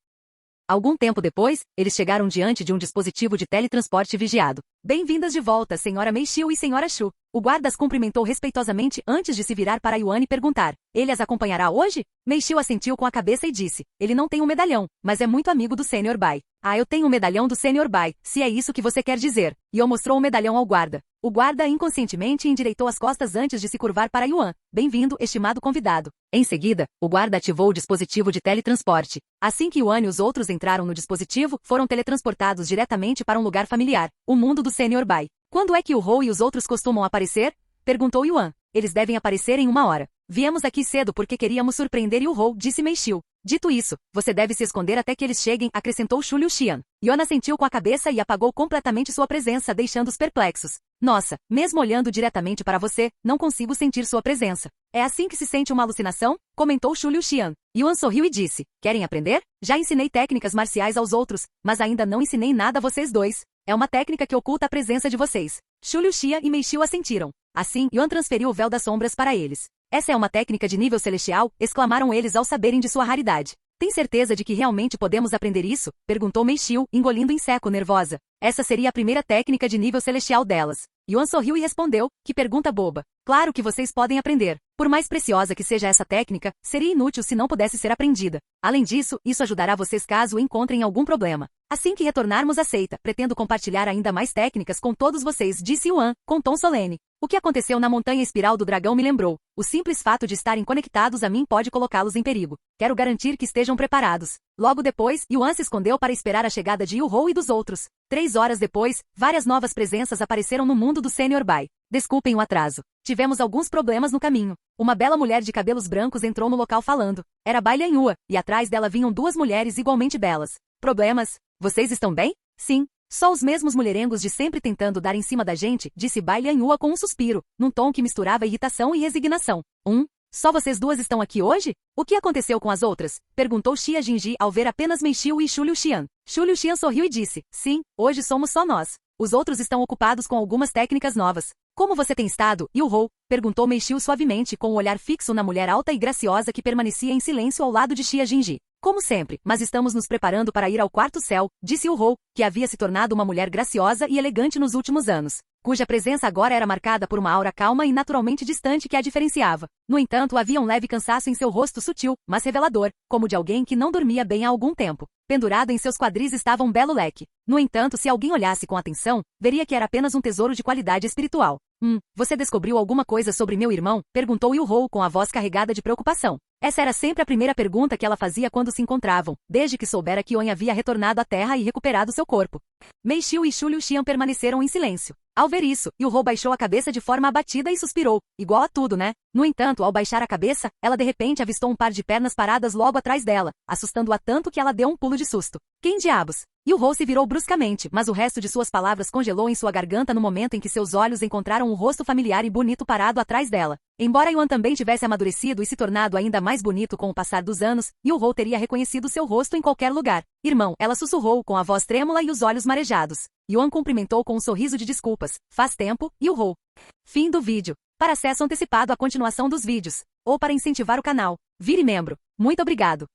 Algum tempo depois, eles chegaram diante de um dispositivo de teletransporte vigiado. Bem-vindas de volta, senhora Mei Xiu e senhora Shu. O guarda as cumprimentou respeitosamente antes de se virar para Yuan e perguntar, ele as acompanhará hoje? Mei Xiu assentiu com a cabeça e disse, ele não tem um medalhão, mas é muito amigo do Sr. Bai. Ah, eu tenho um medalhão do Sr. Bai, se é isso que você quer dizer. Yuan mostrou o medalhão ao guarda. O guarda inconscientemente endireitou as costas antes de se curvar para Yuan. Bem-vindo, estimado convidado. Em seguida, o guarda ativou o dispositivo de teletransporte. Assim que Yuan e os outros entraram no dispositivo, foram teletransportados diretamente para um lugar familiar, o mundo do Sr. Bai. Quando é que o Hou e os outros costumam aparecer? Perguntou Yuan. Eles devem aparecer em 1 hora. Viemos aqui cedo porque queríamos surpreender Yu-Ho, disse Mei-Xiu. Dito isso, você deve se esconder até que eles cheguem, acrescentou Xu Liu-Xian. Yuan assentiu com a cabeça e apagou completamente sua presença, deixando-os perplexos. Nossa, mesmo olhando diretamente para você, não consigo sentir sua presença. É assim que se sente uma alucinação? Comentou Xu Liu-Xian. Yuan sorriu e disse, querem aprender? Já ensinei técnicas marciais aos outros, mas ainda não ensinei nada a vocês dois. É uma técnica que oculta a presença de vocês. Xu Liu-Xian e Mei-Xiu assentiram. Assim, Yuan transferiu o véu das sombras para eles. Essa é uma técnica de nível celestial? Exclamaram eles ao saberem de sua raridade. Tem certeza de que realmente podemos aprender isso? Perguntou Mei-Xiu, engolindo em seco, nervosa. Essa seria a primeira técnica de nível celestial delas. Yuan sorriu e respondeu, que pergunta boba. Claro que vocês podem aprender. Por mais preciosa que seja essa técnica, seria inútil se não pudesse ser aprendida. Além disso, isso ajudará vocês caso encontrem algum problema. Assim que retornarmos à seita, pretendo compartilhar ainda mais técnicas com todos vocês, disse Yuan, com tom solene. O que aconteceu na montanha espiral do dragão me lembrou. O simples fato de estarem conectados a mim pode colocá-los em perigo. Quero garantir que estejam preparados. Logo depois, Yuan se escondeu para esperar a chegada de Yu-Ho e dos outros. 3 horas depois, várias novas presenças apareceram no mundo do Senior Bai. Desculpem o atraso. Tivemos alguns problemas no caminho. Uma bela mulher de cabelos brancos entrou no local falando. Era Bai Lianhua, e atrás dela vinham 2 mulheres igualmente belas. Problemas? Vocês estão bem? Sim. Só os mesmos mulherengos de sempre tentando dar em cima da gente, disse Bai Lianhua com um suspiro, num tom que misturava irritação e resignação. Só vocês duas estão aqui hoje? O que aconteceu com as outras? Perguntou Xia Jinji ao ver apenas Mei-Xiu e Xu Liu-Xian. Xu Liu-Xian sorriu e disse, sim, hoje somos só nós. Os outros estão ocupados com algumas técnicas novas. Como você tem estado, Yu-Ho? Perguntou Mei-Xiu suavemente com o olhar fixo na mulher alta e graciosa que permanecia em silêncio ao lado de Xia Jinji. Como sempre, mas estamos nos preparando para ir ao quarto céu, disse Yu-Ho, que havia se tornado uma mulher graciosa e elegante nos últimos anos, cuja presença agora era marcada por uma aura calma e naturalmente distante que a diferenciava. No entanto, havia um leve cansaço em seu rosto sutil, mas revelador, como de alguém que não dormia bem há algum tempo. Pendurado em seus quadris estava um belo leque. No entanto, se alguém olhasse com atenção, veria que era apenas um tesouro de qualidade espiritual. Você descobriu alguma coisa sobre meu irmão? Perguntou Yu-Ho com a voz carregada de preocupação. Essa era sempre a primeira pergunta que ela fazia quando se encontravam, desde que soubera que On havia retornado à Terra e recuperado seu corpo. Mei-Xiu e Xu Liu-Xian permaneceram em silêncio. Ao ver isso, Yu-Ho baixou a cabeça de forma abatida e suspirou. Igual a tudo, né? No entanto, ao baixar a cabeça, ela de repente avistou um par de pernas paradas logo atrás dela, assustando-a tanto que ela deu um pulo de susto. Quem diabos? Yu-Ho se virou bruscamente, mas o resto de suas palavras congelou em sua garganta no momento em que seus olhos encontraram um rosto familiar e bonito parado atrás dela. Embora Yuan também tivesse amadurecido e se tornado ainda mais bonito com o passar dos anos, Yu-Ho teria reconhecido seu rosto em qualquer lugar. Irmão, ela sussurrou com a voz trêmula e os olhos marejados. Yuan cumprimentou com um sorriso de desculpas. Faz tempo, Yu-Ho. Fim do vídeo. Para acesso antecipado à continuação dos vídeos, ou para incentivar o canal, vire membro. Muito obrigado.